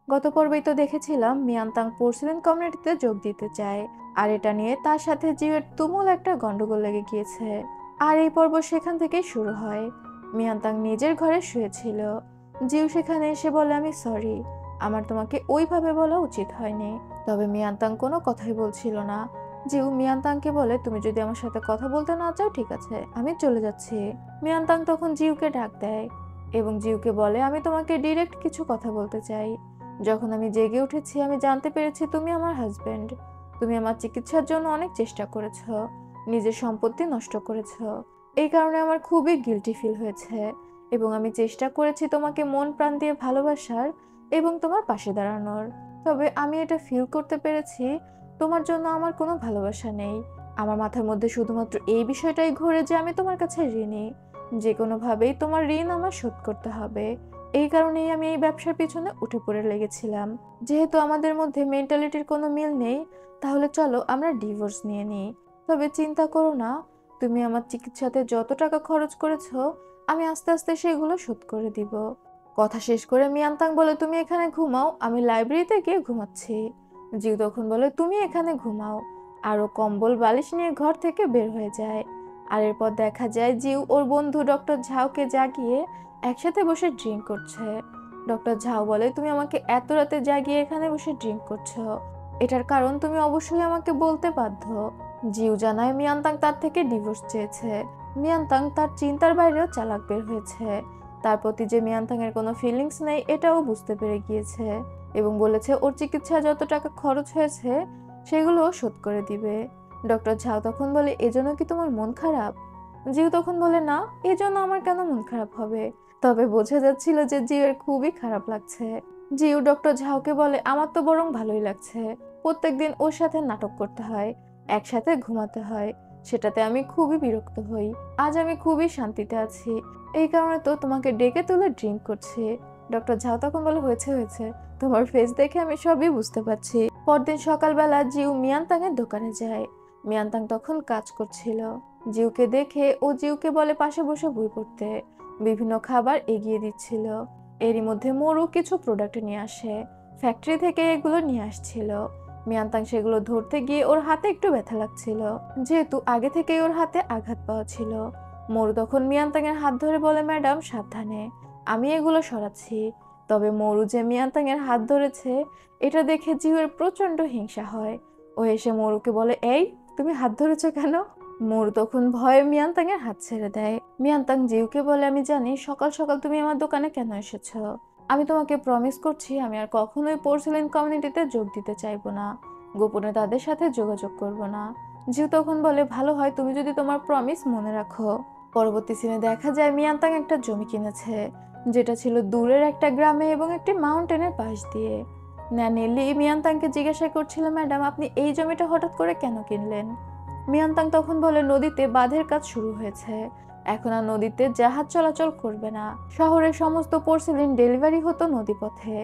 গত পর্বেই তো দেখেছিলাম মিয়ানতাং পোর্সিলেন কমিউনিটিতে যোগ দিতে চায়, আর এটা নিয়ে তার সাথে জিউয়ের তুমুল একটা গন্ডগোল লেগে গিয়েছে। আর এই পর্ব সেখান থেকেই শুরু হয়। মিয়ানতাং নিজের ঘরে শুয়েছিল। জিউ সেখানে এসে বলে, আমি সরি, আমার তোমাকে ওইভাবে বলা উচিত হয়নি। তবে মিয়ানতাং কোনো কথাই বলছিল না। জিউ মিয়ানতাংকে বলে, তুমি যদি আমার সাথে কথা বলতে না চাও ঠিক আছে, আমি চলে যাচ্ছি। মিয়ানতাং তখন জিউকে ডাক দেয় এবং জিউকে বলে, আমি তোমাকে ডিরেক্ট কিছু কথা বলতে চাই। যখন আমি জেগে উঠেছি আমি জানতে পেরেছি তুমি আমার হাজবেন্ড। তুমি আমার চিকিৎসার জন্য অনেক চেষ্টা করেছো, নিজের সম্পত্তি নষ্ট করেছো। এই কারণে আমার খুবই গিল্টি ফিল হয়েছে এবং আমি চেষ্টা করেছি তোমাকে মন প্রাণ দিয়ে ভালোবাসার এবং তোমার পাশে দাঁড়ানোর। তবে আমি এটা ফিল করতে পেরেছি তোমার জন্য আমার কোনো ভালোবাসা নেই। আমার মাথার মধ্যে শুধুমাত্র এই বিষয়টাই ঘোরে যে আমি তোমার কাছে ঋণী। যে কোনোভাবেই তোমার ঋণ আমার শোধ করতে হবে। এই কারণেই আমি এই ব্যবসার পিছনে উঠে পড়ে লেগেছিলাম। যেহেতু আমাদের মধ্যে মেন্টালিটির কোনো মিল নেই, তাহলে চলো আমরা ডিভোর্স নিয়ে নিই। তবে চিন্তা করো না, তুমি আমার চিকিৎসাতে যত টাকা খরচ করেছো আমি আস্তে আস্তে সেগুলো শোধ করে দিব। কথা শেষ করে মিয়ানতাং বলে, তুমি এখানে ঘুমাও, আমি লাইব্রেরিতে গিয়ে ঘুমাচ্ছি। জিউ তখন বলে, তুমি এখানে ঘুমাও। আরো কম্বল বালিশ নিয়ে ঘর থেকে বের হয়ে যায়। আর এরপর দেখা যায় জিউ ওর বন্ধু ডক্টর ঝাওকে জাগিয়ে একসাথে বসে ড্রিঙ্ক করছে। ডক্টর ঝাও বলে, তুমি আমাকে এত রাতে জাগিয়ে এখানে বসে ড্রিঙ্ক করছো, এটার কারণ তুমি অবশ্যই আমাকে বলতে বাধ্য। জিউ জানায় মিয়ানতাং তার থেকে ডিভোর্স চেয়েছে। মিয়ানতাং তার চিন্তার বাইরেও চালাক বের হয়েছে। তার প্রতি যে মিয়ানতাং এর কোনো ফিলিংস নেই এটাও বুঝতে পেরে গিয়েছে এবং বলেছে ওর চিকিৎসা যত টাকা খরচ হয়েছে সেগুলো শোধ করে দিবে। ডক্টর ঝাও তখন বলে, এজন্য কি তোমার মন খারাপ? জিউ তখন বলে, না, এজন্য আমার কেন মন খারাপ হবে। তবে বোঝা যাচ্ছিল যে জিউয়ের খুবই খারাপ লাগছে। জিউ ডক্টর ঝাওকে বলে, আমার তো বরং ভালোই লাগছে। প্রত্যেকদিন ওর সাথে নাটক করতে হয়, একসাথে ঘুমাতে হয়, সেটাতে আমি খুবই বিরক্ত হই। আজ আমি খুবই শান্তিতে আছি, এই কারণে তো তোমাকে ডেকে তুলে ড্রিঙ্ক করছি। ডক্টর ঝাও তখন বলে, হয়েছে হয়েছে, তোমার ফেস দেখে আমি সবই বুঝতে পারছি। পরদিন সকালবেলা জিউ মিয়ানতাং এর দোকানে যায়। মিয়ানতাং তখন কাজ করছিল। জিউকে দেখে ও জিউকে বলে পাশে বসে বই পড়তে। বিভিন্ন খাবার এগিয়ে দিচ্ছিল। এরই মধ্যে মোরু কিছু প্রোডাক্ট নিয়ে আসে। ফ্যাক্টরি থেকে এগুলো নিয়ে আসছিল। মিয়ানতাং সেগুলো ধরতে গিয়ে ওর হাতে একটু ব্যথা লাগছিল, যেহেতু আগে থেকেই ওর হাতে আঘাত পাওয়া ছিল। মোরু তখন মিয়ানতাং এর হাত ধরে বলে, ম্যাডাম সাবধানে, আমি এগুলো সরাচ্ছি। তবে মোরু যে মিয়ানতাং এর হাত ধরেছে এটা দেখে জিউয়ের প্রচন্ড হিংসা হয়। ও এসে মোরুকে বলে, এই তুমি হাত ধরেছো কেন? মোরু তখন ভয়ে মিয়ানতাং এর হাত ছেড়ে দেয়। মিয়ানতাং জিউকে বলে, আমি জানি সকাল সকাল তুমি আমার দোকানে কেন এসেছো। আমি তোমাকে প্রমিস করছি আমি আর কখনোই পোর্সেলেন কমিউনিটিতে যোগ দিতে চাইবো না, গোপনে তাদের সাথে যোগাযোগ করব না। জিউ তখন বলে, ভালো হয় তুমি যদি তোমার প্রমিস মনে রাখো। পরবর্তী সিনে দেখা যায় মিয়ানতাং একটা জমি কিনেছে, যেটা ছিল দূরের একটা গ্রামে এবং একটি মাউন্টেনের পাশ দিয়ে। ন্যানেলি মিয়ানতাংকে জিজ্ঞাসা করছিল, ম্যাডাম আপনি এই জমিটা হঠাৎ করে কেন কিনলেন? মিয়ানতাং তখন বলে, নদীতে বাঁধের কাজ শুরু হয়েছে, এখন আর নদীতে জাহাজ চলাচল করবে না। শহরের সমস্ত পোর্সেলিন ডেলিভারি হতো নদীপথে।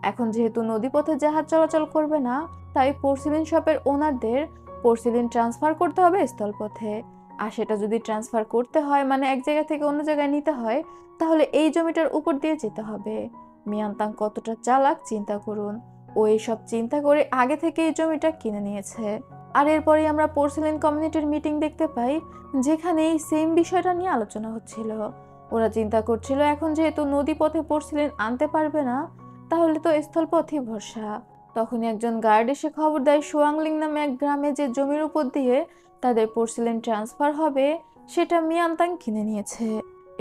এখন যেহেতু নদীপথে জাহাজ চলাচল করবে না, তাই পোর্সেলিন শপের ওনারদের পোর্সেলিন ট্রান্সফার করতে হবে স্থলপথে। আর সেটা যদি ট্রান্সফার করতে হয় মানে এক জায়গা থেকে অন্য জায়গায় নিতে হয়, তাহলে এই জমিটার উপর দিয়ে যেতে হবে। মিয়ানতাং কতটা চালাক চিন্তা করুন। ও এইসব চিন্তা করে আগে থেকে এই জমিটা কিনে নিয়েছে। আর এরপরেই আমরা পোর্সেলিন কমিউনিটির মিটিং দেখতে পাই, যেখানে এই সেম বিষয়টা নিয়ে আলোচনা হচ্ছিল। ওরা চিন্তা করছিল এখন যেহেতু নদী পথে পোর্সেলিন আনতে পারবে না, তাহলে তো স্থলপথই ভরসা। তখনই একজন গার্ড এসে খবর দেয় সুয়াংলিং নামে এক গ্রামে যে জমির উপর দিয়ে তাদের পোর্সেলিন ট্রান্সফার হবে সেটা মিয়ানতাং কিনে নিয়েছে।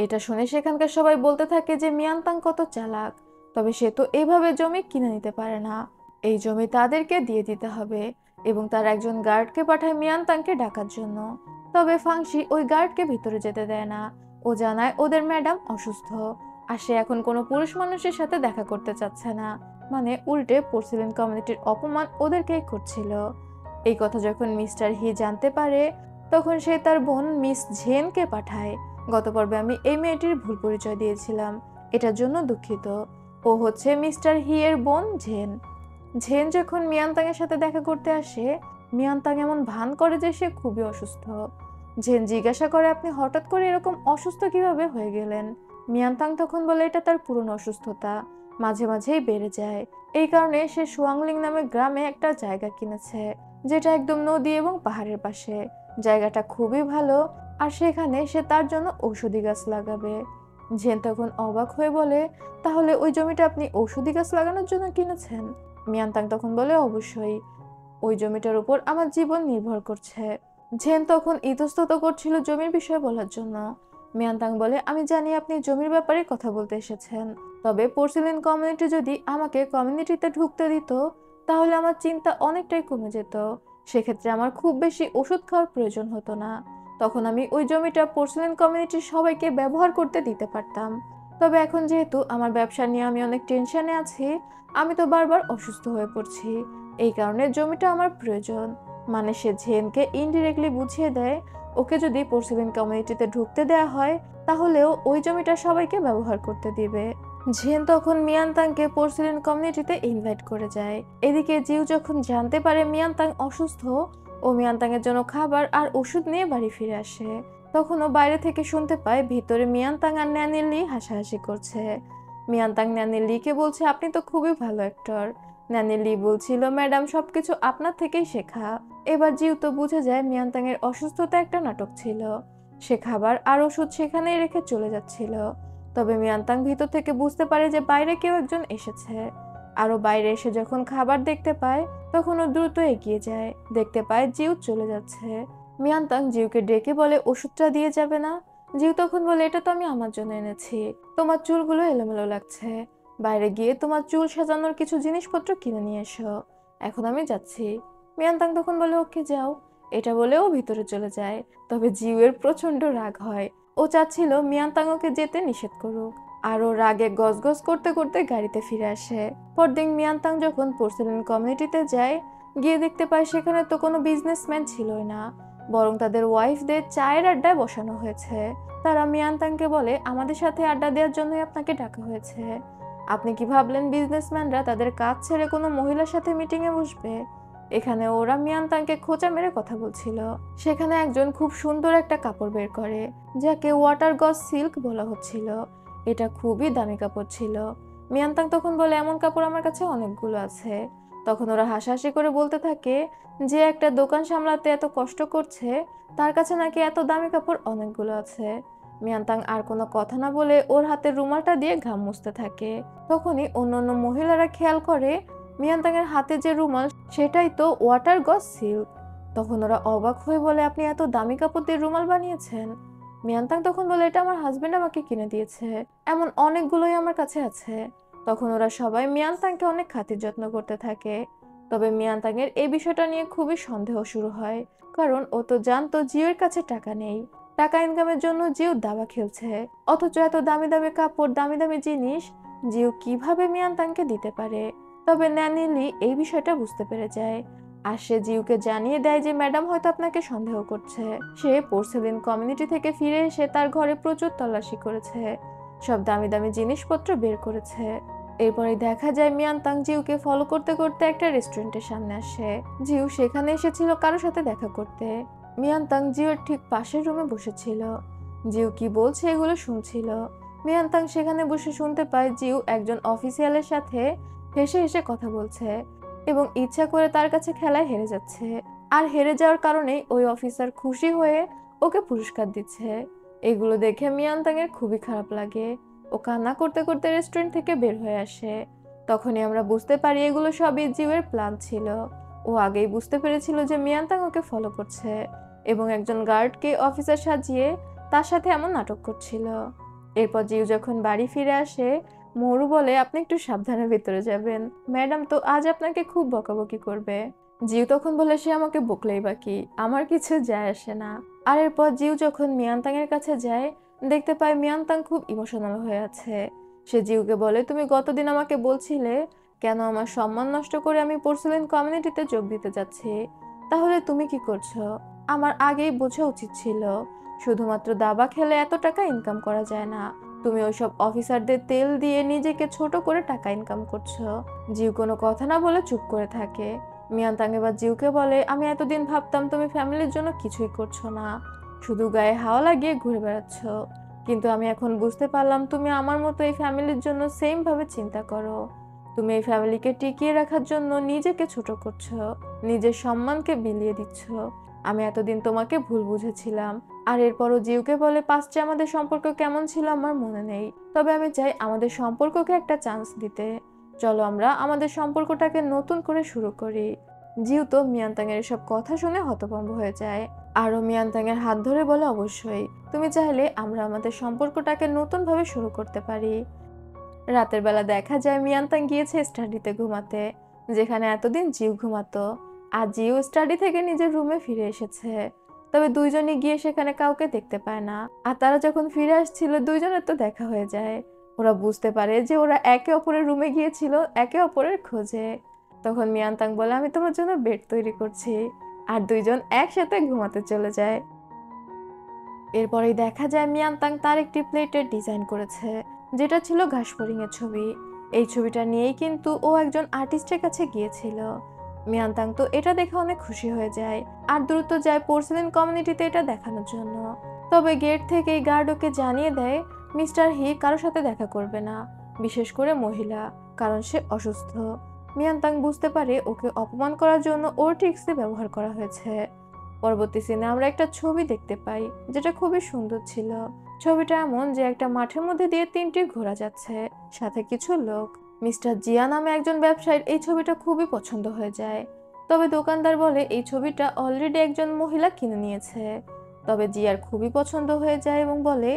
এটা শুনে সেখানকার সবাই বলতে থাকে যে মিয়ানতাং কত চালাক, তবে সে তো এভাবে জমি কিনে নিতে পারে না, এই জমি তাদেরকে দিয়ে দিতে হবে। এবং তার একজন গার্ডকে পাঠায় মিয়ানতাংকে ডাকার জন্য। তবে ফাংশি ওই গার্ডকে ভিতরে যেতে দেয় না। ও জানায় ওদের ম্যাডাম অসুস্থ, আর সে এখন কোনো পুরুষ মানুষের সাথে দেখা করতে চাচ্ছে না। মানে উল্টে পোর্সেলিন কমিউনিটির অপমান ওদেরকেই করছিল। এই কথা যখন মিস্টার হি জানতে পারে, তখন সে তার বোন মিস ঝেনকে পাঠায়। গত পর্বে আমি এই মেয়েটির ভুল পরিচয় দিয়েছিলাম, এটার জন্য দুঃখিত। ও হচ্ছে মিস্টার হি এর বোন ঝেন। ঝেন যখন মিয়ানতাং এর সাথে দেখা করতে আসে, মিয়ানতাং এমন ভান করে যে সে খুবই অসুস্থ। ঝেন জিজ্ঞাসা করে, আপনি হঠাৎ করে এরকম অসুস্থ কিভাবে হয়ে গেলেন? মিয়ানতাং তখন বলে, এটা তার পুরনো অসুস্থতা, মাঝে মাঝেই বেড়ে যায়। এই কারণে সে সুয়াংলিং নামে গ্রামে একটা জায়গা কিনেছে, যেটা একদম নদী এবং পাহাড়ের পাশে। জায়গাটা খুবই ভালো, আর সেখানে সে তার জন্য ঔষধি গাছ লাগাবে। জেন তখন অবাক হয়ে বলে, তাহলে ওই জমিটা আপনি ঔষধি গাছ লাগানোর জন্য কিনেছেন? মিয়ানতাং তখন বলে, অবশ্যই, ওই জমিটার উপর আমার জীবন নির্ভর করছে। জেন তখন ইতস্তত করছিল জমির বিষয়ে বলার জন্য। মিয়ানতাং বলে, আমি জানি আপনি জমির ব্যাপারে কথা বলতে এসেছেন, তবে পোর্সিলেন কমিউনিটি যদি আমাকে কমিউনিটিতে ঢুকতে দিত, তাহলে আমার চিন্তা অনেকটাই কমে যেত। সেক্ষেত্রে আমার খুব বেশি ওষুধ খাওয়ার প্রয়োজন হতো না। তখন আমি ওই জমিটা পোর্সিলেন কমিউনিটির সবাইকে ব্যবহার করতে দিতে পারতাম। তবে এখন যেহেতু আমার ব্যবসা নিয়ে আমি অনেক টেনশনে আছি, আমি তো বারবার অসুস্থ হয়ে পড়ছি, এই কারণে জমিটা আমার প্রয়োজন। মানে সে ঝেনকে ইনডিরেক্টলি বুঝিয়ে দেয়, ওকে যদি পোর্সিলেন কমিউনিটিতে ঢুকতে দেয়া হয়, তাহলেও ওই জমিটা সবাইকে ব্যবহার করতে দিবে। ঝেন তখন মিয়ানতাংকে পোর্সিলেন কমিউনিটিতে ইনভাইট করে যায়। এদিকে জিউ যখন জানতে পারে মিয়ানতাং অসুস্থ, ও মিয়ানতাংয়ের জন্য খাবার আর ওষুধ নিয়ে বাড়ি ফিরে আসে। তখন ও বাইরে থেকে শুনতে পায় ভিতরে মিয়ানতাং আর ন্যানি লি হাসাহাসি করছে। মিয়ানতাং ন্যানি লিকে বলছে, আপনি তো খুবই ভালো অ্যাক্টর। ন্যানি লি বলছিল, ম্যাডাম, সবকিছু আপনার থেকেই শেখা। এবার জিউ তো বুঝে যায় মিয়ানতাং এর অসুস্থতা একটা নাটক ছিল। সে খাবার আর ওষুধ সেখানেই রেখে চলে যাচ্ছিল। তবে মিয়ানতাং ভিতর থেকে বুঝতে পারে যে বাইরে কেউ একজন এসেছে। আরো বাইরে এসে যখন খাবার দেখতে পায়, তখন ও দ্রুত এগিয়ে যায়। দেখতে পায় জিউ চলে যাচ্ছে। মিয়ানতাং জিউকে ডেকে বলে, ওষুধটা দিয়ে যাবে না? জিউ তখন বলে, এটা তো আমি আমার জন্য এনেছি, তোমার চুলগুলো এলোমেলো লাগছে, বাইরে গিয়ে তোমার চুল সাজানোর কিছু জিনিসপত্র কিনে নিয়ে এসো, এখন আমি যাচ্ছি। মিয়ানতাং তখন বলে, ওকে যাও। এটা বলে ও ভিতরে চলে যায়। তবে জিউয়ের প্রচন্ড রাগ হয়। ও চাচ্ছিল মিয়ানতাং ওকে যেতে নিষেধ করুক, আর ও রাগে গজগজ করতে করতে গাড়িতে ফিরে আসে। পরদিন মিয়ানতাং যখন পোর্সেলেন কমিউনিটিতে যায়, গিয়ে দেখতে পায় সেখানে তো কোনো বিজনেসম্যান ছিলই না, বরং তাদের ওয়াইফদের চায়ের আড্ডায় বসানো হয়েছে। তারা মিয়ানতাংকে বলে, আমাদের সাথে আড্ডা দেওয়ার জন্যই আপনাকে ডাকা হয়েছে। আপনি কি ভাবলেন বিজনেসম্যানরা তাদের কাজ ছেড়ে কোনো মহিলার সাথে মিটিংয়ে বসবে? এখানে ওরা মিয়ানতাংকে খোঁচা মেরে কথা বলছিল। সেখানে একজন খুব সুন্দর একটা কাপড় বের করে, যাকে ওয়াটার গজ সিল্ক বলা হচ্ছিল। এটা খুবই দামি কাপড় ছিল। মিয়ানতাং তখন বলে, এমন কাপড় আমার কাছে অনেকগুলো আছে। তখন ওরা হাসাহাসি করে বলতে থাকে, যে একটা দোকান সামলাতে এত কষ্ট করছে, তার কাছে নাকি এত দামি কাপড় অনেকগুলো আছে। মিয়ানতাং আর কোনো কথা না বলে ওর হাতের রুমালটা দিয়ে ঘাম মুছতে থাকে। তখনই অন্যান্য মহিলারা খেয়াল করে মিয়ানতাংয়ের হাতে যে রুমাল, সেটাই তো ওয়াটার গজ সিল্ক। তখন ওরা অবাক হয়ে বলে, আপনি এত দামি কাপড় দিয়ে রুমাল বানিয়েছেন? মিয়ানতাং তখন বলে, এটা আমার হাজবেন্ড আমাকে কিনে দিয়েছে, এমন অনেকগুলোই আমার কাছে আছে। তখন ওরা সবাই মিয়ানতাংকে অনেক খাতির যত্ন করতে থাকে। তবে মিয়ানতাংয়ের এই বিষয়টা নিয়ে খুবই সন্দেহ শুরু হয়, কারণ ও তো জানতো জিওর কাছে টাকা নেই। টাকা ইনকামের জন্য জিও দাবা খেলছে, অথচ এত দামি দামি কাপড়, দামি দামি জিনিস জিও কিভাবে মিয়ানতাংকে দিতে পারে? তবে ন্যানি লি এই বিষয়টা বুঝতে পেরে যায়, আর সে জিউকে জানিয়ে দেয় যে ম্যাডাম হয়তো আপনাকে সন্দেহ করছে। সে পোর্সেলিন কমিউনিটি থেকে ফিরে এসে তার ঘরে প্রচুর তল্লাশি করেছে, সব দামি দামি জিনিসপত্র বের করেছে। এরপরে দেখা যায় মিয়ানতাং জিউকে ফলো করতে করতে একটা রেস্টুরেন্টের সামনে আসে। জিউ সেখানে এসেছিল কারোর সাথে দেখা করতে। মিয়ানতাং জিউর ঠিক পাশের রুমে বসেছিল। জিউ কি বলছে এগুলো শুনছিল। মিয়ানতাং সেখানে বসে শুনতে পায় জিউ একজন অফিসিয়ালের সাথে হেসে হেসে কথা বলছে, এবং ইচ্ছা করে তার কাছে খেলায় হেরে যাচ্ছে। আর হেরে যাওয়ার কারণে ওই অফিসার খুশি হয়ে ওকে পুরস্কার দিচ্ছে। এগুলো দেখে মিয়ানতাং এর খুবই খারাপ লাগে। ও কান্না করতে করতে রেস্টুরেন্ট থেকে বের হয়ে আসে। তখনই আমরা বুঝতে পারি এগুলো সবই জিউয়ের প্ল্যান ছিল। ও আগেই বুঝতে পেরেছিল যে মিয়ানতাং ওকে ফলো করছে, এবং একজন গার্ডকে অফিসার সাজিয়ে তার সাথে এমন নাটক করছিল। এরপর জিউ যখন বাড়ি ফিরে আসে, মরু বলে, আপনি একটু সাবধানে ভিতরে যাবেন, ম্যাডাম তো আজ আপনাকে খুব বকাবকি করবে। জিউ তখন বলে, সে আমাকে বকলেই বাকি, আমার কিছু যায় আসে না। আর এরপর জিউ যখন মিয়ানতাং এর কাছে যায়, দেখতে পায় মিয়ানতাং খুব ইমোশনাল হয়ে আছে। সে জিউকে বলে, তুমি গতদিন আমাকে বলছিলে কেন আমার সম্মান নষ্ট করে আমি পোর্সেলেন কমিউনিটিতে যোগ দিতে যাচ্ছি, তাহলে তুমি কি করছো? আমার আগেই বোঝা উচিত ছিল, শুধুমাত্র দাবা খেলে এত টাকা ইনকাম করা যায় না। তুমি ওইসব অফিসারদের তেল দিয়ে নিজেকে ছোট করে টাকা ইনকাম করছো। জিউ কোনো কথা না বলে চুপ করে থাকে। মিয়ানতাং এবার জিউকে বলে, আমি এতদিন ভাবতাম তুমি ফ্যামিলির জন্য কিছুই করছো না, শুধু গায়ে হাওয়া লাগিয়ে ঘুরে বেড়াচ্ছ। কিন্তু আমি এখন বুঝতে পারলাম তুমি আমার মতো এই ফ্যামিলির জন্য সেম ভাবে চিন্তা করো। তুমি এই ফ্যামিলিকে টিকিয়ে রাখার জন্য নিজেকে ছোট করছো, নিজের সম্মানকে বিলিয়ে দিচ্ছ। আমি এতদিন তোমাকে ভুল বুঝেছিলাম। আর এরপরও জিউকে বলে পাস্টে আমাদের সম্পর্ক কেমন ছিল আমার মনে নেই, তবে আমি চাই আমাদের সম্পর্ককে একটা চান্স দিতে। চলো আমরা আমাদের সম্পর্কটাকে নতুন করে শুরু করি। জিউ তো মিয়ানতাং এর এসব কথা শুনে হতভম্ব হয়ে যায়। আরও মিয়ানতাং এর হাত ধরে বলে অবশ্যই, তুমি চাইলে আমরা আমাদের সম্পর্কটাকে নতুন ভাবে শুরু করতে পারি। রাতের বেলা দেখা যায় মিয়ানতাং গিয়েছে স্টাডিতে ঘুমাতে, যেখানে এতদিন জিউ ঘুমাতো। আর জিউ স্টাডি থেকে নিজের রুমে ফিরে এসেছে। তবে দুইজনই গিয়ে সেখানে কাউকে দেখতে পায় না। আর তারা যখন ফিরে আসছিল দুইজনের তো দেখা হয়ে যায়। ওরা বুঝতে পারে যে ওরা একে অপরের রুমে গিয়েছিল একে অপরের খোঁজে। তখন মিয়ানতাং বলে আমি তোমার জন্য বেড তৈরি করছি। আর দুইজন একসাথে ঘুমাতে চলে যায়। এরপরেই দেখা যায় মিয়ানতাং তার একটি প্লেটের ডিজাইন করেছে, যেটা ছিল ঘাসফড়িং এর ছবি। এই ছবিটা নিয়েই কিন্তু ও একজন আর্টিস্টের কাছে গিয়েছিল। মিয়ানতাং তো এটা দেখে অনেক খুশি হয়ে যায় আর দ্রুত যায় পোর্সেলেন কমিউনিটিতে এটা দেখানোর জন্য। তবে গেট থেকেই গার্ড ওকে জানিয়ে দেয় মিস্টার হি কারোর সাথে দেখা করবে না, বিশেষ করে মহিলা, কারণ সে অসুস্থ। মিয়ানতাং বুঝতে পারে ওকে অপমান করার জন্য ওর ট্রিক্সে ব্যবহার করা হয়েছে। পরবর্তী সিনে আমরা একটা ছবি দেখতে পাই, যেটা খুবই সুন্দর ছিল। ছবিটা এমন যে একটা মাঠের মধ্যে দিয়ে তিনটি ঘোড়া যাচ্ছে, সাথে কিছু লোক। মিস্টার জিয়া নামে একজন ব্যবসায়ীর এই ছবিটা খুবই পছন্দ হয়ে যায়। তবে দোকানদার বলে এই ছবিটা অলরেডি একজন মহিলা কিনে নিয়েছে। তবে জিয়ার খুবই পছন্দ হয়ে যায় এবং বলে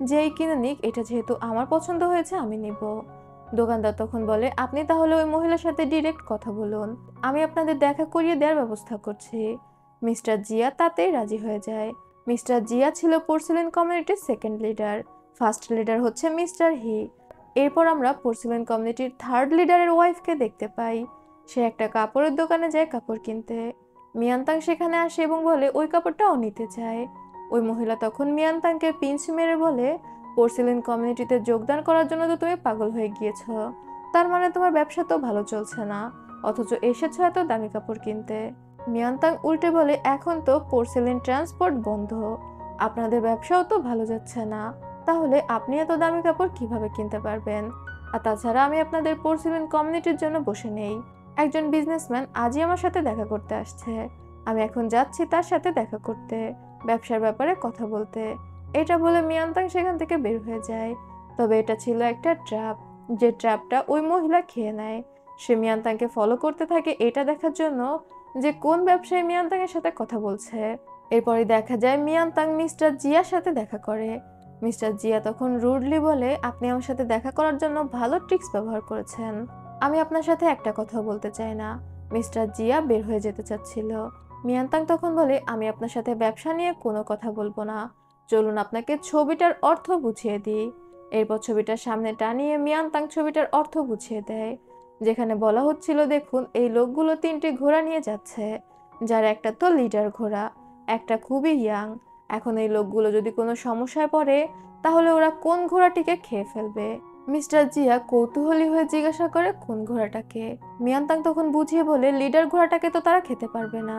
যে এই কিনে নিক, এটা যেহেতু আমার পছন্দ হয়েছে আমি নিব। দোকানদার তখন বলে আপনি তাহলে ওই মহিলার সাথে ডিরেক্ট কথা বলুন, আমি আপনাদের দেখা করিয়ে দেওয়ার ব্যবস্থা করছি। মিস্টার জিয়া তাতেই রাজি হয়ে যায়। মিস্টার জিয়া ছিল পোর্সেলেন কমিউনিটির সেকেন্ড লিডার, ফার্স্ট লিডার হচ্ছে মিস্টার হি। এরপর আমরা পোর্সেলেন কমিউনিটির থার্ড লিডারের ওয়াইফকে দেখতে পাই। সে একটা কাপড়ের দোকানে যায় কাপড় কিনতে। মিয়ানতাং সেখানে আসে এবং বলে ওই কাপড়টাও নিতে চায়। ওই মহিলা তখন মিয়ানতাংকে পিঞ্চ মেরে বলে পোর্সেলেন কমিউনিটিতে যোগদান করার জন্য তো তুমি পাগল হয়ে গিয়েছো, তার মানে তোমার ব্যবসা তো ভালো চলছে না, অথচ এসেছো এত দামি কাপড় কিনতে। মিয়ানতাং উল্টে বলে এখন তো পোর্সেলেন ট্রান্সপোর্ট বন্ধ, আপনাদের ব্যবসাও তো ভালো যাচ্ছে না, তাহলে আপনি এত দামি কাপড় কিভাবে কিনতে পারবেন? আর তাছাড়া আমি আপনাদের পোর্সেলেন কমিউনিটির জন্য বসে নেই। একজন বিজনেসম্যান আজই আমার সাথে দেখা করতে আসছে, আমি এখন যাচ্ছি তার সাথে দেখা করতে, ব্যবসার ব্যাপারে কথা বলতে। এটা বলে মিয়ানতাং সেখান থেকে বের হয়ে যায়। তবে এটা ছিল একটা ট্র্যাপ, যে ট্র্যাপটা ওই মহিলা খেয়ে নেয়। সে মিয়ানতাংকে ফলো করতে থাকে এটা দেখার জন্য যে কোন ব্যবসায়ী মিয়ানতাং এর সাথে কথা বলছে। এরপরে দেখা যায় মিয়ানতাং মিস্টার জিয়ার সাথে দেখা করে। মিস্টার জিয়া তখন রুডলি বলে আপনি আমার সাথে দেখা করার জন্য ভালো ট্রিক্স ব্যবহার করেছেন, আমি আপনার সাথে একটা কথা বলতে চাই না। মিস্টার জিয়া বের হয়ে যেতে চাচ্ছিল। মিয়ানতাং তখন বলে আমি আপনার সাথে ব্যবসা নিয়ে কোনো কথা বলবো না, চলুন আপনাকে ছবিটার অর্থ বুঝিয়ে দিই। এরপর ছবিটার সামনে টানিয়ে মিয়ানতাং ছবিটার অর্থ বুঝিয়ে দেয়, যেখানে বলা হচ্ছিল দেখুন এই লোকগুলো তিনটি ঘোড়া নিয়ে যাচ্ছে, যার একটা তো লিডার ঘোড়া, একটা খুবই ইয়াং। এখন এই লোকগুলো যদি কোনো সমস্যায় পড়ে তাহলে ওরা কোন ঘোড়াটিকে খেয়ে ফেলবে? মিস্টার জিয়া কৌতূহলী হয়ে জিজ্ঞাসা করে কোন ঘোড়াটাকে। মিয়ানতাং তখন বুঝিয়ে বলে লিডার ঘোড়াটাকে তো তারা খেতে পারবে না,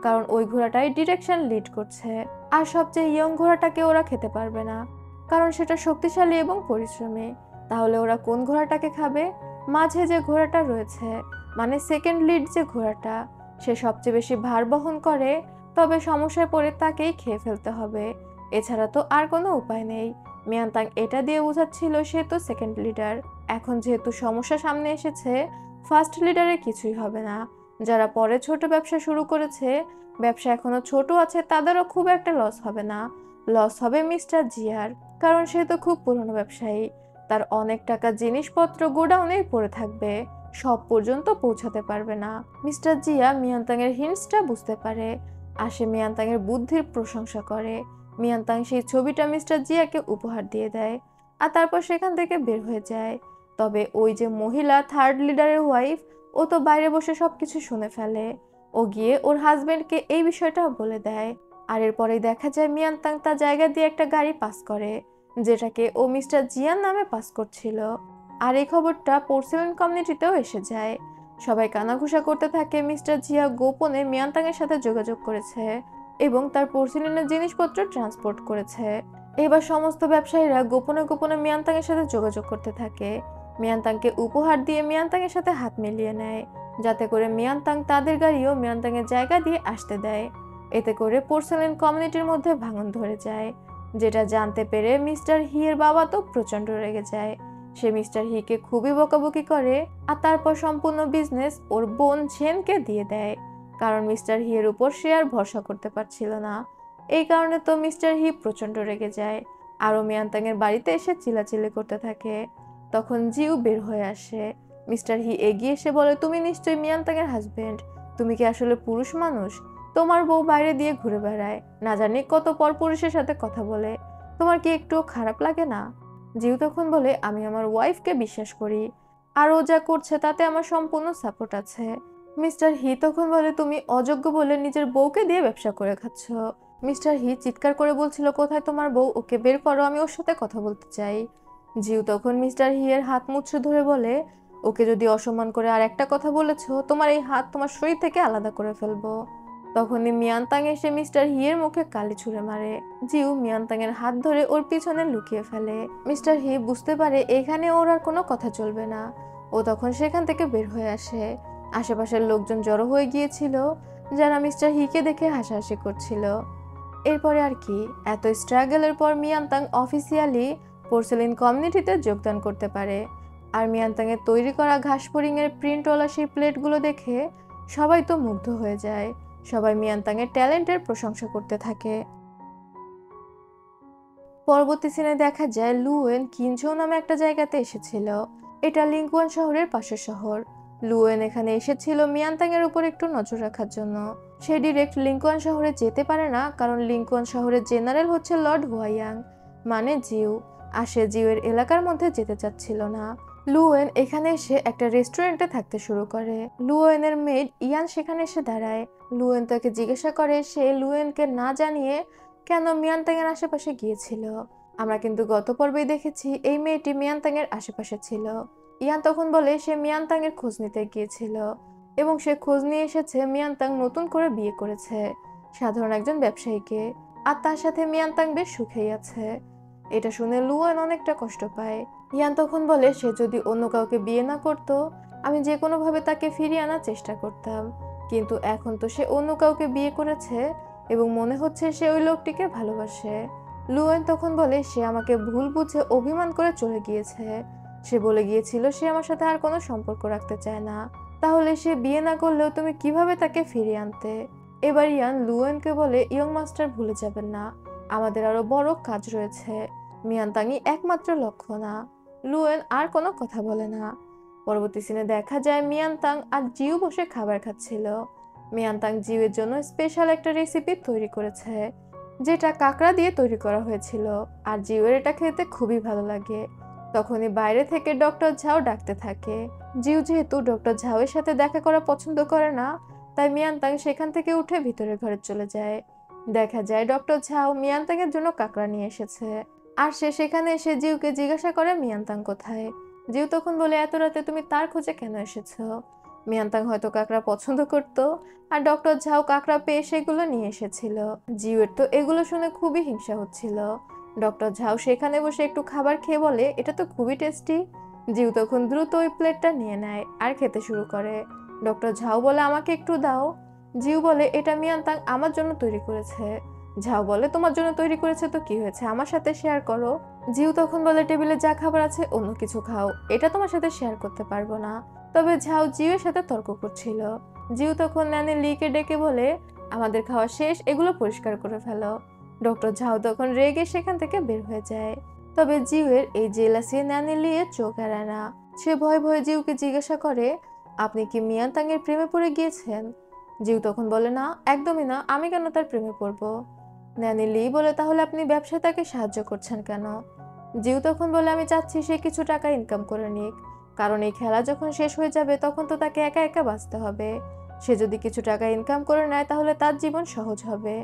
কারণ ওই ঘোড়াটাই ডিরেকশন লিড করছে। আর সবচেয়ে ইয়ং ঘোড়াটাকে ওরা খেতে পারবে না, কারণ সেটা শক্তিশালী এবং পরিশ্রমী। তাহলে ওরা কোন ঘোড়াটাকে খাবে? মাঝে যে ঘোড়াটা রয়েছে, মানে সেকেন্ড লিড যে ঘোড়াটা, সে সবচেয়ে বেশি ভার বহন করে, তবে সমস্যায় পড়ে তাকেই খেয়ে ফেলতে হবে, এছাড়া তো আর কোনো উপায় নেই। মিয়ানতাং এটা দিয়ে বোঝাচ্ছিল সে তো সেকেন্ড লিডার, এখন যেহেতু সমস্যা সামনে এসেছে ফার্স্ট লিডারের কিছুই হবে না। যারা পরে ছোট ব্যবসা শুরু করেছে, ব্যবসা এখনো ছোট আছে, তাদেরও খুব একটা লস হবে না, লস হবে মিস্টার জিয়ার, কারণ সে তো খুব পুরনো ব্যবসায়ী, তার অনেক টাকা জিনিসপত্র গোডাউনেই পড়ে থাকবে, সব পর্যন্ত পৌঁছাতে পারবে না। মিস্টার জিয়া মিয়ানতাং এর হিন্টসটা বুঝতে পারে আর সে মিয়ানতাং এর বুদ্ধির প্রশংসা করে। মিয়ানতাং সেই ছবিটা মিস্টার জিয়াকে উপহার দিয়ে দেয় আর তারপর সেখান থেকে বের হয়ে যায়। তবে ওই যে মহিলা থার্ড লিডারের ওয়াইফ, ও তো বাইরে বসে সবকিছু শুনে ফেলে। ও গিয়ে ওর হাজবেন্ডকে এই বিষয়টা বলে দেয়। আর এরপরেই দেখা যায় মিয়ানতাং তার জায়গা দিয়ে একটা গাড়ি পাস করে, যেটাকে ও মিস্টার জিয়ার নামে পাস করছিল। আর এই খবরটা পোর্সেলেন কমিউনিটিতেও এসে যায়। সবাই কানাঘুষা করতে থাকে মিস্টার জিয়া গোপনে মিয়ানতাং এর সাথে যোগাযোগ করেছে এবং তার পোর্সেলিনের জিনিসপত্র ট্রান্সপোর্ট করেছে। এবার সমস্ত ব্যবসায়ীরা গোপনে গোপনে মিয়ানতাংয়ের সাথে যোগাযোগ করতে থাকে। মিয়ানতাংকে উপহার দিয়ে মিয়ানতাংয়ের সাথে হাত মিলিয়ে নেয়, যাতে করে মিয়ানতাং তাদের গাড়িও মিয়ানতাংয়ের জায়গা দিয়ে আসতে দেয়। এতে করে পোর্সেলেন কমিউনিটির মধ্যে ভাঙন ধরে যায়, যেটা জানতে পেরে মিস্টার হি এর বাবা তো প্রচন্ড রেগে যায়। সে মিস্টার হিকে খুবই বকাবকি করে আর তারপর সম্পূর্ণ বিজনেস ওর বোন ঝেনকে দিয়ে দেয়, কারণ মিস্টার হি এর উপর সে আর ভরসা করতে পারছিল না। এই কারণে তো মিস্টার হি প্রচন্ড রেগে যায়, আরও মিয়ানতাংয়ের বাড়িতে এসে চিল্লাচিল্লি করতে থাকে। তখন জিউ বের হয়ে আসে। মিস্টার হি এগিয়ে এসে বলে, তুমি নিশ্চয়ই মিয়ানতাংয়ের হাজবেন্ড। তুমি কি আসলে পুরুষ মানুষ? তোমার বউ বাইরে দিয়ে ঘুরে বেড়ায়, না জানি কত পরপুরুষের সাথে কথা বলে, তোমার কি একটু খারাপ লাগে না? জিউ তখন বলে, আমি আমার ওয়াইফকে বিশ্বাস করি, আর ও যা করছে তাতে আমার সম্পূর্ণ সাপোর্ট আছে। মিস্টার হি তখন বলে, তুমি অযোগ্য বলে নিজের বউকে দিয়ে ব্যবসা করে খাচ্ছ। মিস্টার হি চিৎকার করে বলছিল, কোথায় তোমার বউ? ওকে বের করো, আমি ওর সাথে কথা বলতে চাই। জিউ তখন মিস্টার হি এর হাত মুচড়ে ধরে বলে, ওকে যদি অসম্মান করে আর একটা কথা বলেছো, তোমার এই হাত তোমার শরীর থেকে আলাদা করে ফেলবো। তখনই মিয়ানতাং এসে মিস্টার হি এর মুখে কালি ছুঁড়ে মারে। জিউ মিয়ানতাং এর হাত ধরে ওর পিছনে লুকিয়ে ফেলে। মিস্টার হি বুঝতে পারে এখানে ওর আর কোনো কথা চলবে না। ও তখন সেখান থেকে বের হয়ে আসে। আশেপাশের লোকজন জড়ো হয়ে গিয়েছিল, যারা মিস্টার হিকে দেখে হাসাহাসি করছিল। এরপরে আর কি, এত স্ট্রাগলের পর মিয়ানতাং অফিসিয়ালি পোর্সেলিন কমিউনিটিতে যোগদান করতে পারে। আর মিয়ানতাং এর তৈরি করা ঘাসফড়িং এর প্রিন্টওয়ালা সেই প্লেটগুলো দেখে সবাই তো মুগ্ধ হয়ে যায়। সবাই মিয়ানতাং এর ট্যালেন্টের প্রশংসা করতে থাকে। পরবর্তী সিনে দেখা যায় লুয়েন কিনঝৌ নামে একটা জায়গাতে এসেছিল। এটা লিংকুয়ান শহরের পাশের শহর। লুয়েন এখানে এসেছিল মিয়ানতাং এর উপর একটু নজর রাখার জন্য। সে ডিরেক্ট লিংকুয়ান শহরে যেতে পারে না, কারণ লিংকুয়ান শহরের জেনারেল হচ্ছে লর্ড হুয়াইয়াং, মানে জিউ। আর সে জিউয়ের এলাকার মধ্যে যেতে চাচ্ছিল না। লুয়েন এখানে এসে একটা রেস্টুরেন্টে থাকতে শুরু করে। লুয়েনের মেড ইয়ান সেখানে এসে দাঁড়ায়। লুয়েন তাকে জিজ্ঞাসা করে সে লুয়েনকে না জানিয়ে কেন মিয়ানতাং এর আশেপাশে গিয়েছিল। আমরা কিন্তু গত পর্বেই দেখেছি এই মেয়েটি মিয়ানতাং এর আশেপাশে ছিল। ইয়ান তখন বলে সে মিয়ানতাং এর খোঁজ নিতে গিয়েছিল, এবং সে খোঁজ নিয়ে এসেছে মিয়ানতাং নতুন করে বিয়ে করেছে সাধারণ একজন ব্যবসায়ীকে, আর তার সাথে মিয়ানতাং বেশ সুখেই আছে। এটা শুনে লুয়েন অনেকটা কষ্ট পায়। ইয়ান তখন বলে সে যদি অন্য কাউকে বিয়ে না করত, আমি যে কোনোভাবে তাকে ফিরিয়ে আনার চেষ্টা করতাম, কিন্তু এখন তো সে অন্য কাউকে বিয়ে করেছে এবং মনে হচ্ছে সে ওই লোকটিকে ভালোবাসে। লুয়েন তখন বলে সে আমাকে ভুল বুঝে অভিমান করে চলে গিয়েছে। সে বলে গিয়েছিল সে আমার সাথে আর কোনো সম্পর্ক রাখতে চায় না। তাহলে সে বিয়ে না করলেও তুমি কিভাবে তাকে ফিরিয়ে আনতে? এবার ইয়ান লুয়েনকে বলে, ইয়ং মাস্টার ভুলে যাবেন না, আমাদের আরো বড় কাজ রয়েছে। মিয়ানতাংই একমাত্র লক্ষ্য না। লুয়েন আর কোনো কথা বলে না। পরবর্তী সিনে দেখা যায় মিয়ানতাং আর জিউ বসে খাবার খাচ্ছিল। মিয়ানতাং জিউয়ের জন্য স্পেশাল একটা রেসিপি তৈরি করেছে, যেটা কাঁকড়া দিয়ে তৈরি করা হয়েছিল, আর জিউয়ের এটা খেতে খুবই ভালো লাগে। তখনই বাইরে থেকে ডক্টর ঝাও ডাকতে থাকে। জিউ যেহেতু ডক্টর ঝাওয়ের সাথে দেখা করা পছন্দ করে না, তাই মিয়ানতাং সেখান থেকে উঠে ভিতরের ঘরে চলে যায়। দেখা যায় ডক্টর ঝাও মিয়ানতাং এর জন্য কাঁকড়া নিয়ে এসেছে, আর সে সেখানে এসে জিউকে জিজ্ঞাসা করে মিয়ানতাং কোথায়। জিউ তখন বলে, এত রাতে তুমি তার খোঁজে কেন এসেছো? মিয়ানতাং হয়তো কাঁকড়া পছন্দ করত, আর ডক্টর ঝাও কাঁকড়া পেয়ে সেগুলো নিয়ে এসেছিল। জিউয়ের তো এগুলো শুনে খুবই হিংসা হচ্ছিল। ডক্টর ঝাও সেখানে বসে একটু খাবার খেয়ে বলে, এটা তো খুবই টেস্টি। জিউ তখন দ্রুত ওই প্লেটটা নিয়ে নেয় আর খেতে শুরু করে। ডক্টর ঝাও বলে, আমাকে একটু দাও। জিউ বলে, এটা মিয়ানতাং আমার জন্য তৈরি করেছে। ঝাও বলে, তোমার জন্য তৈরি করেছে তো কি হয়েছে, আমার সাথে শেয়ার করো। জিউ তখন বলে, টেবিলে যা খাবার আছে অন্য কিছু খাও, এটা তোমার সাথে শেয়ার করতে পারবো না। তবে ঝাও জিউয়ের সাথে তর্ক করছিল। জিউ তখন ন্যানি লিকে ডেকে বলে, আমাদের খাওয়া শেষ, এগুলো পরিষ্কার করে ফেলো। ডক্টর ঝাও তখন রেগে সেখান থেকে বের হয়ে যায়। তবে জিউয়ের এই জেলাসি ন্যানি লিয়ে চোখ এড়ায় না। সে ভয়ে ভয়ে জিউকে জিজ্ঞাসা করে, আপনি কি মিয়ানতাং এর প্রেমে পড়ে গিয়েছেন? জিউ তখন বলে, না, একদমই না, আমি কেন তার প্রেমে পড়বো? ন্যানি লি বলে, তাহলে আপনি ব্যবসায় তাকে সাহায্য করছেন কেন? জিউ তখন বলে, আমি চাচ্ছি সে কিছু টাকা ইনকাম করে নিক, কারণ এই খেলা যখন শেষ হয়ে যাবে তখন তো তাকে একা একা বাঁচতে হবে। সে যদি কিছু টাকা ইনকাম করে নেয় তাহলে তার জীবন সহজ হবে।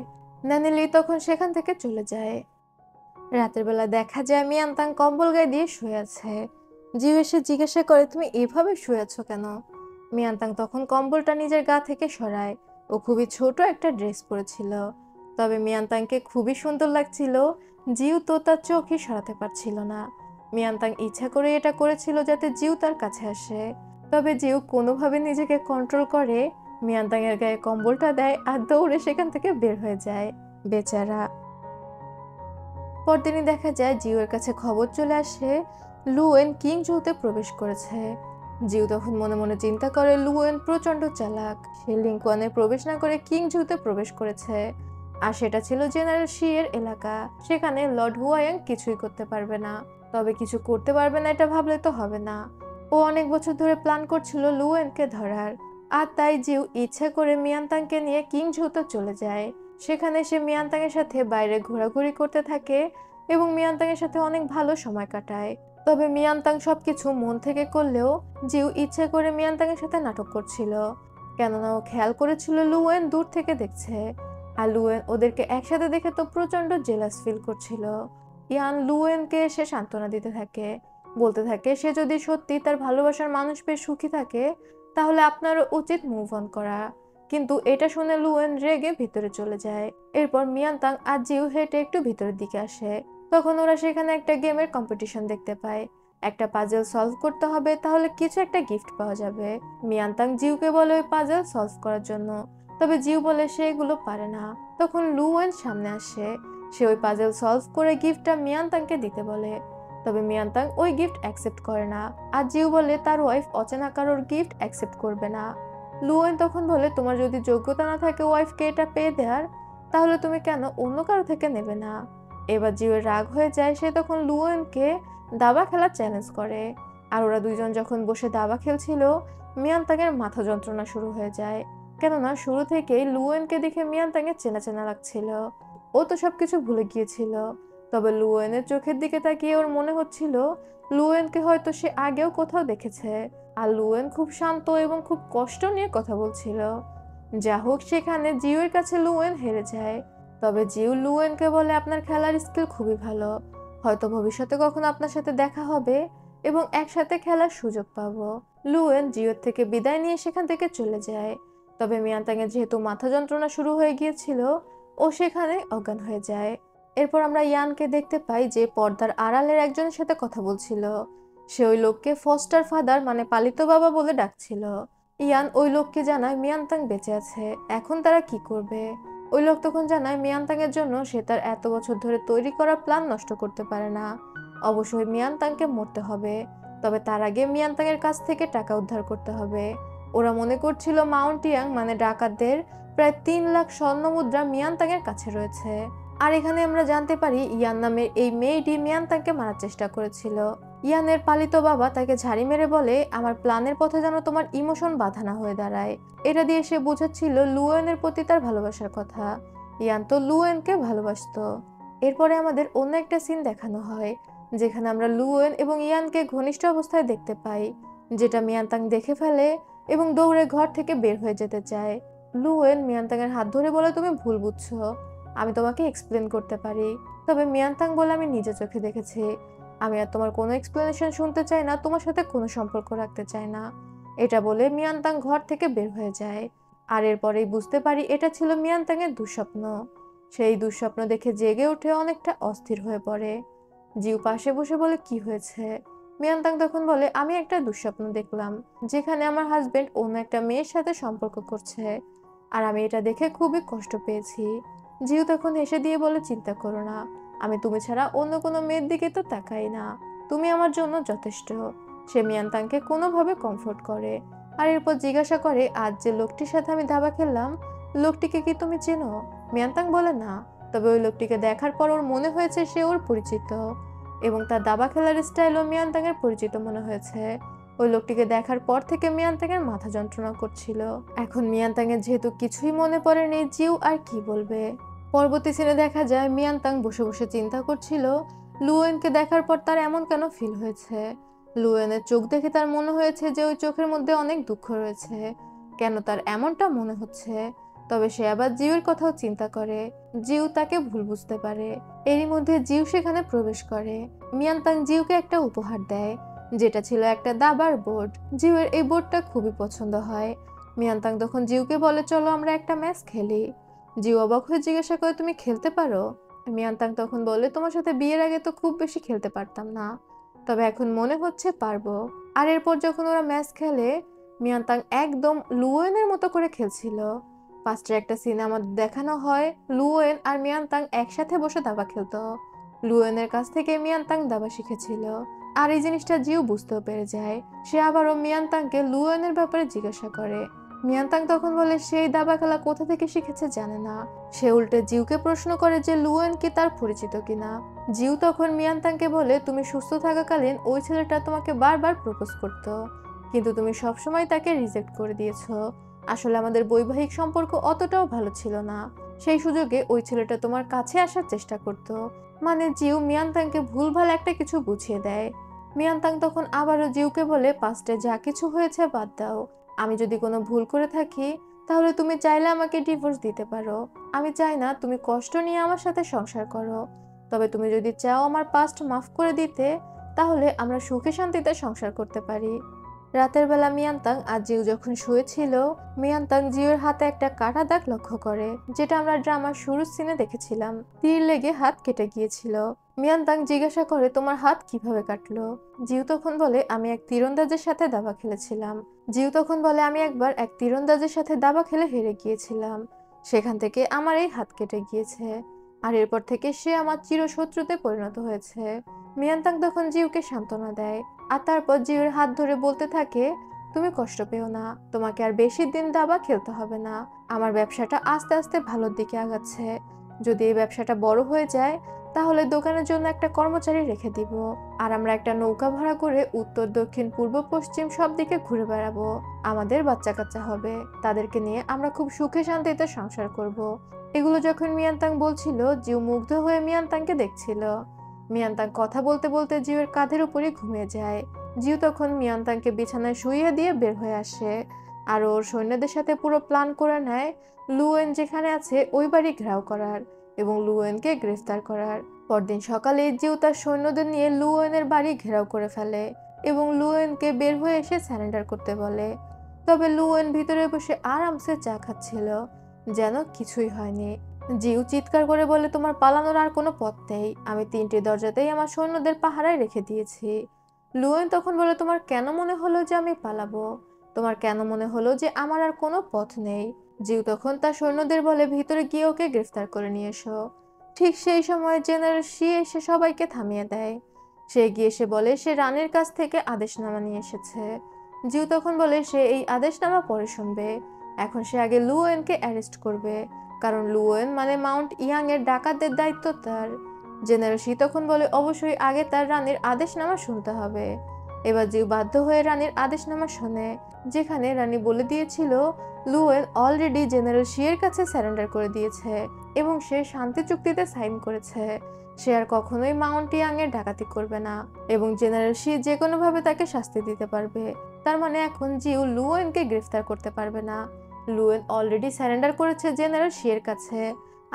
ন্যানি লি তখন সেখান থেকে চলে যায়। রাতের বেলা দেখা যায় মিয়ানতাং কম্বল গায়ে দিয়ে শুয়ে আছে। জিউ এসে জিজ্ঞাসা করে, তুমি এভাবে শুয়ে আছো কেন? মিয়ানতাং তখন কম্বলটা নিজের গা থেকে সরায়। ও খুবই ছোট একটা ড্রেস পরেছিল, তবে মিয়ানতাংকে খুবই সুন্দর লাগছিল, জিউ তো তার চোখই সরাতে পারছিল না। মিয়ানতাং ইচ্ছা করে এটা করেছিল যাতে জিউ তার কাছে আসে, তবে জিউ কোনোভাবে নিজেকে কন্ট্রোল করে মিয়ানতাং এর গায়ে কম্বলটা দেয় আর দৌড়ে সেখান থেকে বের হয়ে যায়। বেচারা। পরদিনই দেখা যায় জিউয়ের কাছে খবর চলে আসে লুয়েন কিং জুতে প্রবেশ করেছে। জিউ তখন মনে মনে চিন্তা করে লুয়েন প্রচন্ড চালাক, সে লিংকনে প্রবেশ না করে কিং জুতে প্রবেশ করেছে। আর সেটা ছিল জেনারেল শি এর এলাকা, সেখানে লর্ড হুয়ায়াং কিছুই করতে পারবে না। তবে কিছু করতে পারবে না এটা ভাবলে তো হবে না, ও অনেক বছর ধরে প্ল্যান করছিল লুয়েনকে ধরার। আর তাই জিউ ইচ্ছে করে মিয়ানতাংকে নিয়ে কিং ঝুতে চলে যায়। সেখানে সে মিয়ানতাং এর সাথে বাইরে ঘোরাঘুরি করতে থাকে এবং মিয়ানতাং এর সাথে অনেক ভালো সময় কাটায়। তবে মিয়ানতাং সবকিছু মন থেকে করলেও জিউ ইচ্ছে করে মিয়ানতাং এর সাথে নাটক করছিল, কেননা ও খেয়াল করেছিল লুয়েন দূর থেকে দেখছে। আর লুয়েন ওদেরকে একসাথে দেখে তো প্রচন্ড জেলাস ফিল করছিল। ইয়ান লুয়েনকে এসে সান্ত্বনা দিতে থাকে, বলতে থাকে সে যদি সত্যি তার ভালোবাসার মানুষ পেয়ে সুখী থাকে তাহলে আপনারও উচিত মুভ অন করা। কিন্তু এটা শুনে লুয়েন রেগে ভিতরে চলে যায়। এরপর মিয়ানতাং আর জিউ হেঁটে একটু ভিতরের দিকে আসে। তখন ওরা সেখানে একটা গেমের কম্পিটিশন দেখতে পায়। একটা পাজল সলভ করতে হবে, তাহলে কিছু একটা গিফট পাওয়া যাবে। মিয়ানতাং জিউকে বলে ওই পাজল সলভ করার জন্য, তবে জিউ বলে সে এগুলো পারে না। তখন লুয়েন সামনে আসে, সে ওই পাজল সলভ করে গিফটটা মিয়ানতাংকে দিতে বলে। তবে মিয়ানতাং ওই গিফট অ্যাকসেপ্ট করে না, আর জিউ বলে তার ওয়াইফ অচেনা কারোর গিফট অ্যাকসেপ্ট করবে না। লুয়েন তখন বলে তোমার যদি যোগ্যতা না থাকে ওয়াইফকে এটা পেয়ে দেওয়ার, তাহলে তুমি কেন অন্য কারো থেকে নেবে না। এবার জিউয়ের রাগ হয়ে যায়, সে তখন লুয়েনকে দাবা খেলার চ্যালেঞ্জ করে। আর ওরা দুইজন যখন বসে দাবা খেলছিল মিয়ানতাংয়ের মাথা যন্ত্রণা শুরু হয়ে যায়, কেননা শুরু থেকেই লুয়েনকে দেখে মিয়ানতাংয়ের চেনা চেনা লাগছিল। ও তো সবকিছু ভুলে গিয়েছিল, তবে লুয়েনের চোখের দিকে তাকিয়ে ওর মনে হচ্ছিল লুয়েনকে হয়তো সে আগেও কোথাও দেখেছে। আর লুয়েন খুব শান্ত এবং খুব কষ্ট নিয়ে কথা বলছিল। যা হোক, সেখানে জিউয়ের কাছে লুয়েন হেরে যায়। তবে জিউ লুয়েনকে বলে আপনার খেলার স্কিল খুবই ভালো, হয়তো ভবিষ্যতে কখনো আপনার সাথে দেখা হবে এবং একসাথে খেলার সুযোগ পাবো। লুয়েন জিউর থেকে বিদায় নিয়ে সেখান থেকে চলে যায়। তবে মিয়ানতাংয়ের যেহেতু মাথা যন্ত্রণা শুরু হয়ে গিয়েছিল, ও সেখানে অজ্ঞান হয়ে যায়। এরপর আমরা ইয়ানকে দেখতে পাই যে পর্দার আড়ালের একজনের সাথে কথা বলছিল। সে ওই লোককে ফস্টার ফাদার মানে পালিত বাবা বলে ডাকছিল। ইয়ান ওই লোককে জানায় মিয়ানতাং বেঁচে আছে, এখন তারা কি করবে। ওই লোক তখন জানায় মিয়ানতাং এর জন্য সে তার এত বছর ধরে তৈরি করা প্ল্যান নষ্ট করতে পারে না, অবশ্যই মিয়ানতাংকে মরতে হবে। তবে তার আগে মিয়ানতাং এর কাছ থেকে টাকা উদ্ধার করতে হবে। ওরা মনে করছিল মাউন্ট ইয়াং মানে ডাকাতদের প্রায় 3 লাখ স্বর্ণ মুদ্রা মিয়ানতাং এর কাছে রয়েছে। আর এখানে আমরা জানতে পারি ইয়ান নামের এই মেয়েটি মিয়ানতাংকে মারার চেষ্টা করেছিল। ইয়ানের পালিত বাবা তাকে ঝাড়ি মেরে বলে আমার প্ল্যানের পথে যেন তোমার ইমোশন বাধা না হয়ে দাঁড়ায়। এটা দিয়ে সে বোঝাচ্ছিল লুয়েনের প্রতি তার ভালোবাসার কথা। ইয়ান তো লুয়েনকে ভালোবাসতো। এরপরে আমাদের অন্য একটা সিন দেখানো হয়, যেখানে আমরা লুয়েন এবং ইয়ানকে ঘনিষ্ঠ অবস্থায় দেখতে পাই, যেটা মিয়ানতাং দেখে ফেলে এবং দৌড়ে ঘর থেকে বের হয়ে যেতে চায়। লুয়েন মিয়ানতাং এর হাত ধরে বলে তুমি ভুল বুঝছো, আমি তোমাকে এক্সপ্লেন করতে পারি। তবে মিয়ানতাং বলে আমি নিজে চোখে দেখেছি, আমি আর তোমার কোনো এক্সপ্লেনেশন শুনতে চাই না, তোমার সাথে কোনো সম্পর্ক রাখতে চাই না। এটা বলে মিয়ানতাং ঘর থেকে বের হয়ে যায়। আর এরপরেই বুঝতে পারি এটা ছিল মিয়ানতাং এর দুঃস্বপ্ন। সেই দুঃস্বপ্ন দেখে জেগে উঠে অনেকটা অস্থির হয়ে পড়ে। জিউ পাশে বসে বলে কি হয়েছে। মিয়ানতাং তখন বলে আমি একটা দুঃস্বপ্ন দেখলাম, যেখানে আমার হাজবেন্ড অন্য একটা মেয়ের সাথে সম্পর্ক করছে, আর আমি এটা দেখে খুবই কষ্ট পেয়েছি। জিউ তখন হেসে দিয়ে বলে চিন্তা করো না, আমি তুমি ছাড়া অন্য কোনো মেয়ের দিকে তো তাকাই না, তুমি আমার জন্য যথেষ্ট। সে মিয়ানতাংকে কোনোভাবে কমফোর্ট করে, আর এরপর জিজ্ঞাসা করে আজ যে লোকটির সাথে আমি দাবা খেললাম লোকটিকে কি তুমি চেনো। মিয়ানতাং বলে না, তবে ওই লোকটিকে দেখার পর ওর মনে হয়েছে সে ওর পরিচিত, এবং তার দাবা খেলার স্টাইলও মিয়ানতাং এর পরিচিত মনে হয়েছে। ওই লোকটিকে দেখার পর থেকে মিয়ানতাং এর মাথা যন্ত্রণা করছিল। এখন মিয়ানতাং এর যেহেতু কিছুই মনে পড়েনি, জিউ আর কি বলবে। পরবর্তী সিনে দেখা যায় মিয়ানতাং বসে বসে চিন্তা করছিল লুয়েনকে দেখার পর তার এমন কেন ফিল হয়েছে। লুয়েনের চোখ দেখে তার মনে হয়েছে যে ওই চোখের মধ্যে অনেক দুঃখ রয়েছে, কেন তার এমনটা মনে হচ্ছে। তবে সে আবার জিউর কথাও চিন্তা করে, জিউ তাকে ভুল বুঝতে পারে। এরই মধ্যে জিউ সেখানে প্রবেশ করে। মিয়ানতাং জিউকে একটা উপহার দেয়, যেটা ছিল একটা দাবার বোর্ড। জিউয়ের এই বোর্ডটা খুবই পছন্দ হয়। মিয়ানতাং তখন জিউকে বলে চলো আমরা একটা ম্যাচ খেলি। জিউ অবাক হয়ে জিজ্ঞাসা করে তুমি খেলতে পারো। মিয়ানতাং তখন বলে, তোমার সাথে বিয়ের আগে তো খুব বেশি খেলতে পারতাম না, তবে এখন মনে হচ্ছে পারবো। আর এরপর যখন ওরা ম্যাচ খেলে, মিয়ানতাং একদম লুয়েনের মতো করে খেলছিল। ফার্স্টে একটা সিনেমা দেখানো হয়, লুয়েন আর মিয়ানতাং একসাথে বসে দাবা খেলতো। লুয়েনের কাছ থেকে মিয়ানতাং দাবা শিখেছিল। আর এই জিনিসটা জিউ বুঝতেও পেরে যায়। সে আবারও মিয়ানতাংকে লুয়েনের ব্যাপারে জিজ্ঞাসা করে। মিয়ানতাং তখন বলে সেই দাবা খেলা কোথা থেকে শিখেছে জানে না। সে উল্টে জিউকে প্রশ্ন করে যে লুয়েন কি তার পরিচিত কিনা। জিউ তখন মিয়ানতাংকে বলে, তুমি সুস্থ থাকাকালীন ওই ছেলেটা তোমাকে বারবার প্রপোজ করতো, কিন্তু তুমি সবসময় তাকে রিজেক্ট করে দিয়েছো। আসলে আমাদের বৈবাহিক সম্পর্ক অতটাও ভালো ছিল না। সেই সুযোগে ওই ছেলেটা তোমার কাছে আসার চেষ্টা করতো। মানে জিউ মিয়ানতাংকে ভুলভাল একটা কিছু বুঝিয়ে দেয়। মিয়ানতাং তখন আবারও জিউকে বলে, পাস্টে যা কিছু হয়েছে বাদ দাও। আমি যদি কোনো ভুল করে থাকি, তাহলে তুমি চাইলে আমাকে ডিভোর্স দিতে পারো। আমি চাই না তুমি কষ্ট নিয়ে আমার সাথে সংসার করো। তবে তুমি যদি চাও আমার পাস্ট মাফ করে দিতে, তাহলে আমরা সুখে শান্তিতে সংসার করতে পারি। রাতের বেলা মিয়ানতাং আর জিউ যখন শুয়েছিল, মিয়ানতাং জিউর হাতে একটা কাটা দাগ লক্ষ্য করে, যেটা আমরা ড্রামার শুরুর সিনে দেখেছিলাম। তীর লেগে হাত কেটে গিয়েছিল। মিয়ানতাং জিজ্ঞাসা করে, তোমার হাত কিভাবে কাটলো? জিউ তখন বলে, আমি এক তীরন্দাজের সাথে দাবা খেলেছিলাম। জিউ তখন বলে, আমি একবার এক তীরন্দাজের সাথে দাবা খেলে হেরে গিয়েছিলাম। সেখান থেকে আমার এই হাত কেটে গিয়েছে। আর এরপর থেকে সে আমার চিরশত্রুতে পরিণত হয়েছে। মিয়ানতাং তখন জিউকে সান্ত্বনা দেয়। আর তারপর জিউর হাত ধরে বলতে থাকে, তুমি কষ্ট পেও না, তোমাকে আর বেশি দিন দাবা খেলতে হবে না। আমার ব্যবসাটা আস্তে আস্তে ভালোর দিকে আগাচ্ছে। যদি এই ব্যবসাটা বড় হয়ে যায়, তাহলে দোকানের জন্য একটা কর্মচারী রেখে দিব। আর আমরা একটা নৌকা ভাড়া করে উত্তর দক্ষিণ পূর্ব পশ্চিম সব দিকে ঘুরে বেড়াবো। আমাদের বাচ্চা কাচ্চা হবে, তাদেরকে নিয়ে আমরা খুব সুখে শান্তিতে সংসার করব। এগুলো যখন মিয়ানতাং বলছিল, জিউ মুগ্ধ হয়ে মিয়ানতাংকে দেখছিল। মিয়ানতাং কথা বলতে বলতে জিউয়ের কাঁধের উপরে ঘুমিয়ে যায়। জিউ তখন মিয়ানতাংকে বিছানায় শুইয়ে দিয়ে বের হয়ে আসে। আর ওর সৈন্যদের সাথে পুরো প্ল্যান করে নেয় লুয়েন যেখানে আছে ওই বাড়ি ঘেরাও করার এবং লুয়েনকে গ্রেফতার করার। পরদিন সকালে জিউ তার সৈন্যদের নিয়ে লুয়েনের বাড়ি ঘেরাও করে ফেলে এবং লুয়েনকে বের হয়ে এসে স্যারেন্ডার করতে বলে। তবে লুয়েন ভিতরে বসে আরামসে চা খাচ্ছিল, যেন কিছুই হয়নি। জিউ চিৎকার করে বলে, তোমার পালানোর আর কোনো পথ নেই। আমি 3টি দরজাতেই আমার সৈন্যদের পাহারায় রেখে দিয়েছি। লুয়েন তখন বলে, তোমার কেন মনে হলো যে আমি পালাবো? তোমার কেন মনে হলো যে আমার আর কোনো পথ নেই? জিউ তখন তার সৈন্যদের বলে, ভিতরে গিয়ে ওকে গ্রেফতার করে নিয়ে এসো। ঠিক সেই সময় জেনারেল শি এসে সবাইকে থামিয়ে দেয়। সে গিয়ে সে বলে সে রানীর কাছ থেকে আদেশনামা নিয়ে এসেছে। জিউ তখন বলে সে এই আদেশনামা পরে শুনবে। এখন সে আগে লুয়েনকে অ্যারেস্ট করবে, কারণ লুয়েন মানে মাউন্ট ইয়াং এর ডাকাতদের দায়িত্ব তার। জেনারেল শি তখন বলে, অবশ্যই আগে তার রানীর আদেশনামা শুনতে হবে। এবার জিউ বাধ্য হয়ে রানীর আদেশনামা শোনে, যেখানে রানী বলে দিয়েছিল লুয়েন অলরেডি জেনারেল শি এর কাছে স্যারেন্ডার করে দিয়েছে এবং সে শান্তি চুক্তিতে সাইন করেছে। সে আর কখনোই মাউন্ট ইয়াং এর ডাকাতি করবে না এবং জেনারেল শি যে কোনো ভাবে তাকে শাস্তি দিতে পারবে। তার মানে এখন জিউ লুয়েনকে গ্রেফতার করতে পারবে না। লুয়েন অলরেডি স্যারেন্ডার করেছে জেনারেল শি এর কাছে।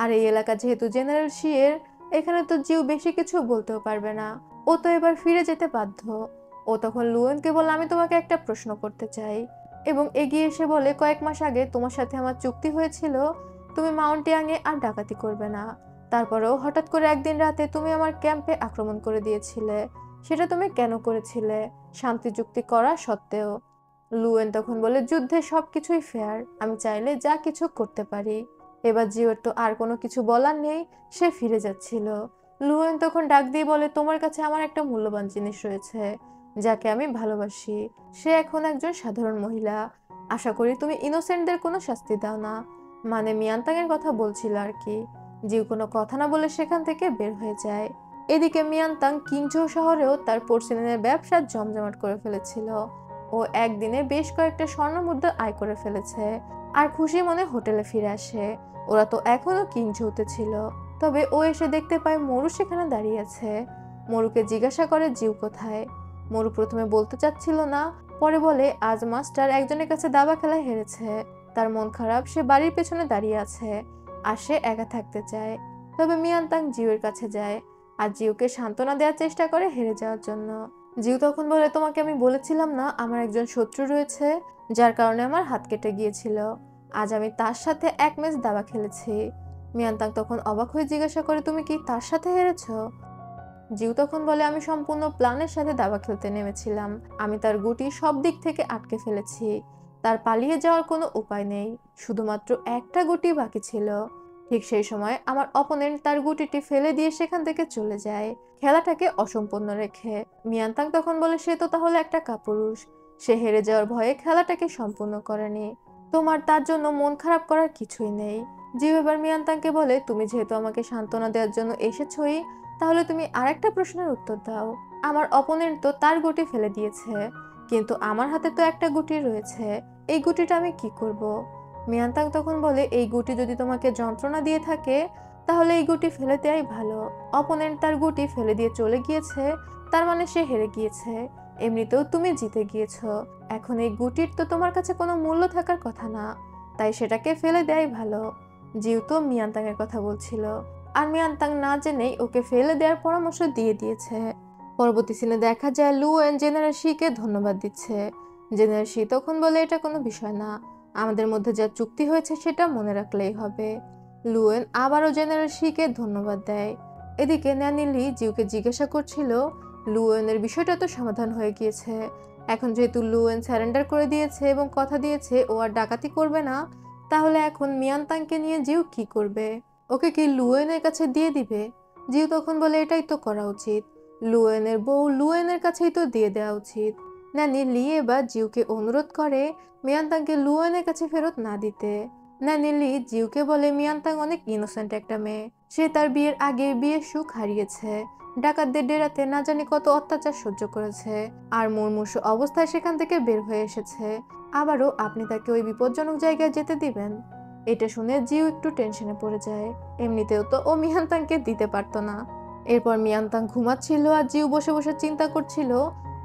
আর এই এলাকা যেহেতু জেনারেল শি এর, এখানে তো জিউ বেশি কিছু বলতেও পারবে না। ও তো এবার ফিরে যেতে বাধ্য। ও তখন লুয়েনকে বলে, আমি তোমাকে একটা প্রশ্ন করতে চাই। এবং এগিয়ে এসে বলে, কয়েক মাস আগে তোমার সাথে আমার চুক্তি হয়েছিল তুমি মাউন্ট ইয়াংয়ে আর ডাকাতি করবে না। তারপরেও হঠাৎ করে একদিন রাতে তুমি আমার ক্যাম্পে আক্রমণ করে দিয়েছিলে। সেটা তুমি কেন করেছিলে, শান্তি চুক্তি করা সত্ত্বেও? লুয়েন তখন বলে, যুদ্ধে সবকিছুই ফেয়ার, আমি চাইলে যা কিছু করতে পারি। এবার জিওর তো আর কোনো কিছু বলার নেই, সে ফিরে যাচ্ছিল। লুয়েন তখন ডাক দিয়ে বলে, তোমার কাছে আমার একটা মূল্যবান জিনিস রয়েছে, যাকে আমি ভালোবাসি। সে এখন একজন সাধারণ মহিলা। আশা করি তুমি ইনোসেন্টদের কোনো শাস্তি দাও না। মানে মিয়ানতাং এর কথা বলছিল আর কি। জিউ কোনো কথা না বলে সেখান থেকে বের হয়ে যায়। এদিকে মিয়ানতাং কিংজো শহরেও তার পোর্সিলেনের ব্যবসা জমজমাট করে ফেলেছিল। ও একদিনে বেশ কয়েকটা স্বর্ণ মুদ্রা আয় করে ফেলেছে আর খুশি মনে হোটেলে ফিরে আসে। ওরা তো এখনো কিংজোতে ছিল। তবে ও এসে দেখতে পায় মরু সেখানে দাঁড়িয়ে আছে। মরুকে জিজ্ঞাসা করে জিউ কোথায়। মরু প্রথমে বলতে চাচ্ছিল না, পরে বলে আজ মাস্টার একজনের কাছে দাবা খেলায় হেরেছে। তার মন খারাপ, সে বাড়ির পেছনে দাঁড়িয়ে আছে আর সে একা থাকতে চায়। তবে মিয়ানতাং জিউয়ের কাছে যায় আর জিউকে সান্ত্বনা দেওয়ার চেষ্টা করে হেরে যাওয়ার জন্য। জিউ তখন বলে, তোমাকে আমি বলেছিলাম না আমার একজন শত্রু রয়েছে, যার কারণে আমার হাত কেটে গিয়েছিল। আজ আমি তার সাথে এক ম্যাচ দাবা খেলেছি। মিয়ানতাং তখন অবাক হয়ে জিজ্ঞাসা করে, তুমি কি তার সাথে হেরেছো? জিউ তখন বলে, আমি সম্পূর্ণ প্ল্যানের সাথে দাবা খেলতে নেমেছিলাম। আমি তার গুটি সব দিক থেকে আটকে ফেলেছি। তার পালিয়ে যাওয়ার কোনো উপায় নেই, শুধুমাত্র একটা গুটি বাকি ছিল। ঠিক সেই সময় আমার অপোনেন্ট তার গুটিটি ফেলে দিয়ে সেখান থেকে চলে যায়, খেলাটাকে অসম্পূর্ণ রেখে। মিয়ানতাং তখন বলে, সে তো তাহলে একটা কাপুরুষ। সে হেরে যাওয়ার ভয়ে খেলাটাকে সম্পূর্ণ করেনি। তোমার তার জন্য মন খারাপ করার কিছুই নেই। জিউ এবার মিয়ানতাংকে বলে, তুমি যেহেতু আমাকে সান্ত্বনা দেওয়ার জন্য এসেছই, তাহলে তুমি আরেকটা প্রশ্নের উত্তর দাও। আমার অপোনেন্ট তো তার গুটি ফেলে দিয়েছে, কিন্তু আমার হাতে তো একটা গুটি রয়েছে। এই গুটিটা আমি কি করব? মিয়ানতাং তখন বলে, এই গুটি যদি তোমাকে যন্ত্রণা দিয়ে থাকে, তাহলে এই গুটি ফেলে দেওয়াই ভালো। অপোনেন্ট তার গুটি ফেলে দিয়ে চলে গিয়েছে, তার মানে সে হেরে গিয়েছে। এমনিতেও তুমি জিতে গিয়েছো। এখন এই গুটির তো তোমার কাছে কোনো মূল্য থাকার কথা না, তাই সেটাকে ফেলে দেওয়াই ভালো। জিউ তো মিয়ানতাং এর কথা বলছিল, আর মিয়ানতাং না জেনেই ওকে ফেলে দেওয়ার পরামর্শ দিয়ে দিয়েছে। পরবর্তী সিনে দেখা যায় লুয়েন জেনারেল শিকে ধন্যবাদ দিচ্ছে। জেনারেল শি তখন বলে, এটা কোনো বিষয় না, আমাদের মধ্যে যা চুক্তি হয়েছে সেটা মনে রাখলেই হবে। লুয়েন আবারও জেনারেল শিকে ধন্যবাদ দেয়। এদিকে ন্যানি লি জিউকে জিজ্ঞাসা করছিল, লুয়েনের বিষয়টা তো সমাধান হয়ে গিয়েছে। এখন যেহেতু লুয়েন স্যারেন্ডার করে দিয়েছে এবং কথা দিয়েছে ও আর ডাকাতি করবে না, তাহলে এখন মিয়ানতাংকে নিয়ে জিউ কি করবে? ওকে কি লুয়েনের কাছে দিয়ে দিবে? জিউ তখন বলে, এটাই তো করা উচিত। লুয়েনের বউ লুয়েনের কাছেই তো দিয়ে দেওয়া উচিত। নানি লি এবার জিউকে অনুরোধ করে মিয়ানতাংকে লুয়েনের কাছে ফেরত না দিতে। নানি লি জিউকে বলে, মিয়ানতাং অনেক ইনোসেন্ট একটা মেয়ে। সে তার বিয়ের আগে বিয়ের সুখ হারিয়েছে, ডাকাতদের ডেরাতে না জানি কত অত্যাচার সহ্য করেছে, আর মুমূর্ষু অবস্থায় সেখান থেকে বের হয়ে এসেছে। আবারও আপনি তাকে ওই বিপজ্জনক জায়গায় যেতে দিবেন? এটা শুনে জিউ একটু টেনশনে পড়ে যায়। এমনিতেও তো ও মিয়ানতাংকে দিতে পারতো না। এরপর মিয়ানতাং ঘুমাচ্ছিল আর জিউ বসে বসে চিন্তা করছিল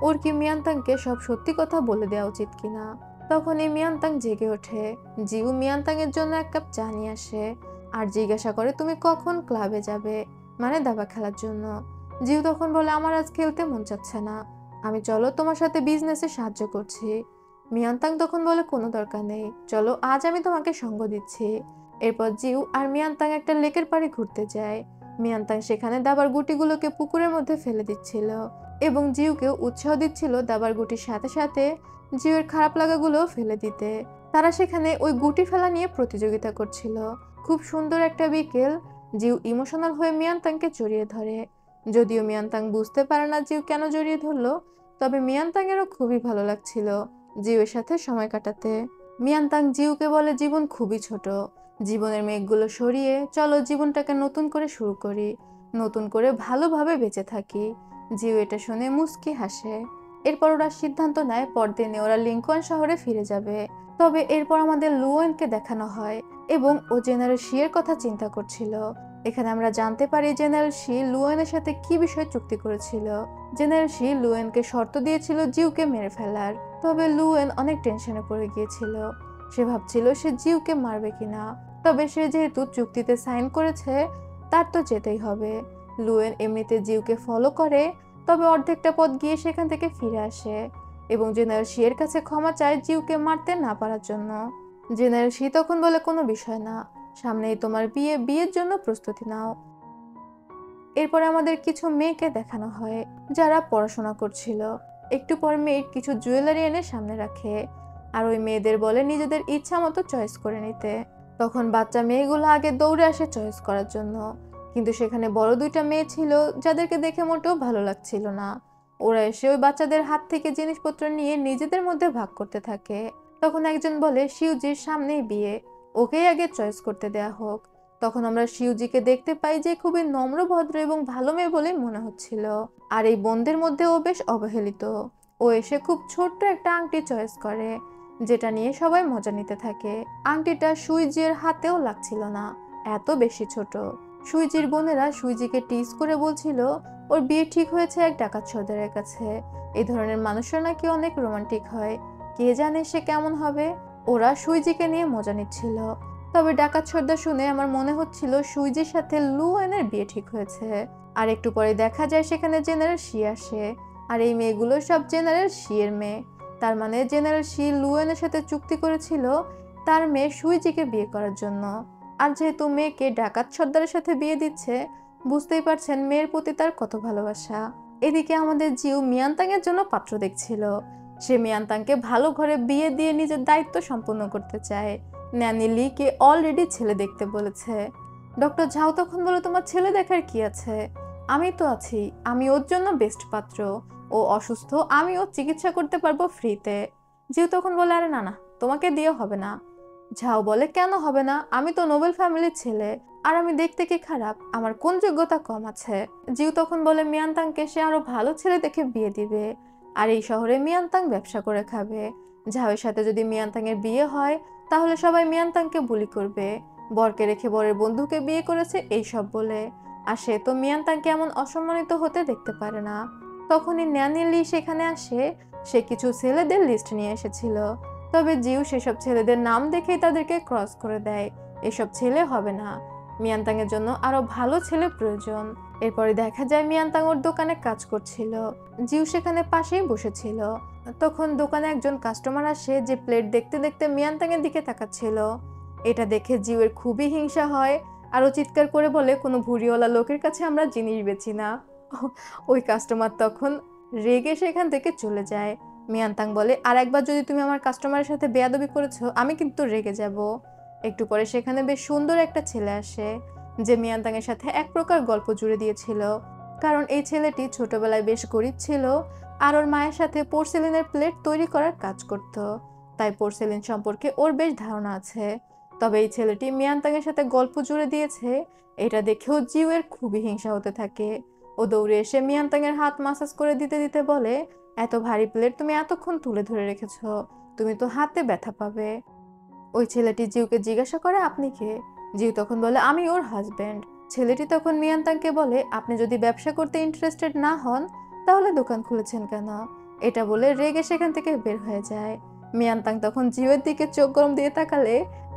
ওর কি মিয়ানতাংকে সব সত্যি কথা বলে দেওয়া উচিত কিনা। তখনই মিয়ানতাং জেগে ওঠে। জিউ মিয়ানতাং এর জন্য এক কাপ চা নিয়ে আসে আর জিজ্ঞাসা করে, তুমি কখন ক্লাবে যাবে, মানে দাবা খেলার জন্য? জিউ তখন বলে, আমার আজ খেলতে মন চাচ্ছে না, আমি চলো তোমার সাথে বিজনেসে সাহায্য করছি। মিয়ানতাং তখন বলে, কোনো দরকার নেই, চলো আজ আমি তোমাকে সঙ্গ দিচ্ছি। এরপর জিউ আর মিয়ানতাং একটা লেকের পাড়ে ঘুরতে যায়। মিয়ানতাং সেখানে দাবার গুটিগুলোকে পুকুরের মধ্যে ফেলে দিচ্ছিল এবং জিউকে উৎসাহ দিচ্ছিল দাবার গুটির সাথে সাথে জিউয়ের খারাপ লাগাগুলো ফেলে দিতে। তারা সেখানে ওই গুটি ফেলা নিয়ে প্রতিযোগিতা করছিল। খুব সুন্দর একটা বিকেল। জিউ ইমোশনাল হয়ে মিয়ানতাংকে জড়িয়ে ধরে। যদিও মিয়ানতাং বুঝতে পারে না জিউ কেন জড়িয়ে ধরলো, তবে মিয়ানতাংয়েরও খুবই ভালো লাগছিল জিউয়ের সাথে সময় কাটাতে। মিয়ানতাং জিউকে বলে, জীবন খুবই ছোট, জীবনের মেঘগুলো সরিয়ে চলো জীবনটাকে নতুন করে শুরু করি, নতুন করে ভালোভাবে বেঁচে থাকি। জিউ এটা শুনে মুচকি হাসে। এরপর ওরা সিদ্ধান্ত নেয় পরদিনে ওরা লিংকন শহরে ফিরে যাবে। তবে এরপর আমাদের লুয়েনকে দেখানো হয় এবং ও জেনারেল শি এর কথা চিন্তা করছিল। এখানে আমরা জানতে পারি জেনারেল শি লুয়েনের সাথে কি বিষয়ে চুক্তি করেছিল। জেনারেল শি লুয়েনকে শর্ত দিয়েছিল জিউকে মেরে ফেলার। তবে লুয়েন অনেক টেনশনে পড়ে গিয়েছিল। সে ভাবছিল সে জিউকে মারবে কিনা। তবে সে যেহেতু চুক্তিতে সাইন করেছে, তার তো যেতেই হবে। লুয়েন এমনিতে জিউকে ফলো করে, তবে অর্ধেকটা পথ গিয়ে সেখান থেকে ফিরে আসে এবং জেনারেল শি এর কাছে ক্ষমা চায় জিউকে মারতে না পারার জন্য। জেনারেল শি তখন বলে, কোনো বিষয় না, সামনেই তোমার বিয়ে, বিয়ের জন্য প্রস্তুতি নাও। এরপর আমাদের কিছু মেয়েকে দেখানো হয় যারা পড়াশোনা করছিল। একটু পর মেয়ের কিছু জুয়েলারি এনে সামনে রাখে আর ওই মেয়েদের বলে নিজেদের ইচ্ছা মতো চয়েস করে নিতে। তখন বাচ্চা মেয়েগুলো আগে দৌড়ে আসে চয়েস করার জন্য, কিন্তু সেখানে বড় দুইটা মেয়ে ছিল যাদেরকে দেখে মোটেও ভালো লাগছিল না। ওরা এসে ওই বাচ্চাদের হাত থেকে জিনিসপত্র নিয়ে নিজেদের মধ্যে ভাগ করতে থাকে। তখন একজন বলে, শিউজির সামনেই বিয়ে, ওকেই আগে চয়েস করতে দেয়া হোক। তখন আমরা শিউজিকে দেখতে পাই যে খুবই নম্র, ভদ্র এবং ভালো মেয়ে বলেই মনে হচ্ছিল। আর এই বোনদের মধ্যে ও বেশ অবহেলিত। ও এসে খুব ছোট্ট একটা আংটি চয়েস করে, যেটা নিয়ে সবাই মজা নিতে থাকে। আংটিটা সুইজির হাতেও লাগছিল না, এত বেশি ছোট। সুইজির বোনেরা সুইজিকে টিজ করে বলছিল ওর বিয়ে ঠিক হয়েছে এক ডাকাত সর্দারের কাছে। এই ধরনের মানুষরা নাকি অনেক রোমান্টিক হয়, কে জানে সে কেমন হবে। ওরা সুইজিকে নিয়ে মজা নিচ্ছিল। তবে ডাকাত সর্দার শুনে আমার মনে হচ্ছিল সুইজির সাথে লুয়েনের বিয়ে ঠিক হয়েছে। আর একটু পরে দেখা যায় সেখানে জেনারেল শি আসে, আর এই মেয়েগুলো সব জেনারেল শি এর মেয়ে। তার মানে জেনারেল শি লুয়েনের সাথে চুক্তি করেছিল তার মেয়ে সুইজিকে বিয়ে করার জন্য। আর যেহেতু মেয়েকে ডাকাত সর্দারের সাথে বিয়ে দিচ্ছে, বুঝতেই পারছেন মেয়ের প্রতি তার কত ভালোবাসা। এদিকে আমাদের জিউ মিয়ানতাংয়ের জন্য পাত্র দেখছিল। সে মিয়ানতাংকে ভালো ঘরে বিয়ে দিয়ে নিজের দায়িত্ব সম্পূর্ণ করতে চায়। ন্যানি লিকে অলরেডি ছেলে দেখতে বলেছে। ডক্টর ঝাও তখন বলে, তোমার ছেলে দেখার কি আছে, আমি তো আছি, আমি ওর জন্য বেস্ট পাত্র। ও অসুস্থ, আমি ওর চিকিৎসা করতে পারবো ফ্রিতে। জিউ তখন বলে, আরে না না, তোমাকে দিয়ে হবে না। ঝাও বলে, কেন হবে না, আমি তো নোবেল ফ্যামিলির ছেলে, আর আমি দেখতে কি খারাপ, আমার কোন যোগ্যতা কম আছে। জিউ তখন বলে, মিয়ানতাংকে সে আরো ভালো ছেলে দেখে বিয়ে দিবে, আর এই শহরে মিয়ানতাং ব্যবসা করে খাবে। ঝাওয়ের সাথে যদি মিয়ানতাংয়ের বিয়ে হয়, তাহলে সবাই মিয়ানতাংকে বুলি করবে, বরকে রেখে বরের বন্ধুকে বিয়ে করেছে এইসব বলে। আর সে তো মিয়ানতাংকে এমন অসম্মানিত হতে দেখতে পারে না। তখনই ন্যানি লি সেখানে আসে। সে কিছু ছেলেদের লিস্ট নিয়ে এসেছিল, তবে জিউ সেসব ছেলেদের নাম দেখেই তাদেরকে ক্রস করে দেয়। এসব ছেলে হবে না, মিয়ানতাংয়ের জন্য আরো ভালো ছেলে প্রয়োজন। এরপরে দেখা যায় মিয়ানতাং ওর দোকানে কাজ করছিল। জিউ সেখানে পাশেই বসেছিল। তখন দোকানে একজন কাস্টমার আসে, যে প্লেট দেখতে দেখতে মিয়ানতাংয়ের দিকে তাকাচ্ছিল। এটা দেখে জিউয়ের খুবই হিংসা হয়, আরো চিৎকার করে বলে, কোনো ভুঁড়িওয়ালা লোকের কাছে আমরা জিনিস বেচি না। ওই কাস্টমার তখন রেগে সেখান থেকে চলে যায়। মিয়ানতাং বলে, আর একবার যদি তুমি আমার কাস্টমারের সাথে বেয়াদবি করেছো, আমি কিন্তু রেগে যাব। একটু পরে সেখানে বেশ সুন্দর একটা ছেলে আসে, যে মিয়ানতাংয়ের সাথে এক প্রকার গল্প জুড়ে দিয়েছিল। কারণ এই ছেলেটি ছোটবেলায় বেশ গরিব ছিল, আর ওর মায়ের সাথে পোর্সেলিনের প্লেট তৈরি করার কাজ করত, তাই পোর্সেলিন সম্পর্কে ওর বেশ ধারণা আছে। তবে এই ছেলেটি মিয়ানতাংয়ের সাথে গল্প জুড়ে দিয়েছে, এটা দেখেও জিউয়ের খুবই হিংসা হতে থাকে। ও দৌড়ে এসে মিয়ানতাংয়ের হাত মাসাজ করে দিতে দিতে বলে, এত ভারী প্লেট তুমি এতক্ষণ তুলে ধরে রেখেছো, তুমি তো হাতে ব্যথা পাবে। ওই ছেলেটি জিউকে জিজ্ঞাসা করে, আপনি কে? জিউ তখন বলে, আমি ওর হাজবেন্ড। ছেলেটি তখন মিয়ানতাংকে বলে, আপনি যদি ব্যবসা করতে ইন্টারেস্টেড না হন, তাহলে দোকান খুলেছেন কেন? এটা বলে রেগে সেখান থেকে বের হয়ে যায়। মিয়ানতাং তখন জিউয়ের দিকে চোখ গরম দিয়ে তাকালে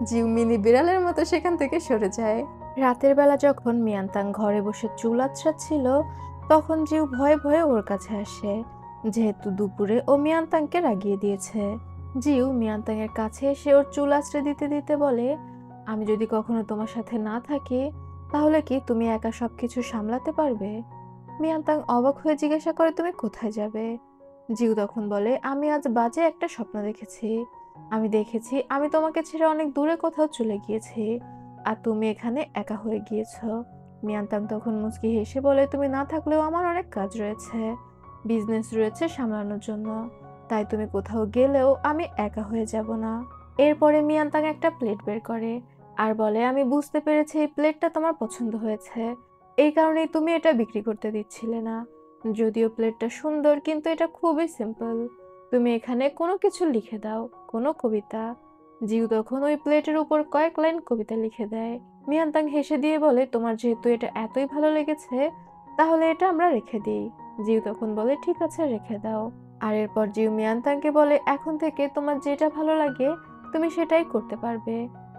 জিউ মিনি বিড়ালের মতো সেখান থেকে সরে যায়। রাতের বেলা যখন মিয়ানতাং ঘরে বসে চুল আঁচড়াচ্ছিল, তখন জিউ ভয়ে ভয়ে ওর কাছে আসে, যেহেতু দুপুরে ও মিয়ানতাংকে রাগিয়ে দিয়েছে। জিউ মিয়ানতাংয়ের কাছে এসে ওর চুল আঁচড়ে দিতে দিতে বলে, আমি যদি কখনো তোমার সাথে না থাকি, তাহলে কি তুমি একা সবকিছু সামলাতে পারবে? মিয়ানতাং অবাক হয়ে জিজ্ঞাসা করে, তুমি কোথায় যাবে? জিউ তখন বলে, আমি আজ বাজে একটা স্বপ্ন দেখেছি। আমি দেখেছি আমি তোমাকে ছেড়ে অনেক দূরে কোথাও চলে গিয়েছি, আর তুমি এখানে একা হয়ে গিয়েছো। মিয়ানতাং তখন মুচকি হেসে বলে, তুমি না থাকলেও আমার অনেক কাজ রয়েছে, বিজনেস রয়েছে সামলানোর জন্য, তাই তুমি কোথাও গেলেও আমি একা হয়ে যাব না। এরপরে মিয়ানতাং একটা প্লেট বের করে আর বলে, আমি বুঝতে পেরেছি এই প্লেটটা তোমার পছন্দ হয়েছে, এই কারণেই তুমি এটা বিক্রি করতে দিচ্ছিলে না। যদিও প্লেটটা সুন্দর, কিন্তু এটা খুবই সিম্পল, তুমি এখানে কোনো কিছু লিখে দাও, কোনো কবিতা। জিউ তখন ওই প্লেটের উপর কয়েক লাইন কবিতা লিখে দেয়। মিয়ানতাং হেসে দিয়ে বলে, তোমার যেহেতু এটা এতই ভালো লেগেছে, তাহলে এটা আমরা রেখে দিই। জিউ তখন বলে, ঠিক আছে, রেখে দাও। আর এরপর জিউ মিয়ানতাংকে বলে, এখন থেকে তোমার যেটা ভালো লাগে তুমি সেটাই করতে পারবে,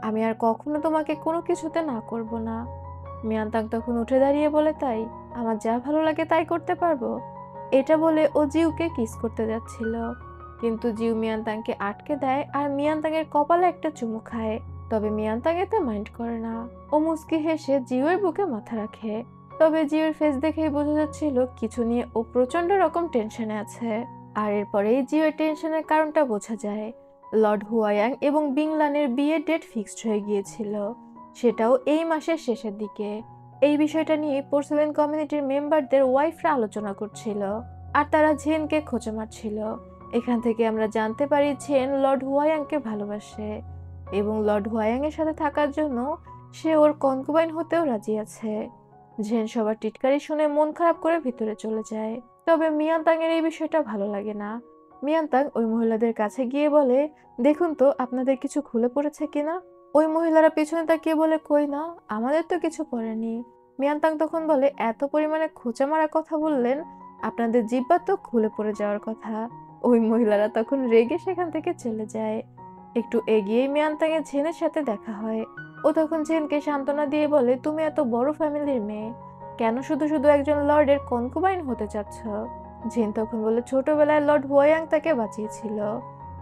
আমি আর কখনো তোমাকে কোনো কিছুতে না করব না। মিয়ানতাং তখন উঠে দাঁড়িয়ে বলে, তাই আমার যা ভালো লাগে তাই করতে পারবো? এটা বলে ও জিউকে কিস করতে যাচ্ছিল, কিন্তু জিউ মিয়ানতাংকে আটকে দেয় আর মিয়ানতাংয়ের কপালে একটা চুমু খায়। তবে মিয়ানতাং এতে মাইন্ড করে না, ও মুস্কি হেসে জিউয়ের বুকে মাথা রাখে। তবে জিউর ফেস দেখেই বোঝা যাচ্ছিল কিছু নিয়ে ও প্রচন্ড রকম টেনশনে আছে। আর এরপরেই জিউয়ের টেনশনের কারণটা বোঝা যায়। লর্ড হুয়ায়াং এবং বিংলানের বিয়ের ডেট ফিক্সড হয়ে গিয়েছিল, সেটাও এই মাসের শেষের দিকে। এই বিষয়টা নিয়ে পোর্সেলেন কমিউনিটির মেম্বারদের ওয়াইফরা আলোচনা করছিল, আর তারা ঝেনকে খোঁচা মারছিল। এখান থেকে আমরা জানতে পারি ঝেন লর্ড হুয়ায়াংকে ভালোবাসে, এবং লর্ড হুয়ায়াং এর সাথে থাকার জন্য সে ওর কনকুবাইন হতেও রাজি আছে। ঝেন সবার টিটকারি শুনে মন খারাপ করে ভিতরে চলে যায়। তবে মিয়ানতাং এর এই বিষয়টা ভালো লাগে না। মিয়ানতাং ওই মহিলাদের কাছে গিয়ে বলে, দেখুন তো আপনাদের কিছু খুলে পড়েছে কিনা। ওই মহিলারা পেছনে তাকিয়ে বলে, কই না, আমাদের তো কিছু পড়েনি। মিয়ানতাং তখন বলে, এত পরিমাণে খোঁচা মারা কথা বললেন, আপনাদের জিহ্বা তো খুলে পড়ে যাওয়ার কথা। ওই মহিলারা তখন রেগে সেখান থেকে চলে যায়। একটু এগিয়েই মিয়ানতাং এর ঝেনের সাথে দেখা হয়। ও তখন ঝেনকে সান্ত্বনা দিয়ে বলে, তুমি এত বড় ফ্যামিলির মেয়ে, কেন শুধু শুধু একজন লর্ডের কনকুবাইন হতে চাচ্ছ? ঝেন তখন বলে, ছোটবেলায় লর্ড হুয়ায়াং তাকে বাঁচিয়েছিল,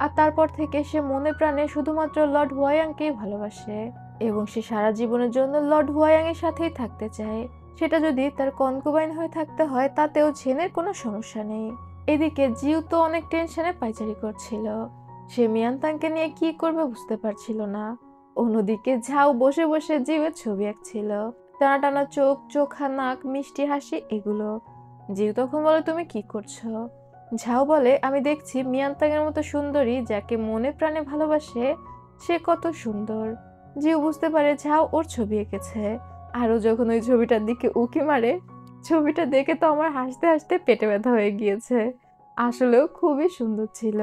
আর তারপর থেকে সে মনে প্রাণে শুধুমাত্র লর্ড হুয়ায়াংকেই ভালোবাসে। এবং সে সারা জীবনের জন্য লর্ড হুয়ায়াং এর সাথেই থাকতে চায়। সেটা যদি তার কনকুবাইন হয়ে থাকতে হয় তাতেও ঝেনের কোনো সমস্যা নেই। এদিকে জিউ তো অনেক টেনশনে পাইচারি করছিল। সে মিয়ানতাংকে নিয়ে কি করবে বুঝতে পারছিল না। অন্যদিকে ঝাউ বসে বসে জিউয়ের ছবি আঁকছিল। টানা টানা চোখ, চোখা নাক, মিষ্টি হাসি এগুলো। জিউ তখন বলে, তুমি কি করছো? ঝাউ বলে, আমি দেখছি মিয়ানতাং এর মতো সুন্দরী যাকে মনে প্রাণে ভালোবাসে সে কত সুন্দর। জিউ বুঝতে পারে ঝাউ ওর ছবি এঁকেছে। আরো যখন ওই ছবিটার দিকে উকি মারে, ছবিটা দেখে তো আমার হাসতে হাসতে পেটে ব্যথা হয়ে গিয়েছে। আসলেও খুবই সুন্দর ছিল।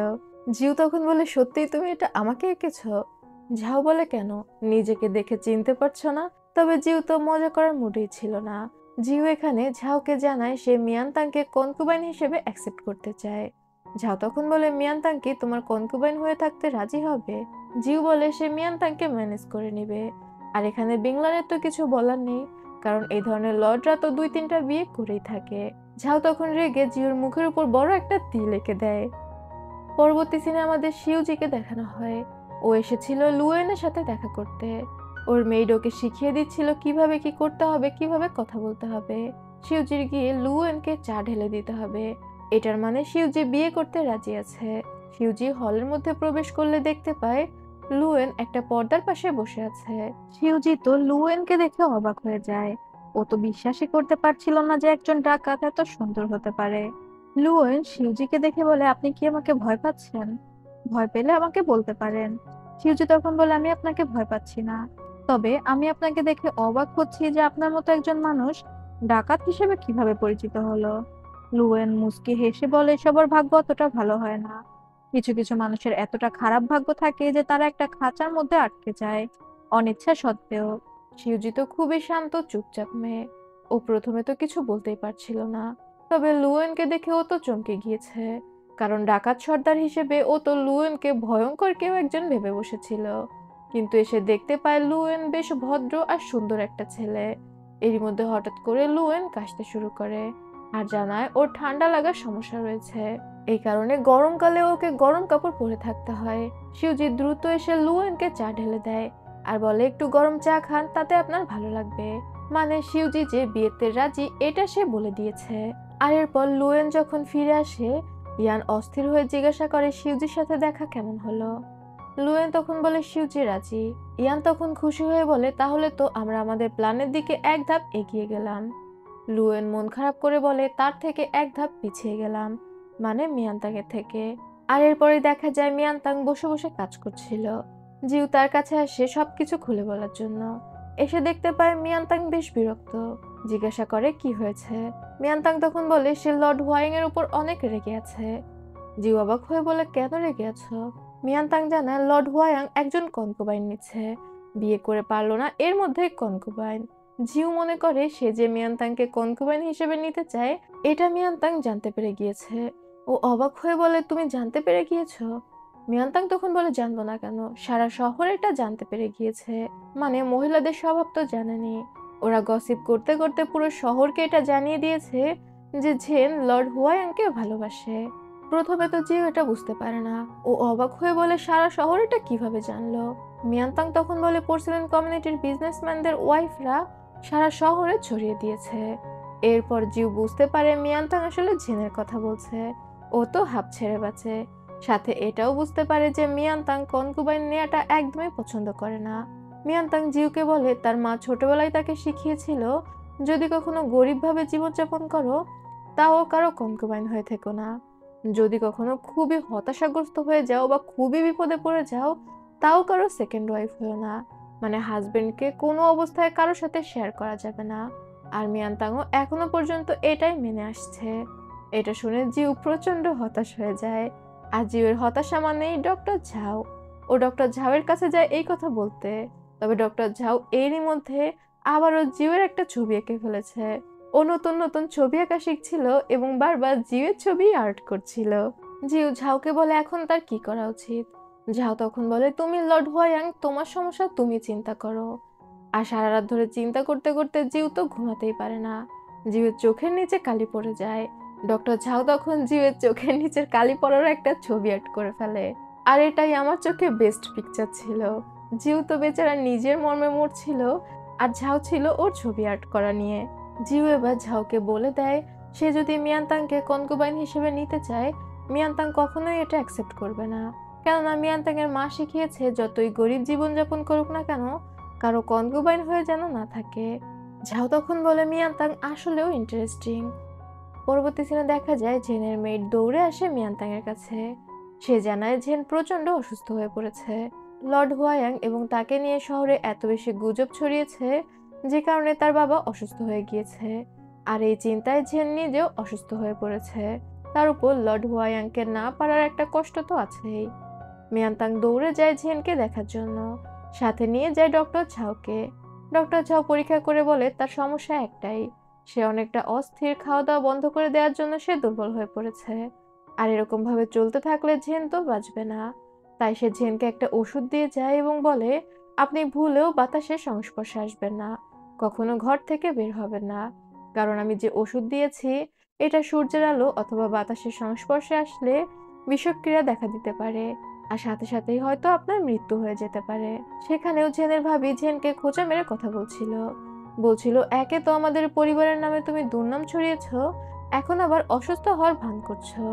জিউ তখন বলে, সত্যিই তুমি এটা আমাকে এঁকেছো? ঝাউ বলে, কেন, নিজেকে দেখে চিনতে পারছো না? তবে জিউ তো মজা করার মুডেই ছিল না। জিউ এখানে ঝাউকে জানায় সে মিয়ানতাংকে কনকুবাইন হিসেবে অ্যাকসেপ্ট করতে চায়। ঝাউ তখন বলে, মিয়ানতাং কি তোমার কনকুবাইন হয়ে থাকতে রাজি হবে? জিউ বলে সে মিয়ানতাংকে ম্যানেজ করে নিবে। আর এখানে বিংলানের তো কিছু বলার নেই, কারণ এই ধরনের লর্ডরা তো 2-3টা বিয়ে করেই থাকে। ঝাউ তখন রেগে জিউর মুখের উপর বড় একটা তিল এঁকে দেয়। পরবর্তী সিনে আমাদের শিউজিকে দেখানো হয়। ও এসেছিল লুয়েনের সাথে দেখা করতে। ওর মেইড ওকে শিখিয়ে দিচ্ছিল কিভাবে কি করতে হবে, কিভাবে কথা বলতে হবে। শিউজির গিয়ে লুয়েনকে চা ঢেলে দিতে হবে। এটার মানে শিউজি বিয়ে করতে রাজি আছে। শিউজি হলের মধ্যে প্রবেশ করলে দেখতে পায় লুয়েন একটা পর্দার পাশে বসে আছে। শিউজি তো লুয়েনকে দেখে অবাক হয়ে যায়। ও তো বিশ্বাসই করতে পারছিল না যে একজন ডাকাত এত সুন্দর হতে পারে। লুয়েন শিউজিকে দেখে বলে, আপনি কি আমাকে ভয় পাচ্ছেন? ভয় পেলে আমাকে বলতে পারেন। শিউজি তখন বলে, আমি আপনাকে ভয় পাচ্ছি না, তবে আমি আপনাকে দেখে অবাক হচ্ছি যে আপনার মতো একজন মানুষ ডাকাত হিসেবে কিভাবে পরিচিত হলো। লুয়েন মুস্কি হেসে বলে, সবার ভাগ্য অতটা ভালো হয় না। কিছু কিছু মানুষের এতটা খারাপ ভাগ্য থাকে যে তারা একটা খাঁচার মধ্যে আটকে যায় অনিচ্ছা সত্ত্বেও। শিউজি তো খুবই শান্ত, চুপচাপ মেয়ে। ও প্রথমে তো কিছু বলতেই পারছিল না। তবে লুয়েনকে দেখে ও তো চমকে গিয়েছে, কারণ ডাকাত সর্দার হিসেবে ও তো লুয়েনকে ভয়ঙ্কর কেউ একজন ভেবে বসেছিল। কিন্তু এসে দেখতে পায় লুয়েন বেশ ভদ্র আর সুন্দর একটা ছেলে। এরই মধ্যে হঠাৎ করে লুয়েন কাশতে শুরু করে আর জানায় ওর ঠান্ডা লাগার সমস্যা রয়েছে। এই কারণে গরমকালে ওকে গরম কাপড় পরে থাকতে হয়। শিউজি দ্রুত এসে লুয়েনকে চা ঢেলে দেয় আর বলে, একটু গরম চা খান, তাতে আপনার ভালো লাগবে। মানে শিউজি যে বিয়েতে রাজি এটা সে বলে দিয়েছে। আর এরপর লুয়েন যখন ফিরে আসে, ইয়ান অস্থির হয়ে জিজ্ঞাসা করে শিউজির সাথে দেখা কেমন হলো। লুয়েন তখন বলে শিউজি রাজি। ইয়ান তখন খুশি হয়ে বলে, তাহলে তো আমরা আমাদের প্ল্যানের দিকে এক ধাপ এগিয়ে গেলাম। লুয়েন মন খারাপ করে বলে, তার থেকে এক ধাপ পিছিয়ে গেলাম, মানে মিয়ানতাংয়ের থেকে। আর এরপরে দেখা যায় মিয়ানতাং বসে বসে কাজ করছিল। জিউ তার কাছে আসে সবকিছু খুলে বলার জন্য। এসে দেখতে পায় মিয়ানতাং বেশ বিরক্ত। জিজ্ঞাসা করে কি হয়েছে। মিয়ানতাং তখন বলে সে লর্ড হোয়াইং এর উপর অনেক রেগে আছে। জিউ অবাক হয়ে বলে, কেন রেগে আছো? মিয়ানতাং জানায় লর্ড হোয়াইং একজন কনকুবাইন নিচ্ছে, বিয়ে করে পারলো না, এর মধ্যেই কনকুবাইন। জিউ মনে করে সে যে মিয়ানতাংকে কনকুবাইন হিসেবে নিতে চায় এটা মিয়ানতাং জানতে পেরে গিয়েছে। ও অবাক হয়ে বলে, তুমি জানতে পেরে গিয়েছো? মিয়ানতাং তখন বলে, জানবো না কেন, সারা শহর এটা জানতে পেরে গিয়েছে। মানে মহিলাদের স্বভাব তো জানেনি। ওরা গসিপ করতে করতে পুরো শহরকে এটা জানিয়ে দিয়েছে যে ঝেন লর্ড হুয়াইয়াংকে ভালোবাসে। প্রথমে তো জিও এটা বুঝতে পারে না। ও অবাক হয়ে বলে, সারা শহর এটা কিভাবে জানলো? মিয়ানতাং তখন বলে, পোর্সেলেন কমিউনিটির বিজনেসম্যানদের ওয়াইফরা সারা শহরে ছড়িয়ে দিয়েছে। এরপর জিউ বুঝতে পারে মিয়ানতাং আসলে ঝেনের কথা বলছে। ও তো হাঁপ ছেড়ে বাঁচে। সাথে এটাও বুঝতে পারে যে মিয়ানতাং কনকুবাইন নেয়াটা একদমই পছন্দ করে না। মিয়ানতাং জিউকে বলে তার মা ছোটবেলায় তাকে শিখিয়েছিল, যদি কখনো গরিবভাবে জীবনযাপন করো তাও কারো কনকুবাইন হয়ে থেকো না। যদি কখনো খুবই হতাশাগ্রস্ত হয়ে যাও বা খুবই বিপদে পড়ে যাও তাও কারো সেকেন্ড ওয়াইফ হয়েও না। মানে হাজবেন্ডকে কোনো অবস্থায় কারোর সাথে শেয়ার করা যাবে না। আর মিয়ানতাংও এখনো পর্যন্ত এটাই মেনে আসছে। এটা শুনে জিউ প্রচন্ড হতাশ হয়ে যায়। আর জিউয়ের হতাশা মানেই ডক্টর ঝাও। ও ডক্টর ঝাওয়ের কাছে যায় এই কথা বলতে। তবে ডক্টর ঝাও এরই মধ্যে আবারও জিউয়ের একটা ছবি এঁকে ফেলেছে। ও নতুন নতুন ছবি আঁকা শিখছিল এবং বারবার জিউয়ের ছবি আর্ট করছিল। জিউ ঝাওকে বলে এখন তার কি করা উচিত। ঝাও তখন বলে, তুমি লর্ড হোয়াইয়াং, তোমার সমস্যা তুমি চিন্তা করো। আর সারা রাত ধরে চিন্তা করতে করতে জিউ তো ঘুমাতেই পারে না। জিউয়ের চোখের নিচে কালি পড়ে যায়। ডক্টর ঝাও তখন জিউয়ের চোখের নিচের কালি পড়ার একটা ছবি আর্ট করে ফেলে। আর এটাই আমার চোখে বেস্ট পিকচার ছিল। জিউ তো বেচারা নিজের মর্মে মরছিল, আর ঝাও ছিল ওর ছবি আর্ট করা নিয়ে। জিউ এবার ঝাওকে বলে দেয় সে যদি মিয়ানতাংকে কনকুবাইন হিসেবে নিতে চায়, মিয়ানতাং কখনোই এটা অ্যাকসেপ্ট করবে না। কেননা মিয়ানতাং এর মা শিখিয়েছে যতই গরিব জীবনযাপন করুক না কেন, কারো কনকুবাইন হয়ে যেন না থাকে। ঝাও তখন বলে মিয়ানতাং আসলেও ইন্টারেস্টিং। পরবর্তী সিনে দেখা যায় ঝেনের মেয়ের দৌড়ে আসে মিয়ানতাং এর কাছে। সে জানায় ঝেন প্রচন্ড অসুস্থ হয়ে পড়েছে। লর্ড হুয়ায়াং এবং তাকে নিয়ে শহরে এত বেশি গুজব ছড়িয়েছে যে কারণে তার বাবা অসুস্থ হয়ে গিয়েছে, আর এই চিন্তায় ঝেন নিজেও অসুস্থ হয়ে পড়েছে। তার উপর লর্ড হুয়ায়াংকে না পারার একটা কষ্ট তো আছেই। মিয়ানতাং দৌড়ে যায় ঝেনকে দেখার জন্য, সাথে নিয়ে যায় ডক্টর ঝাওকে। ডক্টর ঝাও পরীক্ষা করে বলে তার সমস্যা একটাই, সে অনেকটা অস্থির, খাওয়া দাওয়া বন্ধ করে দেওয়ার জন্য সে দুর্বল হয়ে পড়েছে। আর এরকম ভাবে চলতে থাকলে ঝেন তো বাঁচবে না। তাই সে ঝেনকে একটা ওষুধ দিয়ে যায় এবং বলে আপনি ভুলেও বাতাসের সংস্পর্শে আসবেন না, কখনো ঘর থেকে বের হবেন না, কারণ আমি যে ওষুধ দিয়েছি এটা সূর্যের আলো অথবা বাতাসের সংস্পর্শে আসলে বিষক্রিয়া দেখা দিতে পারে, আর সাথে সাথেই হয়তো আপনার মৃত্যু হয়ে যেতে পারে। সেখানেও ঝেনের ভাবি ঝেনকে খোঁচা মেরে কথা বলছিল একে তো আমাদের পরিবারের নামে তুমি দুর্নাম ছড়িয়েছো, এখন আবার অসুস্থ হওয়ার ভান করছো।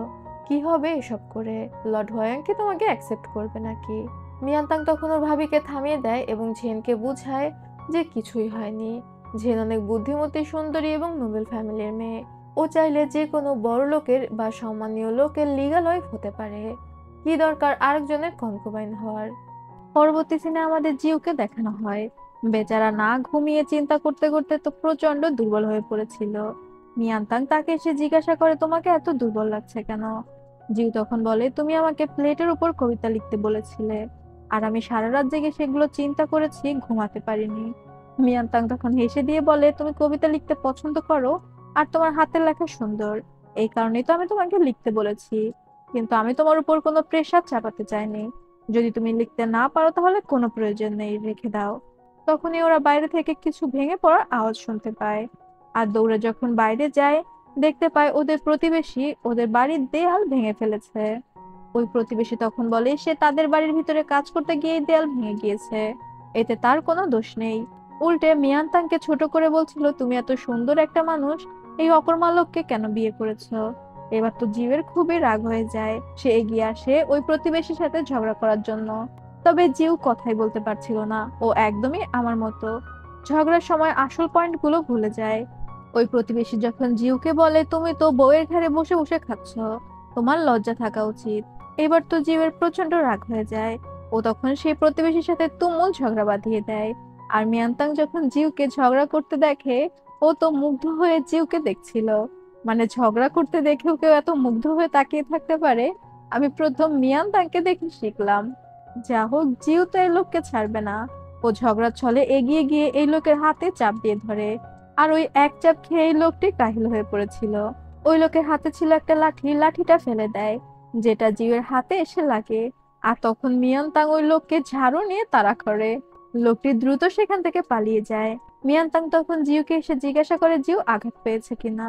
কি হবে এসব করে? লর্ড হোয়াং কি তোমাকে অ্যাকসেপ্ট করবে নাকি? মিয়ানতাং তখন ওর ভাবিকে থামিয়ে দেয় এবং ঝেনকে বুঝায় যে কিছুই হয়নি। ঝেন অনেক বুদ্ধিমতী, সুন্দরী এবং নোবেল ফ্যামিলির মেয়ে। ও চাইলে যে কোনো বড় লোকের বা সম্মানীয় লোকের লিগ্যাল ওয়াইফ হতে পারে। কি দরকার আরেকজনের কনকুবাইন হওয়ার? পরবর্তী সিনে আমাদের জিউকে দেখানো হয়। বেচারা না ঘুমিয়ে চিন্তা করতে করতে তো প্রচন্ড দুর্বল হয়ে পড়েছিল। মিয়ানতাং তাকে এসে জিজ্ঞাসা করে তোমাকে এত দুর্বল লাগছে কেন? জিউ তখন বলে তুমি আমাকে প্লেটের উপর কবিতা লিখতে বলেছিলে, আর আমি সারা রাত জেগে সেগুলো চিন্তা করেছি, ঘুমাতে পারিনি। মিয়ানতাং তখন হেসে দিয়ে বলে তুমি কবিতা লিখতে পছন্দ করো, আর তোমার হাতের লেখা সুন্দর, এই কারণেই তো আমি তোমাকে লিখতে বলেছি, কিন্তু আমি তোমার উপর কোনো প্রেশার চাপাতে চাইনি। যদি তুমি লিখতে না পারো তাহলে কোনো প্রয়োজন নেই, রেখে দাও। তখনই ওরা বাইরে থেকে কিছু ভেঙে পড়ার আওয়াজ শুনতে পায়, আর দৌড়ে যখন বাইরে যায় দেখতে পায় ওদের প্রতিবেশী ওদের বাড়ির দেয়াল ভেঙে ফেলেছে। ওই প্রতিবেশী তখন বলে সে তাদের বাড়ির ভিতরে কাজ করতে গিয়ে দেয়াল ভেঙে গিয়েছে, এতে তার কোনো দোষ নেই। উল্টে মিয়ানতাংকে ছোট করে বলছিল তুমি এত সুন্দর একটা মানুষ, এই অকর্মা লোককে কেন বিয়ে করেছো? এবার তো জিউয়ের খুবই রাগ হয়ে যায়, সে এগিয়ে আসে ওই প্রতিবেশীর সাথে ঝগড়া করার জন্য। তবে জিউ কথাই বলতে পারছিল না, ও একদমই আমার মতো ঝগড়ার সময় আসল পয়েন্ট গুলো ভুলে যায়। ওই প্রতিবেশী যখন জিউকে বলে তুমি তো বউয়ের ঘাড়ে বসে বসে খাচ্ছ, তোমার লজ্জা থাকা উচিত, এবার তো জিউয়ের প্রচন্ড রাগ হয়ে যায়। ও তখন সেই প্রতিবেশীর সাথে তুমুল ঝগড়া বাঁধিয়ে দেয়। আর মিয়ানতাং যখন জিউকে ঝগড়া করতে দেখে, ও তো মুগ্ধ হয়ে জিউকে দেখছিল। মানে ঝগড়া করতে দেখেও কেউ এত মুগ্ধ হয়ে তাকিয়ে থাকতে পারে, আমি প্রথম মিয়ানতাংকে দেখে শিখলাম। যা হোক, জিউ তো এই লোককে ছাড়বে না। ও ঝগড়ার ছলে এগিয়ে গিয়ে এই লোকের হাতে চাপ দিয়ে ধরে, আর ওই এক চাপ খেয়ে এই লোকটি কাহিল হয়ে পড়েছিল। ওই লোকের হাতে ছিল একটা লাঠি, লাঠিটা ফেলে দেয়, যেটা জিউয়ের হাতে এসে লাগে। আর তখন মিয়ানতাং ওই লোককে ঝাড়ু নিয়ে তাড়া করে। লোকটি দ্রুত সেখান থেকে পালিয়ে যায়। মিয়ানতাং তখন জিউকে এসে জিজ্ঞাসা করে জিউ আঘাত পেয়েছে কিনা।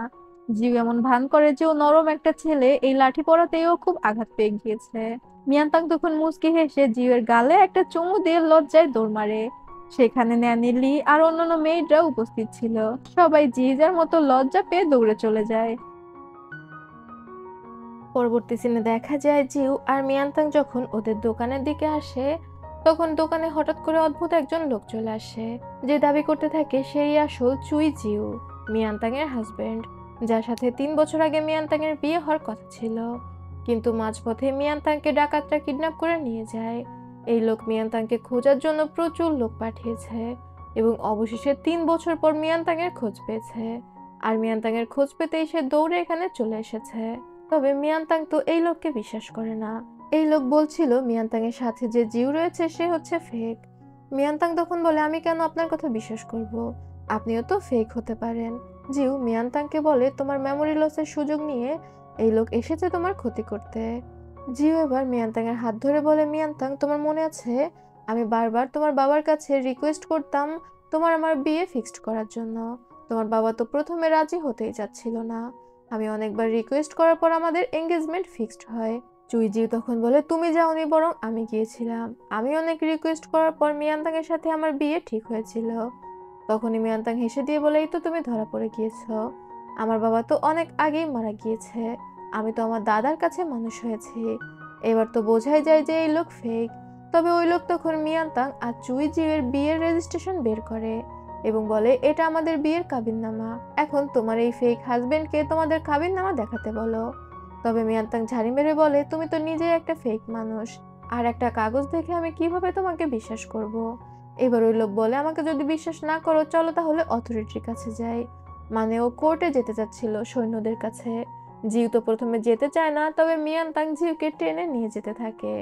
জিউ এমন ভান করে যে ও নরম একটা ছেলে, এই লাঠি পড়াতেও খুব আঘাত পেয়ে গিয়েছে। মিয়ানতাং তখন মুচকি হেসে জিউয়ের গালে একটা চুমু দিয়ে লজ্জায় দৌড় মারে। সেখানে ন্যানি লি আর অন্যান্য মেয়েরা উপস্থিত ছিল। সবাই যে যার মতো লজ্জা পেয়ে দৌড়ে চলে যায়। পরবর্তী সিনে দেখা যায় জিউ আর মিয়ানতাং যখন ওদের দোকানের দিকে আসে, তখন দোকানে হঠাৎ করে অদ্ভুত একজন লোক চলে আসে, যে দাবি করতে থাকে সেই আসল চুই জিউ, মিয়ানতাং এর হাজবেন্ড, যার সাথে 3 বছর আগে মিয়ানতাং এর বিয়ে হওয়ার কথা ছিল। কিন্তু মাঝপথে মিয়ানতাংকে ডাকাতরা কিডন্যাপ করে নিয়ে যায়। এই লোক মিয়ানতাংকে খোঁজার জন্য প্রচুর লোক পাঠিয়েছে এবং অবশেষে 3 বছর পর মিয়ানতাং এর খোঁজ পেয়েছে। আর মিয়ানতাং এর খোঁজ পেতেই সে দৌড়ে এখানে চলে এসেছে। তবে মিয়ানতাং তো এই লোককে বিশ্বাস করে না। এই লোক বলছিল মিয়ানতাং এর সাথে যে জিউ রয়েছে সে হচ্ছে ফেক। মিয়ানতাং তখন বলে আমি কেন আপনার কথা বিশ্বাস করব, আপনিও তো ফেক হতে পারেন। জিউ মিয়ানতাংকে বলে তোমার মেমোরি লসের সুযোগ নিয়ে এই লোক এসেছে তোমার ক্ষতি করতে। জিউ এবার মিয়ানতাং এর হাত ধরে বলে মিয়ানতাং তোমার মনে আছে আমি বারবার তোমার বাবার কাছে রিকোয়েস্ট করতাম তোমার আমার বিয়ে ফিক্সড করার জন্য, তোমার বাবা তো প্রথমে রাজি হতেই যাচ্ছিল না। আমি অনেকবার রিকোয়েস্ট করার পর আমাদের এঙ্গেজমেন্ট ফিক্সড হয়। চুইজিও তখন বলে তুমি যাওনি, বরং আমি গিয়েছিলাম। আমি অনেক রিকোয়েস্ট করার পর মিয়ানতাংয়ের সাথে আমার বিয়ে ঠিক হয়েছিল। তখনই মিয়ানতাং হেসে দিয়ে বলে এই তো তুমি ধরা পড়ে গিয়েছো। আমার বাবা তো অনেক আগেই মারা গিয়েছে। আমি তো আমার দাদার কাছে মানুষ হয়েছি। এবার তো বোঝাই যায় যে এই লোক ফেক। তবে ওই লোক তখন মিয়ানতাং আর চুইজিওর বিয়ের রেজিস্ট্রেশন বের করে এবং বলে এটা আমাদের বিয়ের কাবিননামা। এখন তোমার এই ফেক হাজবেন্ডকে তোমাদের কাবিননামা দেখাতে বলো। তবে মিয়ানতাং ঝাড়ি মেরে বলে তুমি তো নিজেই একটা ফেক মানুষ, আর একটা কাগজ দেখে আমি কিভাবে তোমাকে বিশ্বাস করব। এবার ওই লোক বলে আমাকে যদি বিশ্বাস না করো চলো তাহলে অথরিটির কাছে যাই। মানে ও কোর্টে যেতে চাচ্ছিল সৈন্যদের কাছে। জিউ তো প্রথমে যেতে চায় না, তবে মিয়ানতাং জিউকে টেনে নিয়ে যেতে থাকে।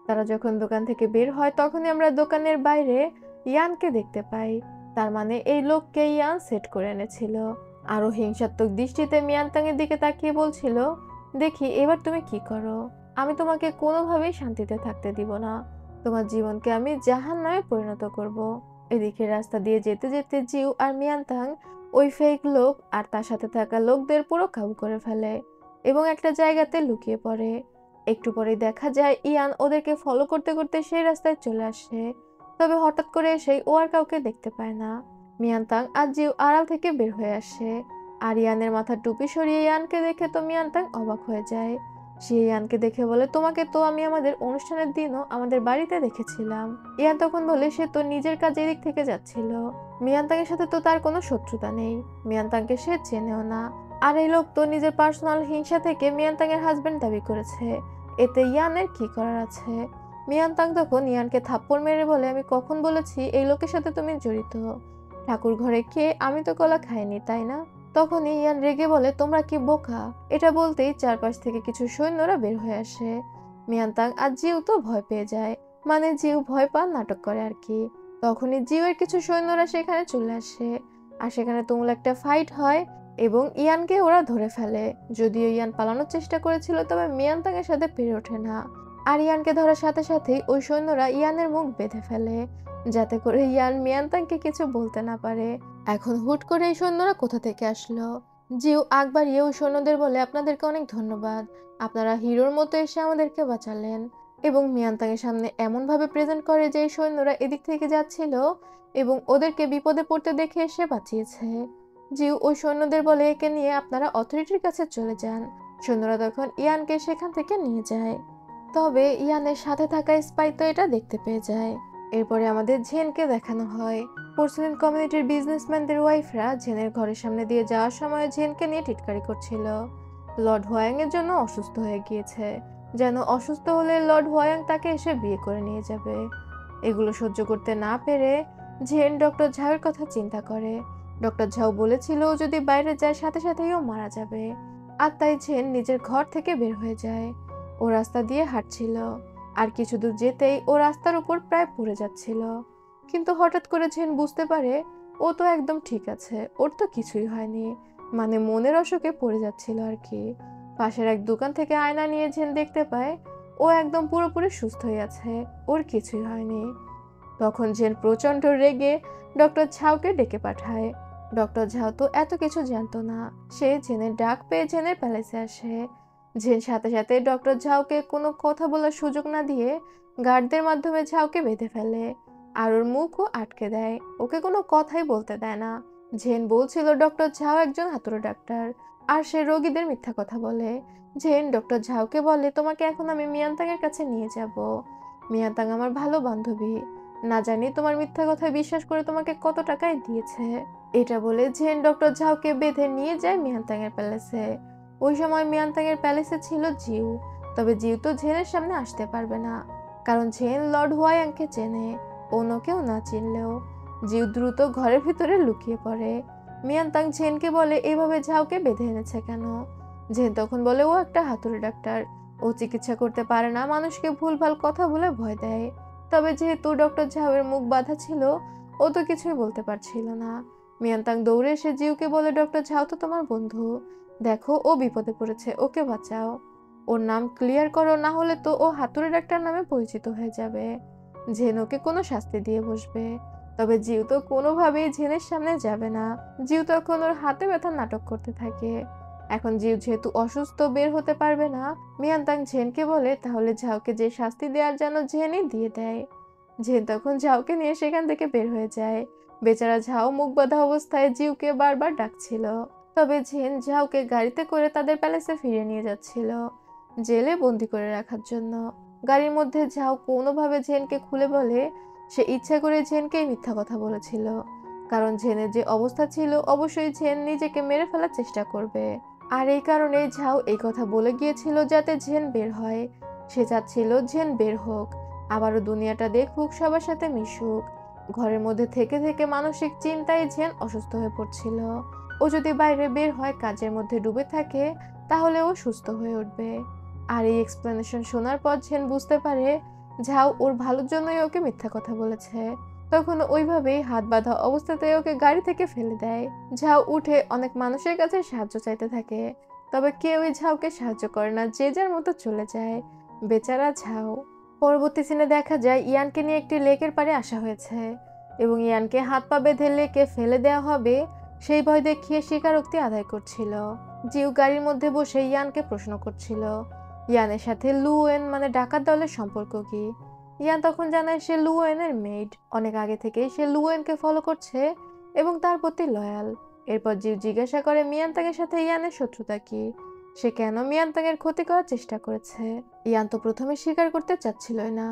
তারা যখন দোকান থেকে বের হয় তখনই আমরা দোকানের বাইরে ইয়ানকে দেখতে পাই। তার মানে এই লোককে ইয়ান সেট করে এনেছিল। আরো হিংসাত্মক দৃষ্টিতে মিয়ানতাং এর দিকে তাকিয়ে বলছিল, দেখি এবার তুমি কি করো। আমি তোমাকে কোনোভাবেই শান্তিতে থাকতে দিব না। তোমার জীবনকে আমি জাহান্নামে পরিণত করব। এদিকে রাস্তা দিয়ে যেতে যেতে জিউ আর মিয়ানতাং ওই ফেক লোক আর তার সাথে থাকা লোকদের পুরো কাবু করে ফেলে এবং একটা জায়গাতে লুকিয়ে পড়ে। একটু পরে দেখা যায় ইয়ান ওদেরকে ফলো করতে করতে সেই রাস্তায় চলে আসে। তবে হঠাৎ করে এসেই ও আর কাউকে দেখতে পায় না। মিয়ানতাং আর জিউ আড়াল থেকে বের হয়ে আসে। আর ইয়ানের মাথার টুপি সরিয়ে ইয়ানকে দেখে তো মিয়ানতাং অবাক হয়ে যায়। সে ইয়ানকে দেখে বলে তোমাকে তো আমি আমাদের অনুষ্ঠানের দিনও আমাদের বাড়িতে দেখেছিলাম। ইয়ান তখন বলে সে তো নিজের কাজে এদিক থেকে যাচ্ছিল। মিয়ানতাংয়ের সাথে তো তার কোনো শত্রুতা নেই। মিয়ানতাংকে সে চেনেও না। আর এই লোক তো নিজের পার্সোনাল হিংসা থেকে মিয়ানতাংয়ের হাজবেন্ড দাবি করেছে। এতে ইয়ানের কি করার আছে। মিয়ানতাং তখন ইয়ানকে থাপ্পড় মেরে বলে আমি কখন বলেছি এই লোকের সাথে তুমি জড়িত। ঠাকুর ঘরে খেয়ে আমি তো কলা খাইনি, তাই না? তখনই ইয়ান রেগে বলে তোমরা কি বোকা। এটা বলতেই চারপাশ থেকে কিছু সৈন্যরা বের হয়ে আসে। মিয়ানতাং আর জিউ তো ভয় পেয়ে যায়। মানে জিউ ভয় পাওয়ার নাটক করে আর কি। তখনই জিউয়ের কিছু সৈন্যরা সেখানে চলে আসে। আর সেখানে তুমুল একটা ফাইট হয় এবং ইয়ানকে ওরা ধরে ফেলে। যদিও ইয়ান পালানোর চেষ্টা করেছিল, তবে মিয়ানতাং এর সাথে পেরে ওঠে না। আর ইয়ানকে ধরার সাথে সাথেই ওই সৈন্যরা ইয়ানের মুখ বেঁধে ফেলে, যাতে করে ইয়ান মিয়ানতাংকে কিছু বলতে না পারে। এখন হুট করে এই সৈন্যরা কোথা থেকে আসলো? জিউ আগ বাড়িয়ে ওই সৈন্যদের বলে আপনাদেরকে অনেক ধন্যবাদ। আপনারা হিরোর মতো এসে আমাদেরকে বাঁচালেন। এবং মিয়ানতাংয়ের সামনে এমনভাবে প্রেজেন্ট করে যে এই সৈন্যরা এদিক থেকে যাচ্ছিল এবং ওদেরকে বিপদে পড়তে দেখে এসে বাঁচিয়েছে। জিউ ওই সৈন্যদের বলে একে নিয়ে আপনারা অথরিটির কাছে চলে যান। সৈন্যরা তখন ইয়ানকে সেখান থেকে নিয়ে যায়। তবে ইয়ানের সাথে থাকা স্পাই তো এটা দেখতে পেয়ে যায়। এরপরে আমাদের ঝেনকে দেখানো হয়। পোর্সেলেন কমিউনিটির বিজনেসম্যানদের ওয়াইফরা ঝেনের ঘরের সামনে দিয়ে যাওয়ার সময় ঝেনকে নিয়ে টিটকারি করছিল। লর্ড হোয়াং এর জন্য অসুস্থ হয়ে গিয়েছে, যেন অসুস্থ হলে লর্ড হোয়াং তাকে এসে বিয়ে করে নিয়ে যাবে। এগুলো সহ্য করতে না পেরে ঝেন ডক্টর ঝাওয়ের কথা চিন্তা করে। ডক্টর ঝাও বলেছিল যদি বাইরে যায় সাথে সাথেই ও মারা যাবে। আর তাই ঝেন নিজের ঘর থেকে বের হয়ে যায়। ও রাস্তা দিয়ে হাঁটছিল, আর কিছু দূর যেতেই ও রাস্তার উপর প্রায় পড়ে যাচ্ছিল। কিন্তু হঠাৎ করে ঝেন বুঝতে পারে ও তো একদম ঠিক আছে, ওর তো কিছুই হয়নি। মানে মনের অসুখে পড়ে যাচ্ছিল আর কি। পাশের এক দোকান থেকে আয়না নিয়ে ঝেন দেখতে পায় ও একদম পুরোপুরি সুস্থ হয়ে আছে, ওর কিছুই হয়নি। তখন ঝেন প্রচন্ড রেগে ডক্টর ঝাওকে ডেকে পাঠায়। ডক্টর ঝাও তো এত কিছু জানতো না। সে ঝেনের ডাক পেয়ে ঝেনের প্যালেসে আসে। ঝেন সাথে সাথে ডক্টর ঝাওকে কোনো কথা বলার সুযোগ না দিয়ে গার্ডদের মাধ্যমে ঝাওকে বেঁধে ফেলে আর ওর মুখও আটকে দেয়। ওকে কোনো কথাই বলতে দেয় না। ঝেন বলছিল ডক্টর ঝাও একজন হাতুড়ে ডাক্তার আর সে রোগীদের মিথ্যা কথা বলে। ঝেন ডক্টর ঝাওকে বলে তোমাকে এখন আমি মিয়ানতাং এর কাছে নিয়ে যাব। মিয়ানতাং আমার ভালো বান্ধবী, না জানি তোমার মিথ্যা কথায় বিশ্বাস করে তোমাকে কত টাকায় দিয়েছে। এটা বলে ঝেন ডক্টর ঝাওকে বেঁধে নিয়ে যায় মিয়ানতাং এর প্যালেসে। ওই সময় মিয়ানতাং এর প্যালেসে ছিল জিউ। তবে জিউ তো ঝেনের সামনে আসতে পারবে না, কারণ ঝেন লর্ড হোয়াংকে চেনে, অন্য কেউ না চিনলেও। জিউ দ্রুত ঘরের ভিতরে লুকিয়ে পড়ে। মিয়ানতাং ঝেনকে বলে এভাবে ঝাওকে বেঁধে এনেছে কেন। ঝেন তখন বলে ও একটা হাতুড়ি ডাক্তার, ও চিকিৎসা করতে পারে না, মানুষকে ভুলভাল কথা বলে ভয় দেয়। তবে যেহেতু ডক্টর ঝাওয়ের মুখ বাঁধা ছিল, ও তো কিছুই বলতে পারছিল না। মিয়ানতাং দৌড়ে এসে জিউকে বলে ডক্টর ঝাও তো তোমার বন্ধু, দেখো ও বিপদে পড়েছে, ওকে বাঁচাও। ওর নাম ক্লিয়ার করো, না হলে তো ও হাতুড়ে ডাক্তার নামে পরিচিত হয়ে যাবে। ঝেন ওকে কোনো শাস্তি দিয়ে বসবে। তবে জিউ তো কোনোভাবেই ঝেনের সামনে যাবে না। জিউ তখন ওর হাতে ব্যথার নাটক করতে থাকে। এখন জিউ যেহেতু অসুস্থ বের হতে পারবে না, মিয়ানতাং ঝেনকে বলে তাহলে ঝাউকে যে শাস্তি দেওয়ার যেন ঝেনই দিয়ে দেয়। ঝেন তখন ঝাউকে নিয়ে সেখান থেকে বের হয়ে যায়। বেচারা ঝাউ মুখ বাঁধা অবস্থায় জিউকে বারবার ডাকছিল। তবে ঝেন ঝাউকে গাড়িতে করে তাদের প্যালেসে ফিরিয়ে নিয়ে যাচ্ছিল, জেলে বন্দি করে রাখার জন্য। গাড়ির মধ্যে ঝাউ কোনোভাবে ঝেনকে খুলে বলে সে ইচ্ছা করে ঝেনকেই মিথ্যা কথা বলেছিল, কারণ ঝেনের যে অবস্থা ছিল অবশ্যই ঝেন নিজেকে মেরে ফেলার চেষ্টা করবে। আর এই কারণে ঝাউ এই কথা বলে গিয়েছিল যাতে ঝেন বের হয়। সে চাচ্ছিল ঝেন বের হোক, আবারও দুনিয়াটা দেখুক, সবার সাথে মিশুক। ঘরের মধ্যে থেকে থেকে মানসিক চিন্তায় ঝেন অসুস্থ হয়ে পড়ছিল। ও যদি বাইরে বের হয়, কাজের মধ্যে ডুবে থাকে, তাহলে ও সুস্থ হয়ে উঠবে। আর এই এক্সপ্লেনেশন শোনার পর ঝেন বুঝতে পারে ঝাউ ওর ভালোর জন্যই ওকে মিথ্যা কথা বলেছে। তখন ওইভাবেই হাত বাঁধা অবস্থাতে ওকে গাড়ি থেকে ফেলে দেয়। ঝাউ উঠে অনেক মানুষের কাছে সাহায্য চাইতে থাকে, তবে কেউই ঝাউকে সাহায্য করে না, যে যার মতো চলে যায়। বেচারা ঝাউ। পরবর্তী সিনে দেখা যায় ইয়ানকে নিয়ে একটি লেকের পাড়ে আসা হয়েছে এবং ইয়ানকে হাত পা বেঁধে লেকে ফেলে দেওয়া হবে সেই ভয় দেখিয়ে স্বীকারোক্তি আদায় করছিল। জিউ গাড়ির মধ্যে বসে ইয়ানকে প্রশ্ন করছিল ইয়ানের সাথে লুয়েন মানে ডাকাত দলের সম্পর্ক কি। ইয়ান তখন জানায় সে লুয়েনের মেড, অনেক আগে থেকেই সে লুয়েনকে ফলো করছে এবং তার প্রতি লয়াল। এরপর জিউ জিজ্ঞাসা করে মিয়ানতাংয়ের সাথে ইয়ানের শত্রুতা কি, সে কেন মিয়ানতাংয়ের ক্ষতি করার চেষ্টা করেছে। ইয়ান তো প্রথমে স্বীকার করতে চাচ্ছিলই না,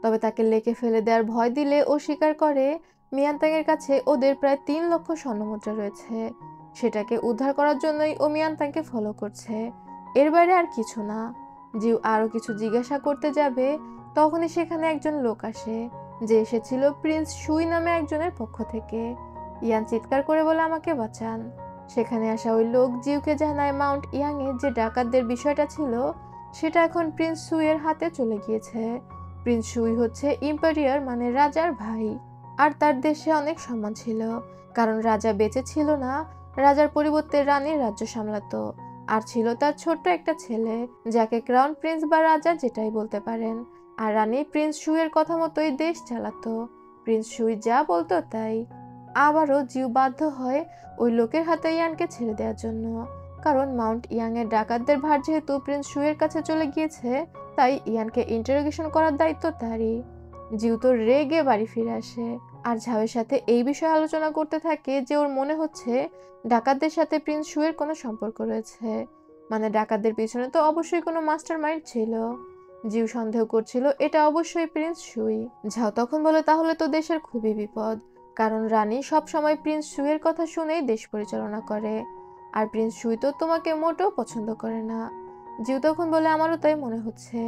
তবে তাকে লেকে ফেলে দেওয়ার ভয় দিলে ও স্বীকার করে মিয়ানতাংয়ের কাছে ওদের প্রায় 3 লক্ষ স্বর্ণমুদ্রা রয়েছে, সেটাকে উদ্ধার করার জন্যই ও মিয়ানতাংকে ফলো করছে, এর বাইরে আর কিছু না। জিউ আরো কিছু জিজ্ঞাসা করতে যাবে, তখনই সেখানে একজন লোক আসে, যে এসেছিল প্রিন্স সুই নামে একজনের পক্ষ থেকে। ইয়ান চিৎকার করে বলে আমাকে বাঁচান। সেখানে আসা ওই লোক জিউকে জানায় মাউন্ট ইয়াংয়ে যে ডাকাতদের বিষয়টা ছিল সেটা এখন প্রিন্স সুইয়ের হাতে চলে গিয়েছে। প্রিন্স সুই হচ্ছে ইম্পেরিয়ার মানে রাজার ভাই, আর তার দেশে অনেক সম্মান ছিল, কারণ রাজা বেঁচে ছিল না, রাজার পরিবর্তে রানী রাজ্য সামলাতো। আর ছিল তার ছোট্ট একটা ছেলে, যাকে ক্রাউন প্রিন্স বা রাজা যেটাই বলতে পারেন। আর রানী প্রিন্স সুইয়ের কথা মতোই দেশ চালাতো, প্রিন্স সুই যা বলতো তাই। আবারও জিউ বাধ্য হয় ওই লোকের হাতে ইয়ানকে ছেড়ে দেওয়ার জন্য, কারণ মাউন্ট ইয়াং এর ডাকাতদের ভার যেহেতু প্রিন্স সুয়ের কাছে চলে গিয়েছে, তাই ইয়ানকে ইন্টারোগেশন করার দায়িত্ব তারই। জিউ তো রেগে বাড়ি ফিরে আসে আর ঝাউয়ের সাথে এই বিষয়ে আলোচনা করতে থাকে যে ওর মনে হচ্ছে ডাকাতদের সাথে প্রিন্স সুয়ের কোনো সম্পর্ক রয়েছে, মানে ডাকাতদের পিছনে তো অবশ্যই কোনো মাস্টার মাইন্ড ছিল। জিউ সন্দেহ করছিল এটা অবশ্যই প্রিন্স সুই। ঝাউ তখন বলে তাহলে তো দেশের খুবই বিপদ, কারণ রানী সব সময় প্রিন্স সুইয়ের কথা শুনেই দেশ পরিচালনা করে, আর প্রিন্স সুই তো তোমাকে মোটেও পছন্দ করে না। জিউ তখন বলে আমারও তাই মনে হচ্ছে,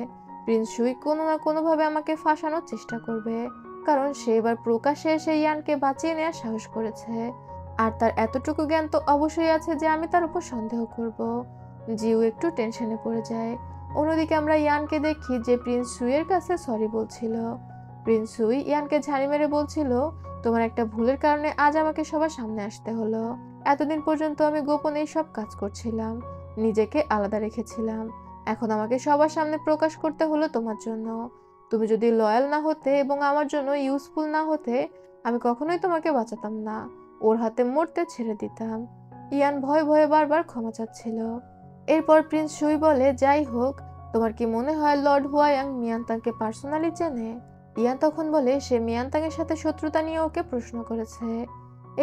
প্রিন্স সুই কোনো না কোনোভাবে আমাকে ফাঁসানোর চেষ্টা করবে, কারণ সে এবার প্রকাশ্যে এসে ইয়ানকে বাঁচিয়ে নেওয়ার সাহস করেছে, আর তার এতটুকু জ্ঞান তো অবশ্যই আছে যে আমি তার উপর সন্দেহ করব। জিউ একটু টেনশনে পড়ে যায়। অন্যদিকে আমরা ইয়ানকে দেখি যে প্রিন্স সুইয়ের কাছে সরি বলছিল। প্রিন্স সুই ইয়ানকে ঝাড়ি মেরে বলছিল তোমার একটা ভুলের কারণে আজ আমাকে সবার সামনে আসতে হলো, এতদিন পর্যন্ত আমি গোপনে সব কাজ করছিলাম, নিজেকে আলাদা রেখেছিলাম, এখন আমাকে সবার সামনে প্রকাশ করতে হলো তোমার জন্য। তুমি যদি লয়াল না হতে এবং আমার জন্য ইউজফুল না হতে, আমি কখনোই তোমাকে বাঁচাতাম না, ওর হাতে মরতে ছেড়ে দিতাম। ইয়ান ভয়ে ভয়ে বারবার ক্ষমা চাচ্ছিল। এরপর প্রিন্স সুই বলে যাই হোক, তোমার কি মনে হয় লর্ড হুয়ায়াং মিয়ানতাংকে পার্সোনালি চেনে? ইয়ান তখন বলে সে মিয়ানতাংয়ের সাথে শত্রুতা নিয়ে ওকে প্রশ্ন করেছে।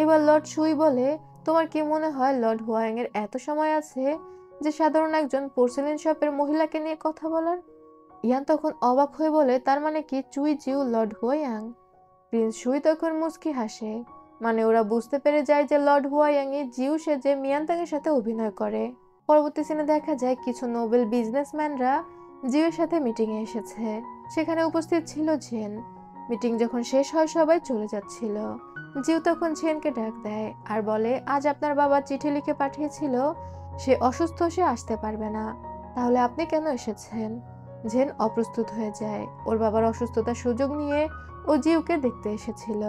এবার লর্ড সুই বলে তোমার কি মনে হয় লর্ড হুয়ায়াং এর এত সময় আছে যে সাধারণ একজন পোর্সেলিন শপের মহিলাকে নিয়ে কথা বলার? ইয়ান তখন অবাক হয়ে বলে তার মানে কি চুই জিউ লর্ড হুয়ায়াং? প্রিন্স সুই তখন মুচকি হাসে, মানে ওরা বুঝতে পেরে যায় যে লর্ড হুয়ায়াং জিউ সেজে মিয়ানতাংয়ের সাথে অভিনয় করে। পরবর্তী সিনে দেখা যায় কিছু নোবেল বিজনেসম্যানরা জিউয়ের সাথে মিটিংয়ে এসেছে, সেখানে উপস্থিত ছিল ঝেন। মিটিং যখন শেষ হয় সবাই চলে যাচ্ছিল, জিউ তখন ঝেনকে ডাক দেয় আর বলে আজ আপনার বাবা চিঠি লিখে পাঠিয়েছিল সে অসুস্থ, সে আসতে পারবে না, তাহলে আপনি কেন এসেছেন? ঝেন অপ্রস্তুত হয়ে যায়, ওর বাবার অসুস্থতার সুযোগ নিয়ে ও জিউকে দেখতে এসেছিল।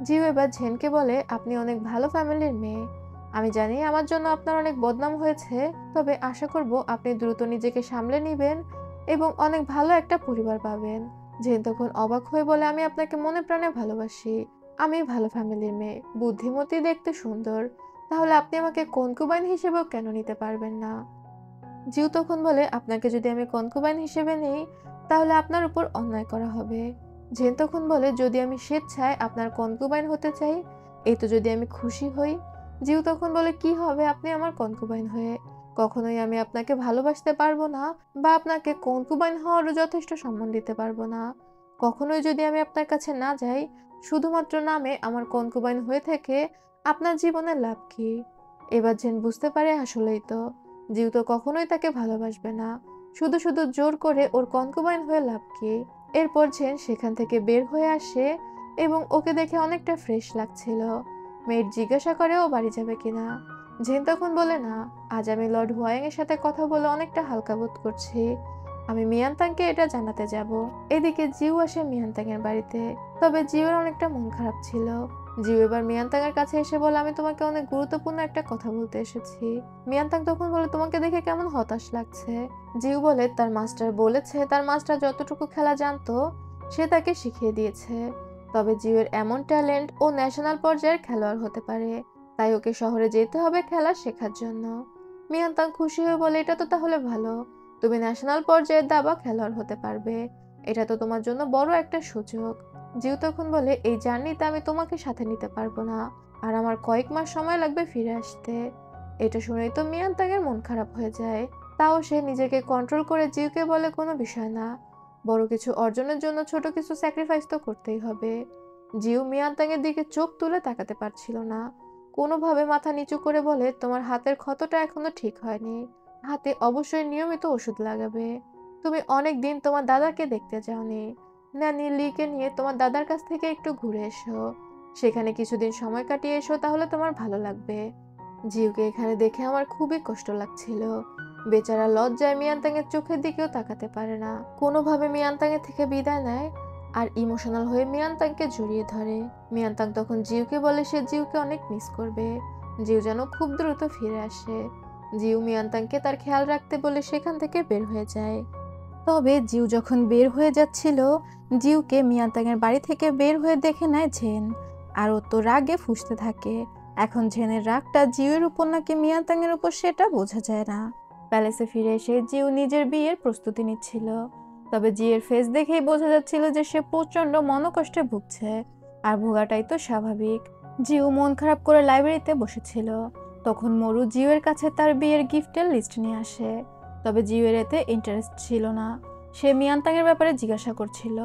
জিউ এবার ঝেনকে বলে আপনি অনেক ভালো ফ্যামিলির মেয়ে, আমি জানি আমার জন্য আপনার অনেক বদনাম হয়েছে, তবে আশা করব আপনি দ্রুত নিজেকে সামলে নেবেন এবং অনেক ভালো একটা পরিবার পাবেন। জেন তখন অবাক হয়ে বলে আমি আপনাকে মনে প্রাণে ভালোবাসি, আমি ভালো ফ্যামিলির মেয়ে, বুদ্ধিমতী, দেখতে সুন্দর, তাহলে আপনি আমাকে কনকুবাইন হিসেবেও কেন নিতে পারবেন না? জিউ তখন বলে, আপনাকে যদি আমি কনকুবাইন হিসেবে নেই তাহলে আপনার উপর অন্যায় করা হবে। জেন তখন বলে, যদি আমি স্বেচ্ছায় আপনার কনকুবাইন হতে চাই, এই তো যদি আমি খুশি হই। জিউ তখন বলে, কি হবে আপনি আমার কনকুবাইন হয়ে? কখনোই আমি আপনাকে ভালোবাসতে পারবো না বা আপনাকে কনকুবাইন হওয়ারও যথেষ্ট সম্মান দিতে পারবো না। কখনোই যদি আমি আপনার কাছে না যাই, শুধুমাত্র নামে আমার কনকুবাইন হয়ে থেকে আপনার জীবনের লাভ কি? এবার জেন বুঝতে পারে আসলেই তো জিউ তো কখনোই তাকে ভালোবাসবে না, শুধু শুধু জোর করে ওর কনকুবাইন হয়ে লাভ কি? এরপর জেন সেখান থেকে বের হয়ে আসে এবং ওকে দেখে অনেকটা ফ্রেশ লাগছিল। মেয়ের জিজ্ঞাসা করে ও বাড়ি যাবে কিনা। জেন তখন বলে, না, আজ আমি লর্ড হুয়াইং এর সাথে কথা বলে অনেকটা হালকা বোধ করছি। আমি মিয়ানতাংকে এটা জানাতে যাব। এদিকে জিউ আসে মিয়ানতাং এর বাড়িতে, তবে জিউর অনেকটা মন খারাপ ছিল। জিউ এবার মিয়ানতাং এর কাছে এসে বলে, আমি তোমাকে অনেক গুরুত্বপূর্ণ একটা কথা বলতে এসেছি। মিয়ানতাং তখন বলে, তোমাকে দেখে কেমন হতাশ লাগছে। জিউ বলে, তার মাস্টার বলেছে তার মাস্টার যতটুকু খেলা জানতো সে তাকে শিখিয়ে দিয়েছে। তবে জিউয়ের এমন ট্যালেন্ট, ও ন্যাশনাল পর্যায়ের খেলোয়াড় হতে পারে, তাই ওকে শহরে যেতে হবে খেলা শেখার জন্য। মিয়ানতাং খুশি হয়ে বলে, এটা তো তাহলে ভালো, তুমি ন্যাশনাল পর্যায়ের দাবা খেলোয়াড় হতে পারবে। এটা তো তোমার জন্য বড় একটা সুযোগ। জিউ তখন বলে, এই জার্নিতে আমি তোমাকে সাথে নিতে পারবো না, আর আমার কয়েক মাস সময় লাগবে ফিরে আসতে। এটা শুনেই তো মিয়ানতাংয়ের মন খারাপ হয়ে যায়। তাও সে নিজেকে কন্ট্রোল করে জিউকে বলে, কোনো বিষয় না, বড় কিছু অর্জনের জন্য ছোট কিছু স্যাক্রিফাইস তো করতেই হবে। জিউ মিয়ানতাংয়ের দিকে চোখ তুলে তাকাতে পারছিল না, কোনোভাবে মাথা নিচু করে বলে, তোমার হাতের ক্ষতটা এখনো ঠিক হয়নি, হাতে অবশ্যই নিয়মিত ওষুধ লাগাবে। তুমি অনেক দিন তোমার দাদাকে দেখতে যাওনি, ন্যানি লিকে নিয়ে তোমার দাদার কাছ থেকে একটু ঘুরে এসো, সেখানে কিছুদিন সময় কাটিয়ে এসো, তাহলে তোমার ভালো লাগবে। জিউকে এখানে দেখে আমার খুবই কষ্ট লাগছিল। বেচারা লজ্জায় মিয়ানতাংয়ের চোখের দিকেও তাকাতে পারে না, কোনোভাবে মিয়ানতাংয়ের থেকে বিদায় নেয় আর ইমোশনাল হয়ে মিয়ানতাংকে জড়িয়ে ধরে। মিয়ানতাং তখন জিউকে বলে সে জিউকে অনেক মিস করবে, জিউ যেন খুব দ্রুত ফিরে আসে। জিউ মিয়ানতাংকে তার খেয়াল রাখতে বলে সেখান থেকে বের হয়ে যায়। তবে জিউ যখন বের হয়ে যাচ্ছিল, জিউকে মিয়ানতাংয়ের বাড়ি থেকে বের হয়ে দেখে নেয় ঝেন, আর ও তো রাগে ফুঁসতে থাকে। এখন ঝেনের রাগটা জিউয়ের উপর নাকি মিয়ানতাংয়ের উপর সেটা বোঝা যায় না। প্যালেসে ফিরে এসে জিউ নিজের বিয়ের প্রস্তুতি নিচ্ছিল, তবে জিউয়ের ফেস দেখেই বোঝা যাচ্ছিল যে সে প্রচন্ড মনোকষ্টে ভুগছে, আর ভোগাটাই তো স্বাভাবিক। জিউ মন খারাপ করে লাইব্রেরিতে বসেছিল, তখন মরু জিউয়ের কাছে তার বিয়ের গিফটের লিস্ট নিয়ে আসে। তবে জিউয়ের এতে ইন্টারেস্ট ছিল না, সে মিয়ানতাংয়ের ব্যাপারে জিজ্ঞাসা করছিল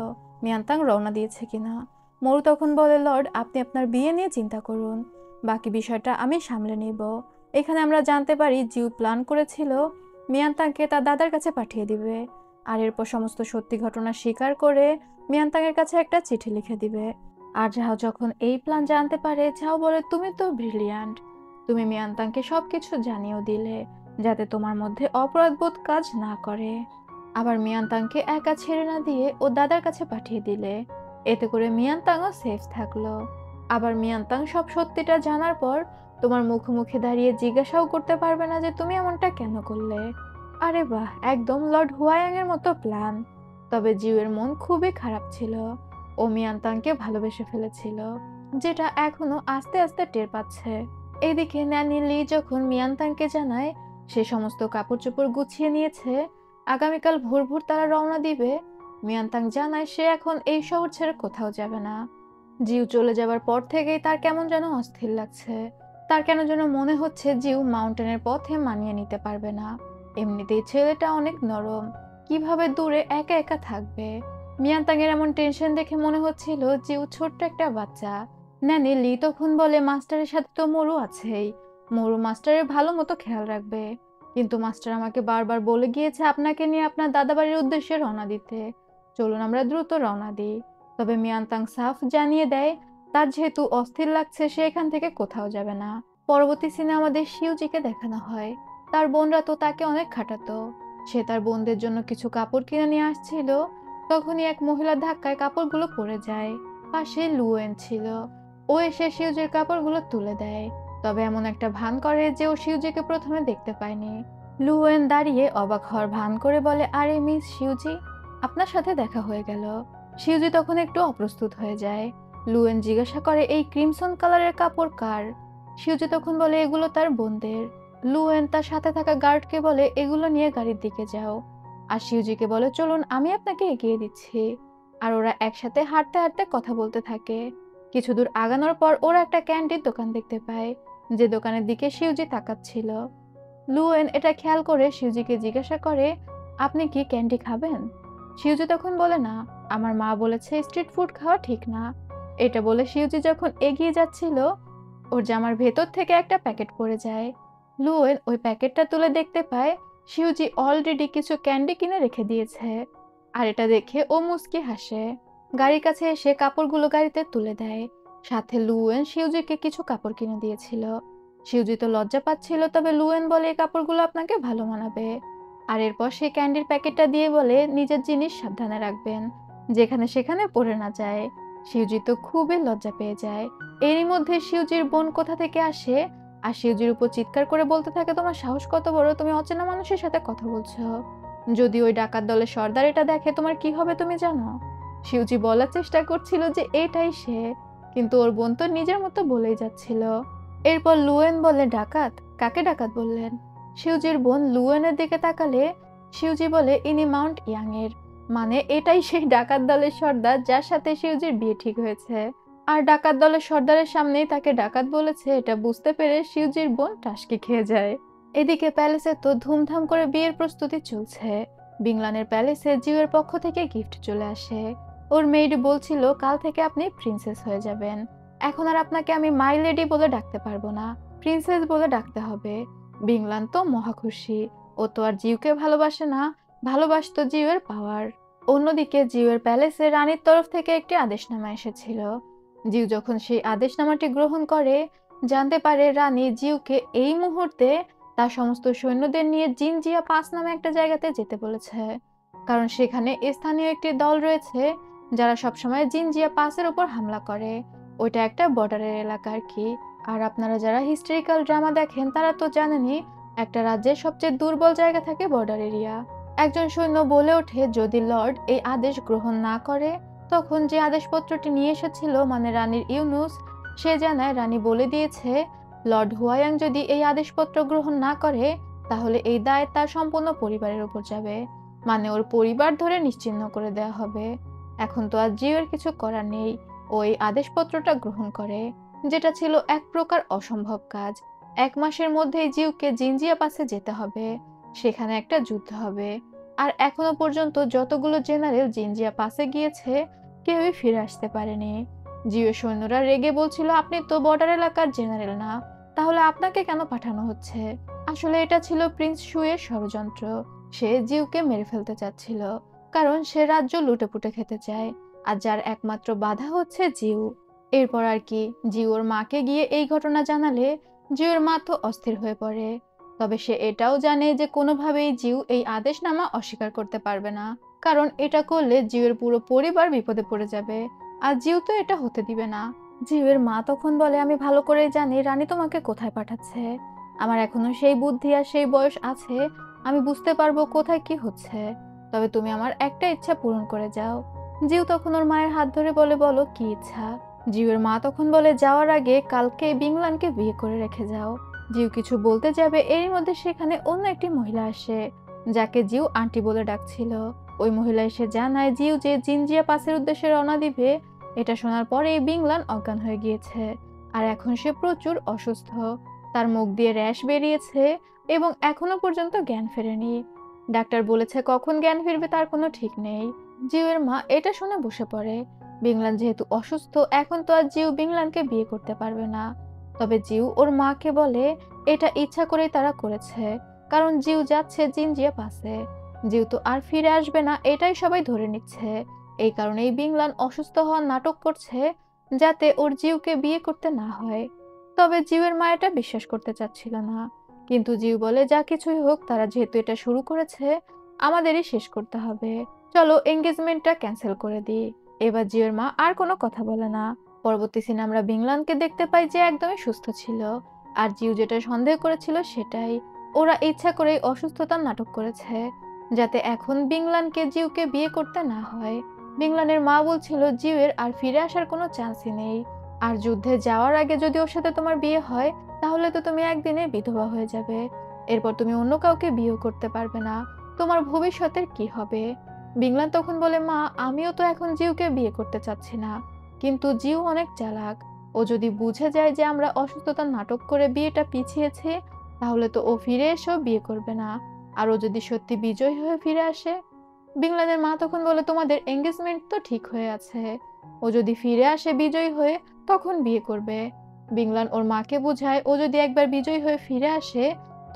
মিয়ানতাং রওনা দিয়েছে কিনা। মরু তখন বলে, লর্ড, আপনি আপনার বিয়ে নিয়ে চিন্তা করুন, বাকি বিষয়টা আমি সামলে নিব। এখানে আমরা জানতে পারি জিউ প্ল্যান করেছিল মিয়ানতাংকে তার দাদার কাছে পাঠিয়ে দিবে, আর এরপর সমস্ত সত্যি ঘটনা স্বীকার করে মিয়ানতাংয়ের কাছে একটা চিঠি লিখে দিবে। আর ঝাও যখন এই প্ল্যান জানতে পারে, ঝাও বলে, তুমি তো ব্রিলিয়ান্ট, তুমি মিয়ানতাংকে সবকিছু জানিয়েও দিলে যাতে তোমার মধ্যে অপরাধবোধ কাজ না করে। আবার মিয়ানতাংকে একা ছেড়ে না দিয়ে ও দাদার কাছে পাঠিয়ে দিলে, এতে করে মিয়ানতাংও সেফ থাকলো। আবার মিয়ানতাং সব সত্যিটা জানার পর তোমার মুখোমুখি দাঁড়িয়ে জিজ্ঞাসাও করতে পারবে না যে তুমি এমনটা কেন করলে। আরে বাহ, একদম লর্ড হুয়াইয়াং এর মতো প্ল্যান। তবে জিউয়ের মন খুবই খারাপ ছিল, ও মিয়ানতাংকে ভালোবেসে ফেলেছিল, যেটা এখনো আস্তে আস্তে টের পাচ্ছে। এদিকে ন্যানি লি যখন মিয়ানতাংকে জানায় সে সমস্ত কাপড় চোপড় গুছিয়ে নিয়েছে, আগামীকাল ভোর ভোর তারা রওনা দিবে, মিয়ানতাং জানায় সে এখন এই শহর ছেড়ে কোথাও যাবে না। জিউ চলে যাবার পর থেকেই তার কেমন যেন অস্থির লাগছে, তার কেন যেন মনে হচ্ছে জিউ মাউন্টেনের পথে মানিয়ে নিতে পারবে না। এমনিতেই ছেলেটা অনেক নরম, কিভাবে দূরে একা একা থাকবে। মিয়ানতাং এর এমন টেনশন দেখে মনে হচ্ছিল জিউ ছোট্ট একটা বাচ্চা। ন্যানি লি তখন বলে, মাস্টারের সাথে তো মরু আছেই, মরু মাস্টারের ভালো মতো খেয়াল রাখবে, কিন্তু মাস্টার আমাকে বারবার বলে গিয়েছে আপনাকে নিয়ে আপনার দাদাবাড়ির উদ্দেশ্যে রওনা দিতে, চলুন আমরা দ্রুত রওনা দিই। তবে মিয়ানতাং সাফ জানিয়ে দেয় তার যেহেতু অস্থির লাগছে সে এখান থেকে কোথাও যাবে না। পরবর্তী সিনে আমাদের শিউজিকে দেখানো হয়, তার বোনরা তো তাকে অনেক খাটাতো, সে তার বোনদের জন্য কিছু কাপড় কিনে নিয়ে আসছিল, তখনই এক মহিলার ধাক্কায় কাপড়গুলো পড়ে যায়। পাশে লুয়েন ছিল, ও এসে শিউজির কাপড়গুলো তুলে দেয়, তবে এমন একটা ভান করে যে ও শিউজিকে প্রথমে দেখতে পায়নি। লুয়েন দাঁড়িয়ে অবাক হওয়ার ভান করে বলে, আরে মিস শিউজি, আপনার সাথে দেখা হয়ে গেল। শিউজি তখন একটু অপ্রস্তুত হয়ে যায়। লুয়েন জিজ্ঞাসা করে, এই ক্রিমসন কালারের কাপড় কার? শিউজি তখন বলে এগুলো তার বোনদের। লুয়েন তার সাথে থাকা গার্ডকে বলে এগুলো নিয়ে গাড়ির দিকে যাও, আর শিউজিকে বলে চলুন আমি আপনাকে এগিয়ে দিচ্ছি। আর ওরা একসাথে হাঁটতে হাঁটতে কথা বলতে থাকে। কিছু দূর আগানোর পর ওরা একটা ক্যান্ডির দোকান দেখতে পায়, যে দোকানের দিকে শিউজি তাকাচ্ছিল। লুয়েন এটা খেয়াল করে শিউজিকে জিজ্ঞাসা করে, আপনি কি ক্যান্ডি খাবেন? শিউজি তখন বলে না, আমার মা বলেছে স্ট্রিট ফুড খাওয়া ঠিক না। এটা বলে শিউজি যখন এগিয়ে যাচ্ছিল, ওর জামার ভেতর থেকে একটা প্যাকেট পড়ে যায়। লুয়েন ওই প্যাকেটটা তুলে দেখতে পায় শিউজি অলরেডি কিছু ক্যান্ডি কিনে রেখে দিয়েছে। আর এটা দেখে ও মুচকি হাসে। গাড়ির কাছে এসে কাপড়গুলো গাড়িতে তুলে দেয়। সাথে লুয়েন শিউজিকে কিছু কাপড় কিনে দিয়েছিল। শিউজি তো লজ্জা পাচ্ছিল, তবে লুয়েন বলে এই কাপড়গুলো আপনাকে ভালো মানাবে। আর এরপর সে ক্যান্ডির প্যাকেটটা দিয়ে বলে নিজের জিনিস সাবধানে রাখবেন, যেখানে সেখানে পড়ে না যায়। শিউজি তো খুবই লজ্জা পেয়ে যায়। এরই মধ্যে শিউজির বোন কোথা থেকে আসে, আর শিউজির উপর চিৎকার করে বলতে থাকে, তোমার সাহস কত বড়, তুমি অচেনা মানুষের সাথে কথা বলছো? যদি ওই ডাকাত দলের সর্দার এটা দেখে তোমার কি হবে তুমি জানো? শিউজি বলার চেষ্টা করছিল যে এটাই সে, কিন্তু ওর বোন তো নিজের মতো বলেই যাচ্ছিল। এরপর লুয়েন বলে, ডাকাত? কাকে ডাকাত বললেন? শিউজির বোন লুয়েনের দিকে তাকালে শিউজি বলে, ইনি মাউন্ট ইয়াং এর, মানে এটাই সেই ডাকাত দলের সর্দার যার সাথে শিউজির বিয়ে ঠিক হয়েছে। আর ডাকাত দলের সর্দারের সামনেই তাকে ডাকাত বলেছে, এটা বুঝতে পেরে শিউজির বোন টাসকি খেয়ে যায়। এদিকে প্যালেসে তো ধুমধাম করে বিয়ের প্রস্তুতি চলছে। বিংলানের প্যালেসে জিউয়ের পক্ষ থেকে গিফট চলে আসে। ওর মেইড বলছিল কাল থেকে আপনি প্রিন্সেস হয়ে যাবেন। এখন আর আপনাকে আমি মাই লেডি বলে ডাকতে পারবো না, প্রিন্সেস বলে ডাকতে হবে। বিংলান তো মহা খুশি। ও তো আর জিউকে ভালোবাসে না, ভালোবাসতো জিউয়ের পাওয়ার। অন্যদিকে জিউয়ের প্যালেসে রানীর তরফ থেকে একটি আদেশনামা এসেছিল। জিউ যখন সেই আদেশনামাটি গ্রহণ করে, জানতে পারে রানী জিউকে এই মুহূর্তে তার সমস্ত সৈন্যদের নিয়ে জিনজিয়া পাস নামে একটা জায়গাতে যেতে বলেছে। কারণ সেখানে স্থানীয় একটি দল রয়েছে যারা সবসময় জিনজিয়া পাসের উপর হামলা করে। ওইটা একটা বর্ডারের এলাকা আর কি। আর আপনারা যারা হিস্টোরিক্যাল ড্রামা দেখেন তারা তো জানেনই, একটা রাজ্যের সবচেয়ে দুর্বল জায়গা থাকে বর্ডার এরিয়া। একজন সৈন্য বলে ওঠে, যদি লর্ড এই আদেশ গ্রহণ না করে, তখন যে আদেশপত্রটি নিয়ে এসেছিল মানে রানীর ইউনুস, সে জানায় রানী বলে দিয়েছে লর্ড হুয়ায়াং যদি এই আদেশপত্র গ্রহণ না করে, তাহলে এই দায় তার সম্পূর্ণ পরিবারের উপর যাবে, মানে ওর পরিবার ধরে নিশ্চিহ্ন করে দেওয়া হবে। এখন তো আর জিওর কিছু করার নেই। ওই আদেশপত্রটা গ্রহণ করে, যেটা ছিল এক প্রকার অসম্ভব কাজ। 1 মাসের মধ্যেই জিউকে জিনজিয়া পাসে যেতে হবে, সেখানে একটা যুদ্ধ হবে। আর এখনো পর্যন্ত যতগুলো জেনারেল জিনজিয়া পাসে গিয়েছে কেউই ফিরে আসতে পারেনি। জিও সৈন্যরা রেগে বলছিল, আপনি তো বর্ডার এলাকার জেনারেল না, তাহলে আপনাকে কেন পাঠানো হচ্ছে? আসলে এটা ছিল প্রিন্স শুয়ের ষড়যন্ত্র। সে জিউকে মেরে ফেলতে চাচ্ছিল, কারণ সে রাজ্য লুটেপুটে খেতে চায়, আর যার একমাত্র বাধা হচ্ছে জিউ। এরপর আর কি, জিওর মাকে গিয়ে এই ঘটনা জানালে জিওর মা তো অস্থির হয়ে পড়ে। তবে সে এটাও জানে যে কোনোভাবেই জিউ এই আদেশনামা অস্বীকার করতে পারবে না, কারণ এটা করলে জিউয়ের পুরো পরিবার বিপদে পড়ে যাবে, আর জিউ তো এটা হতে দিবে না। জিউয়ের মা তখন বলে, আমি ভালো করেই জানি রানী তোমাকে কোথায় পাঠাচ্ছে। আমার এখনো সেই বুদ্ধি আর সেই বয়স আছে, আমি বুঝতে পারবো কোথায় কি হচ্ছে। তবে তুমি আমার একটা ইচ্ছা পূরণ করে যাও। জিউ তখন ওর মায়ের হাত ধরে বলে, বলো কি ইচ্ছা? জিউয়ের মা তখন বলে, যাওয়ার আগে কালকে বিংলানকে বিয়ে করে রেখে যাও। জিউ কিছু বলতে যাবে, এরই মধ্যে সেখানে অন্য একটি মহিলা আসে, যাকে জিউ আন্টি বলে ডাকছিল। ওই মহিলা এসে জানায় জিউ যে জিনজিয়া পাসের উদ্দেশ্যে রওনা দিবে। এটা শোনার পরে বিংলান অজ্ঞান হয়ে গিয়েছে, আর এখন সে প্রচুর অসুস্থ। তার মুখ দিয়ে র্যাশ বেরিয়েছে এবং এখনো পর্যন্ত জ্ঞান ফেরেনি। ডাক্তার বলেছে কখন জ্ঞান ফিরবে তার কোনো ঠিক নেই। জিউয়ের মা এটা শুনে বসে পড়ে। বিংলান যেহেতু অসুস্থ, এখন তো আর জিউ বিংলানকে বিয়ে করতে পারবে না। তবে জিউ ওর মাকে বলে এটা ইচ্ছা করেই তারা করেছে, কারণ জিউ যাচ্ছে জিনজিয়া পাসে। জিউ তো আর ফিরে আসবে না, এটাই সবাই ধরে নিচ্ছে। এই কারণেই বিংলান অসুস্থ হওয়ার নাটক করছে, যাতে ওর জিউকে বিয়ে করতে না হয়। তবে জিউয়ের মা এটা বিশ্বাস করতে চাচ্ছিল না। কিন্তু জিউ বলে, যা কিছুই হোক, তারা যেহেতু এটা শুরু করেছে, আমাদেরই শেষ করতে হবে। চলো এঙ্গেজমেন্টটা ক্যান্সেল করে দিই। এবার জিউয়ের মা আর কোনো কথা বলে না। পরবর্তী সিনে আমরা বিংলানকে দেখতে পাই যে একদমই সুস্থ ছিল, আর জিউ যেটা সন্দেহ করেছিল সেটাই। ওরা ইচ্ছা করেই অসুস্থতার নাটক করেছে, যাতে এখন বিংলানকে জিউকে বিয়ে করতে না হয়। বিংলানের মা বলছিল জিউয়ের আর ফিরে আসার কোনো চান্সই নেই, আর যুদ্ধে যাওয়ার আগে যদি ওর সাথে তোমার বিয়ে হয় তাহলে তো তুমি একদিনে বিধবা হয়ে যাবে। এরপর তুমি অন্য কাউকে বিয়ে করতে পারবে না। তোমার ভবিষ্যতের কি হবে? বিংলান তখন বলে, মা, আমিও তো এখন জিউকে বিয়ে করতে চাচ্ছি না। কিন্তু জিউ অনেক চালাক। ও যদি বুঝে যায় যে আমরা অসুস্থতার নাটক করে বিয়েটা পিছিয়েছি, তাহলে তো ও ফিরে এসেও বিয়ে করবে না। আর ও যদি সত্যি বিজয়ী হয়ে ফিরে আসে? বিংলানের মা তখন বলে, তোমাদের এঙ্গেজমেন্ট তো ঠিক হয়ে আছে। ও যদি ফিরে আসে বিজয়ী হয়ে, তখন বিয়ে করবে। বিংলান ওর মাকে বোঝায়, ও যদি একবার বিজয়ী হয়ে ফিরে আসে,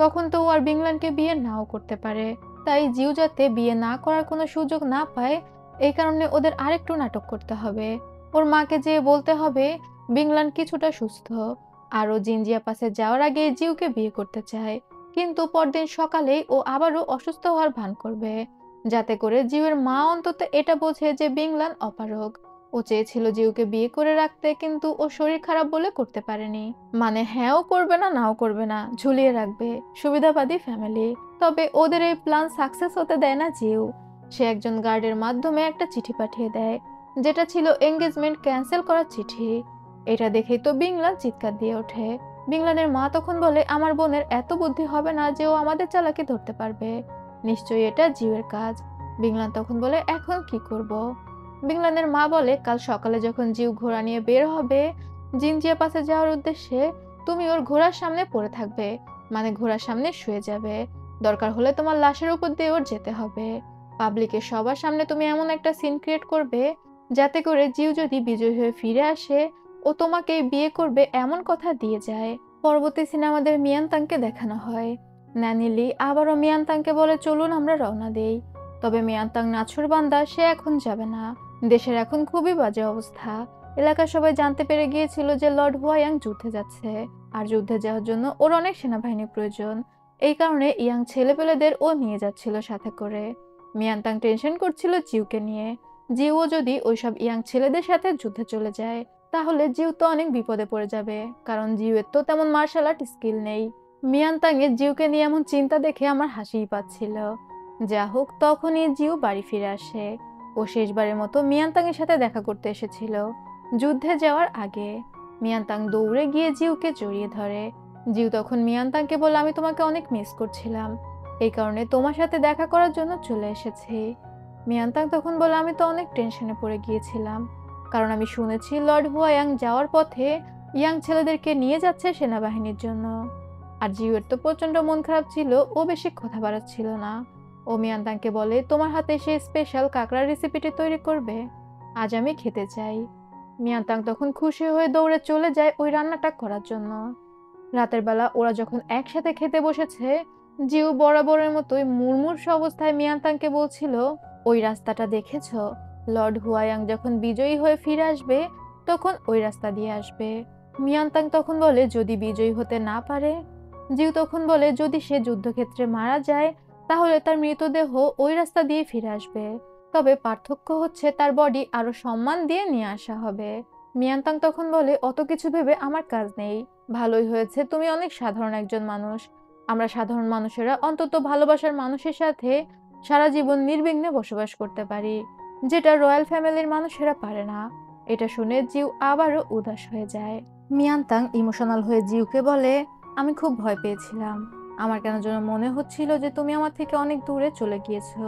তখন তো ও আর বিংলানকে বিয়ে নাও করতে পারে। তাই জিউ যাতে বিয়ে না করার কোনো সুযোগ না পায়, এই কারণে ওদের আরেকটু নাটক করতে হবে। ওর মাকে যেয়ে বলতে হবে বিংলান কিছুটা সুস্থ, আর ও জিনজিয়া পাসে যাওয়ার আগে জিউকে বিয়ে করতে চায়। কিন্তু পরদিন সকালেই ও আবারও অসুস্থ হওয়ার ভান করবে, যাতে করে জিউয়ের মা অন্তত এটা বোঝে যে বিংলান অপারগ। ও চেয়েছিল জিউকে বিয়ে করে রাখতে, কিন্তু ও শরীর খারাপ বলে করতে পারেনি। মানে হ্যাঁও করবে না, নাও করবে না, ঝুলিয়ে রাখবে। সুবিধাবাদী ফ্যামিলি। তবে ওদের এই প্ল্যান সাকসেস হতে দেয় না জিউ। সে একজন গার্ডের মাধ্যমে একটা চিঠি পাঠিয়ে দেয়, যেটা ছিল এঙ্গেজমেন্ট ক্যান্সেল করার চিঠি। এটা দেখেই তো বিংলান চিৎকার দিয়ে ওঠে। বিংলানের মা তখন বলে, আমার বোনের এত বুদ্ধি হবে না যে ও আমাদের চালাকি ধরতে পারবে। নিশ্চয়ই এটা জিউয়ের কাজ। বিংলান তখন বলে, এখন কি করব? বিংলানের মা বলে, কাল সকালে যখন জিউ ঘোড়া নিয়ে বের হবে জিনজিয়া পাসে যাওয়ার উদ্দেশ্যে, তুমি ওর ঘোড়ার সামনে পড়ে থাকবে, মানে ঘোড়ার সামনে শুয়ে যাবে। দরকার হলে তোমার লাশের উপর দিয়ে ওর যেতে হবে। পাবলিকের সবার সামনে তুমি এমন একটা সিন ক্রিয়েট করবে, যাতে করে জিউ যদি বিজয়ী হয়ে ফিরে আসে, ও তোমাকেই বিয়ে করবে এমন কথা দিয়ে যায়। পরবর্তী সিনে আমাদের মিয়ানতাংকে দেখানো হয়। ন্যানি আবারও মিয়ানতাংকে বলে, চলুন আমরা রওনা দেই। তবে মিয়ানতাং নাছোড়বান্দা, সে এখন যাবে না। দেশের এখন খুবই বাজে অবস্থা। এলাকার সবাই জানতে পেরে গিয়েছিল যে লর্ড হুয়াইয়াং যুদ্ধে যাচ্ছে, আর যুদ্ধে যাওয়ার জন্য ওর অনেক সেনাবাহিনী প্রয়োজন। এই কারণে ইয়াং ছেলেপেলেদের ও নিয়ে যাচ্ছিল সাথে করে। মিয়ানতাং টেনশন করছিল জিউকে নিয়ে। জিউও যদি ওইসব ইয়াং ছেলেদের সাথে যুদ্ধে চলে যায়, তাহলে জিউ তো অনেক বিপদে পড়ে যাবে, কারণ জিউয়ের তো তেমন মার্শাল আর্ট স্কিল নেই। মিয়ানতাংয়ের জিউকে নিয়ে এমন চিন্তা দেখে আমার হাসিই পাচ্ছিল। যা হোক, তখনই জিউ বাড়ি ফিরে আসে। ও শেষবারের মতো মিয়ানতাংয়ের সাথে দেখা করতে এসেছিল যুদ্ধে যাওয়ার আগে। মিয়ানতাং দৌড়ে গিয়ে জিউকে জড়িয়ে ধরে। জিউ তখন মিয়ানতাংকে বলে, আমি তোমাকে অনেক মিস করছিলাম, এই কারণে তোমার সাথে দেখা করার জন্য চলে এসেছি। মিয়ানতাং তখন বলে, আমি তো অনেক টেনশনে পড়ে গিয়েছিলাম, কারণ আমি শুনেছি লর্ড হুয়াইয়াং যাওয়ার পথে ইয়াং ছেলেদেরকে নিয়ে যাচ্ছে সেনাবাহিনীর জন্য। আর জিউয়ের তো প্রচন্ড মন খারাপ ছিল, ও বেশি কথা বাড়াচ্ছিল না। ও মিয়ানতাংকে বলে, তোমার হাতে সেই স্পেশাল কাঁকড়ার রেসিপিটি তৈরি করবে, আজ আমি খেতে চাই। মিয়ানতাং তখন খুশি হয়ে দৌড়ে চলে যায় ওই রান্নাটা করার জন্য। রাতের বেলা ওরা যখন একসাথে খেতে বসেছে, জিউ বরাবরের মতোই মুমূর্ষু অবস্থায় মিয়ানতাংকে বলছিল, ওই রাস্তাটা দেখেছো? লর্ড হুয়াইয়াং যখন বিজয়ী হয়ে ফিরে আসবে, তখন ওই রাস্তা দিয়ে আসবে। মিয়ানতাং তখন বলে, যদি বিজয়ী হতে না পারে? জিউ তখন বলে, যদি সে যুদ্ধক্ষেত্রে মারা যায়, তাহলে তার মৃতদেহ ওই রাস্তা দিয়ে ফিরে আসবে। তবে পার্থক্য হচ্ছে তার বডি আরো সম্মান দিয়ে নিয়ে আসা হবে। মিয়ানতাং তখন বলে, অত কিছু ভেবে আমার কাজ নেই। ভালোই হয়েছে তুমি অনেক সাধারণ একজন মানুষ। আমরা সাধারণ মানুষেরা অন্তত ভালোবাসার মানুষের সাথে সারা জীবন নির্বিঘ্নে বসবাস করতে পারি, যেটা রয়্যাল ফ্যামিলির মানুষেরা পারে না। এটা শুনে জিউ আবারও উদাস হয়ে যায়। মিয়ানতাং ইমোশনাল হয়ে জিউকে বলে, আমি খুব ভয় পেয়েছিলাম। আমার কেন যেন মনে হচ্ছিল যে তুমি আমার থেকে অনেক দূরে চলে গিয়েছো।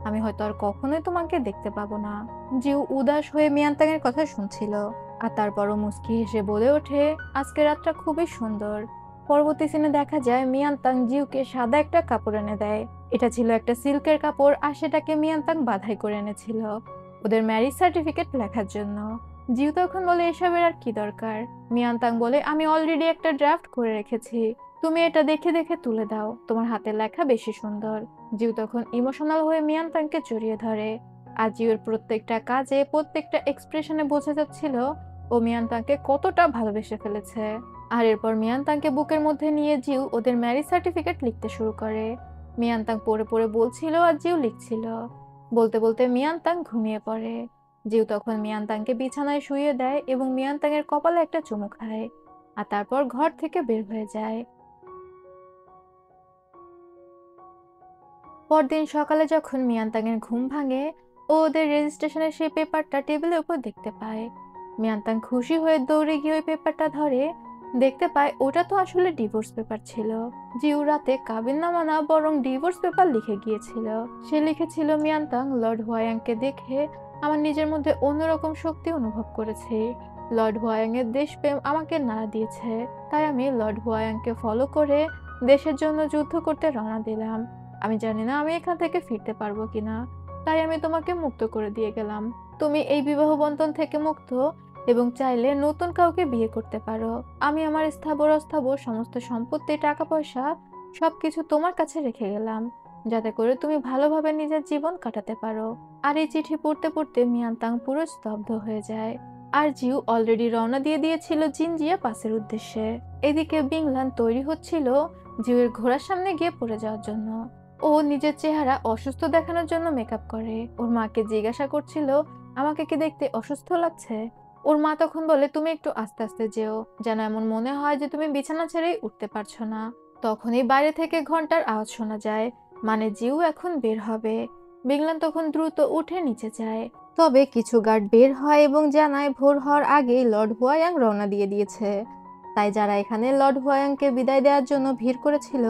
আমি হয়তো আর কখনোই তোমাকে দেখতে পাবো না। জিউ উদাস হয়ে মিয়ানতাং এর কথা শুনছিল, আর তারপরও মুচকি হেসে বলে ওঠে, আজকের রাতটা খুবই সুন্দর। পরবর্তী সিনে দেখা যায় মিয়ানতাং জিউকে সাদা একটা কাপড় এনে দেয়। এটা ছিল একটা সিল্কের কাপড়, আর সেটাকে মিয়ানতাং বাধাই করে এনেছিল ওদের ম্যারেজ সার্টিফিকেট লেখার জন্য। জিউ তখন বলে, এসবের আর কি দরকার? মিয়ানতাং বলে, আমি অলরেডি একটা ড্রাফট করে রেখেছি, তুমি এটা দেখে দেখে তুলে দাও, তোমার হাতের লেখা বেশি সুন্দর। জিউ তখন ইমোশনাল হয়ে মিয়ানতাংকে জড়িয়ে ধরে। আর জিউর প্রত্যেকটা কাজে, প্রত্যেকটা এক্সপ্রেশনে বোঝা যাচ্ছিল ও মিয়ানতাংকে কতটা ভালোবেসে ফেলেছে। আর এরপর মিয়ানতাংকে বুকের মধ্যে নিয়ে জিউ ওদের ম্যারেজ সার্টিফিকেট লিখতে শুরু করে। মিয়ানতাং পড়ে পড়ে বলছিল আর জিউ লিখছিল। বলতে বলতে মিয়ানতাং ঘুমিয়ে পড়ে। জিউ তখন মিয়ানতাংকে বিছানায় শুইয়ে দেয় এবং মিয়ানতাংয়ের কপালে একটা চুমু খায়, আর তারপর ঘর থেকে বের হয়ে যায়। পরদিন সকালে যখন মিয়ানতাংয়ের ঘুম ভাঙে, ও ওদের রেজিস্ট্রেশনের সেই পেপারটা টেবিলের উপর দেখতে পায়। মিয়ানতাং খুশি হয়ে দৌড়ে গিয়ে ওই পেপারটা ধরে। দেখতে পায় ওটা তো আসলে ডিভোর্স পেপার ছিল। জিউ রাতে কাবিননামা না বরং ডিভোর্স পেপার লিখে গিয়েছিল। সে লিখেছিল, মিয়ানতাং, লর্ড হুয়ায়াংকে দেখে আমার নিজের মধ্যে অন্যরকম শক্তি অনুভব করেছি। লর্ড হুয়ায়াং এর দেশপ্রেম আমাকে নাড়া দিয়েছে, তাই আমি লর্ড হুয়ায়াংকে ফলো করে দেশের জন্য যুদ্ধ করতে রওনা দিলাম। আমি জানি না আমি এখান থেকে ফিরতে পারবো কিনা, তাই আমি তোমাকে মুক্ত করে দিয়ে গেলাম। তুমি এই বিবাহ বন্ধন থেকে মুক্ত এবং চাইলে নতুন কাউকে বিয়ে করতে পারো। আমি আমার স্থাবর অস্থাবর সমস্ত সম্পত্তি, টাকা পয়সা সবকিছু তোমার কাছে রেখে গেলাম, যাতে করে তুমি ভালোভাবে নিজের জীবন কাটাতে পারো। আর এই চিঠি পড়তে পড়তে মিয়ানতাং পুরো স্তব্ধ হয়ে যায়। আর জিউ অলরেডি রওনা দিয়ে দিয়েছিল জিনজিয়া পাসের উদ্দেশ্যে। এদিকে বিংলান তৈরি হচ্ছিল জিউয়ের ঘোড়ার সামনে গিয়ে পড়ে যাওয়ার জন্য। ও নিজের চেহারা অসুস্থ দেখানোর জন্য মেকআপ করে। ওর মাকে জিজ্ঞাসা করছিল, আমাকে কি দেখতে অসুস্থ লাগছে? ওর মা তখন বলে, তুমি একটু আস্তে আস্তে যেও, যেন এমন মনে হয় যে তুমি বিছানা ছেড়েই উঠতে পারছো না। তখনই বাইরে থেকে ঘন্টার আওয়াজ শোনা যায়, মানে জিউ এখন বের হবে। বিংলান তখন দ্রুত উঠে নিচে যায়। তবে কিছু গার্ড বের হয় এবং জানায় ভোর হওয়ার আগেই লর্ড হুয়ায়াং রওনা দিয়ে দিয়েছে। তাই যারা এখানে লর্ড হুয়ায়াংকে বিদায় দেওয়ার জন্য ভিড় করেছিল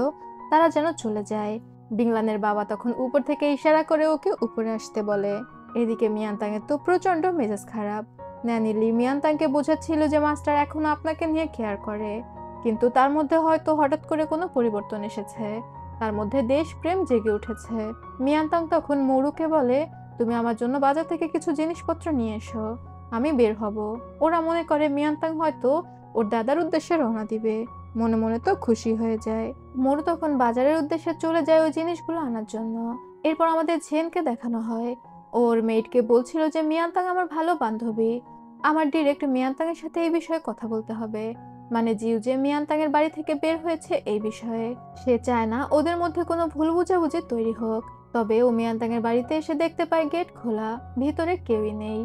তারা যেন চলে যায়। বিংলানের বাবা তখন উপর থেকে ইশারা করে ওকে উপরে আসতে বলে। এদিকে মিয়ানতাং এর তো প্রচন্ড মেজাজ খারাপ। ন্যানি লি মিয়ানতাংকে বোঝাচ্ছিল যে মাস্টার এখনো আপনাকে নিয়ে কেয়ার করে, কিন্তু তার মধ্যে হয়তো হঠাৎ করে কোনো পরিবর্তন এসেছে। তার মধ্যে দেশপ্রেম জেগে উঠেছে। মিয়ানতাং তখন মোরুকে বলে, তুমি আমার জন্য বাজার থেকে কিছু জিনিসপত্র নিয়ে এসো, আমি বের হব। ওরা মনে করে মিয়ানতাং হয়তো ওর দাদার উদ্দেশ্যে রওনা দিবে। মনে মনে তো খুশি হয়ে যায়। মোরু তখন বাজারের উদ্দেশ্যে চলে যায় ওই জিনিসগুলো আনার জন্য। এরপর আমাদের ঝেনকে দেখানো হয়। ওর মেইডকে বলছিল যে মিয়ানতাং আমার ভালো বান্ধবী, আমার ডিরেক্ট মিয়ানতাং এর সাথে এই বিষয়ে কথা বলতে হবে, মানে জিউ যে মিয়ানতাং এর বাড়ি থেকে বের হয়েছে এই বিষয়ে। সে চায় না ওদের মধ্যে কোনো ভুল বুঝাবুঝি তৈরি হোক। তবে ও মিয়ানতাং এর বাড়িতে এসে দেখতে পায় গেট খোলা, ভিতরে কেউই নেই।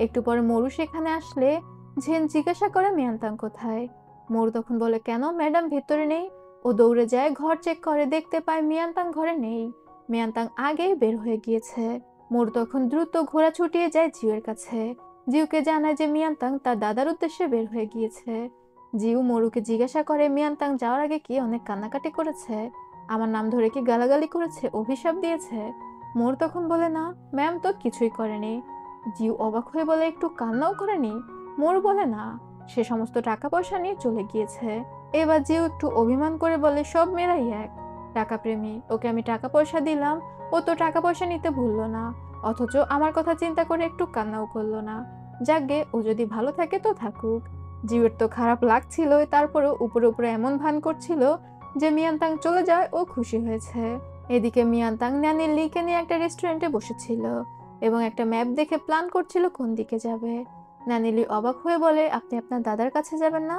একটু পরে মরু সেখানে আসলে ঝেন জিজ্ঞাসা করে মিয়ানতাং কোথায়। মরু তখন বলে, কেন ম্যাডাম ভেতরে নেই? ও দৌড়ে যায়, ঘর চেক করে, দেখতে পায় মিয়ানতাং ঘরে নেই। মিয়ানতাং আগেই বের হয়ে গিয়েছে। মরু তখন দ্রুত ঘোড়া ছুটিয়ে যায় জিউয়ের কাছে। জিউকে জানায় যে মিয়ানতাং তার দাদার উদ্দেশ্যে বের হয়ে গিয়েছে। জিউ মরুকে জিজ্ঞাসা করে, মিয়ানতাং যাওয়ার আগে কি অনেক কান্নাকাটি করেছে? আমার নাম ধরে কি গালাগালি করেছে, অভিশাপ দিয়েছে? মোর তখন বলে, না ম্যাম তো কিছুই করেনি। জিউ অবাক হয়ে বলে, একটু কান্নাও করেনি? মোর বলে, না, সে সমস্ত টাকা পয়সা নিয়ে চলে গিয়েছে। এবার জিউ একটু অভিমান করে বলে, সব মেয়েরাই এক, টাকা প্রেমী। ওকে আমি টাকা পয়সা দিলাম, ও তো টাকা পয়সা নিতে ভুললো না, অথচ আমার কথা চিন্তা করে একটু কান্নাও করলো না। যাকগে, ও যদি ভালো থাকে তো থাকুক। জিউয়ের তো খারাপ লাগছিল, তারপরে উপরে উপরে এমন ভান করছিল যে মিয়ানতাং চলে যায় ও খুশি হয়েছে। এদিকে মিয়ানতাং ন্যানি লিকে নিয়ে একটা রেস্টুরেন্টে বসেছিল এবং একটা ম্যাপ দেখে প্ল্যান করছিল কোন দিকে যাবে। ন্যানি লি অবাক হয়ে বলে, আপনি আপনার দাদার কাছে যাবেন না?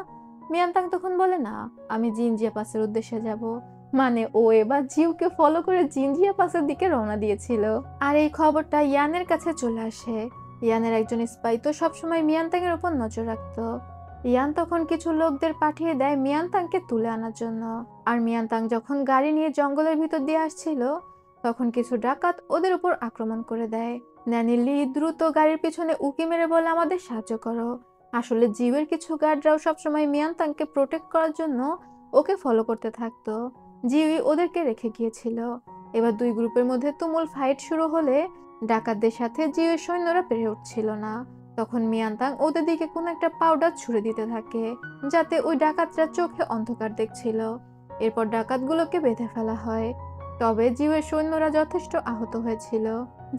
মিয়ানতাং তখন বলে, না, আমি জিনজিয়া পাসের উদ্দেশ্যে যাব। মানে ও এবার জিউকে ফলো করে জিনজিয়া পাসের দিকে রওনা দিয়েছিল। আর এই খবরটা ইয়ানের কাছে চলে আসে। ইয়ানের একজন স্পাই তো সবসময় মিয়ানতাং এর উপর নজর রাখতো। ইয়ান তখন কিছু লোকদের পাঠিয়ে দেয় মিয়ানতাংকে তুলে আনার জন্য। আর মিয়ানতাং যখন গাড়ি নিয়ে জঙ্গলের ভিতর দিয়ে আসছিল তখন কিছু ডাকাত ওদের উপর আক্রমণ করে দেয়। ন্যানি লি দ্রুত গাড়ির পিছনে উকি মেরে বলে, আমাদের সাহায্য করো। আসলে জিউয়ের কিছু গার্ডরাও সবসময় মিয়ানতাংকে প্রোটেক্ট করার জন্য ওকে ফলো করতে থাকতো। জিউই ওদেরকে রেখে গিয়েছিল। এবার দুই গ্রুপের মধ্যে তুমুল ফাইট শুরু হলে ডাকাতদের সাথে জিউয়ের সৈন্যরা পেরে উঠছিল না। তখন মিয়ানতাং ওদের দিকে কোনো একটা পাউডার ছুড়ে দিতে থাকে, যাতে ওই ডাকাতরা চোখে অন্ধকার দেখছিল। এরপর ডাকাতগুলোকে বেঁধে ফেলা হয়। তবে জিউয়ের সৈন্যরা যথেষ্ট আহত হয়েছিল।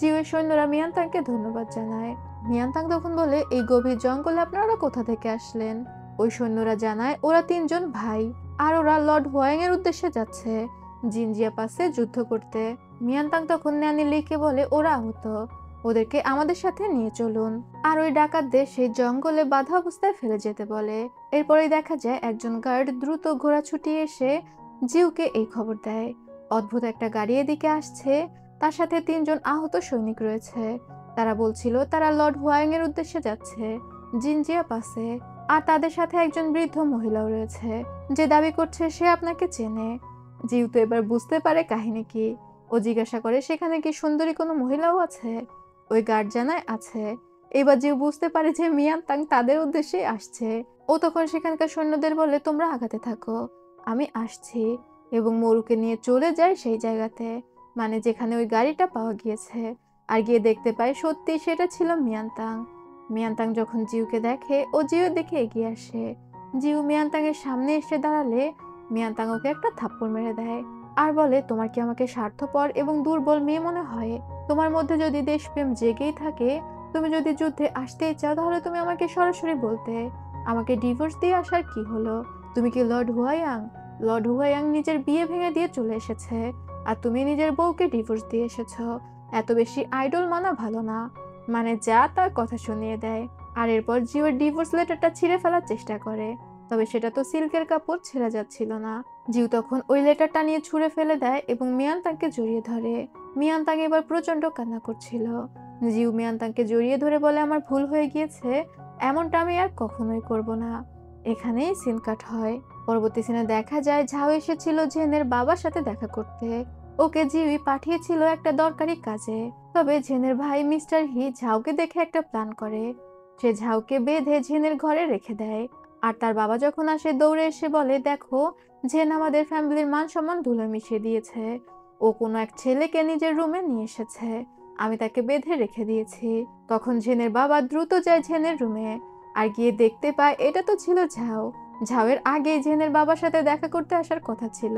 জিউয়ের সৈন্যরা মিয়ানতাংকে ধন্যবাদ জানায়। মিয়ানতাং তখন বলে, এই গভীর জঙ্গলে আপনারা কোথা থেকে আসলেন? ওই সৈন্যরা জানায় ওরা তিনজন ভাই, আর ওরা লর্ড হুয়াং এর উদ্দেশ্যে যাচ্ছে জিনজিয়া পাসে যুদ্ধ করতে। মিয়ানতাং তখন ন্যানি লিকে বলে, ওরা আহত, ওদেরকে আমাদের সাথে নিয়ে চলুন। আর ওই ডাকাতদের সেই জঙ্গলে বাধা অবস্থায় ফেলে যেতে বলে। এরপরেই দেখা যায় একজন গার্ড দ্রুত ঘোড়া ছুটিয়ে এসে জিউকে এই খবর দেয়, অদ্ভুত একটা গাড়ি এদিকে আসছে, তার সাথে তিনজন আহত সৈনিক রয়েছে। তারা বলছিল তারা লর্ড হুয়াং এর উদ্দেশ্যে যাচ্ছে জিনজিয়া পাসে। আর তাদের সাথে একজন বৃদ্ধ মহিলাও রয়েছে যে দাবি করছে সে আপনাকে চেনে। জিউ তো এবার বুঝতে পারে কাহিনী কি। ও জিজ্ঞাসা করে, সেখানে কি সুন্দরী কোনো মহিলাও আছে? ওই গার্ড জানায় আছে। এবার জিউ বুঝতে পারে যে মিয়ানতাং তাদের উদ্দেশ্যে আসছে। ও তখন সেখানকার সৈন্যদের বলে, তোমরা আগাতে থাকো, আমি আসছি, এবং মরুকে নিয়ে চলে যায় সেই জায়গাতে, মানে যেখানে ওই গাড়িটা পাওয়া গিয়েছে। আর গিয়ে দেখতে পায় সত্যি সেটা ছিল মিয়ানতাং। মিয়ানতাং যখন জিউকে দেখে, ও জিউ দেখে এগিয়ে আসে। জিউ মিয়ানতাং এর সামনে এসে দাঁড়ালে মিয়ানতাং ওকে একটা থাপ্পড় মেরে দেয় আর বলে, তোমার কি আমাকে স্বার্থপর এবং দুর্বল মেয়ে মনে হয়? তোমার মধ্যে যদি দেশপ্রেম জেগেই থাকে, তুমি যদি যুদ্ধে আসতেই চাও, তাহলে তুমি আমাকে সরাসরি বলতে। আমাকে ডিভোর্স দিয়ে আসার কি হলো? তুমি কি লর্ড হুয়াইয়াং? লর্ড হুয়াইয়াং নিজের বিয়ে ভেঙে দিয়ে চলে এসেছে, আর তুমি নিজের বউকে ডিভোর্স দিয়ে এসেছো। এত বেশি আইডল মানা ভালো না। মানে যা তার কথা শুনিয়ে দেয়। আর এরপর জিওর ডিভোর্স লেটারটা ছিঁড়ে ফেলার চেষ্টা করে, তবে সেটা তো সিল্কের কাপড় ছেঁড়া যাচ্ছিল না। জিউ তখন ওই লেটারটা নিয়ে ছুঁড়ে ফেলে দেয় এবং মিয়ানতাংকে জড়িয়ে ধরে। মিয়ানতাং এবার প্রচন্ড কান্না করছিল। জিউ মিয়ানতাংকে জড়িয়ে ধরে বলে, আমার ভুল হয়ে গিয়েছে, এমনটা আমি আর কখনোই করব না। এখানেই সিন কাট হয়। পরবর্তী সিনে দেখা যায় ঝাও এসেছিল জেনের বাবার সাথে দেখা করতে। ওকে জিউই পাঠিয়েছিল একটা দরকারি কাজে। তবে জেনের ভাই মিস্টার হি ঝাউকে দেখে একটা প্ল্যান করে। সে ঝাউকে বেঁধে জেনের ঘরে রেখে দেয়। আর তার বাবা যখন আসে দৌড়ে এসে বলে, দেখো, জেন আমাদের ফ্যামিলির মান সম্মান ধুলো মিশিয়ে দিয়েছে। ও কোনো এক ছেলেকে নিজের রুমে নিয়ে এসেছে, আমি তাকে বেঁধে রেখে দিয়েছি। তখন জেনের বাবা দ্রুত যায় জেনের রুমে, আর গিয়ে দেখতে পায় এটা তো ছিল ঝাও। ঝাওয়ের আগে জেনের বাবার সাথে দেখা করতে আসার কথা ছিল।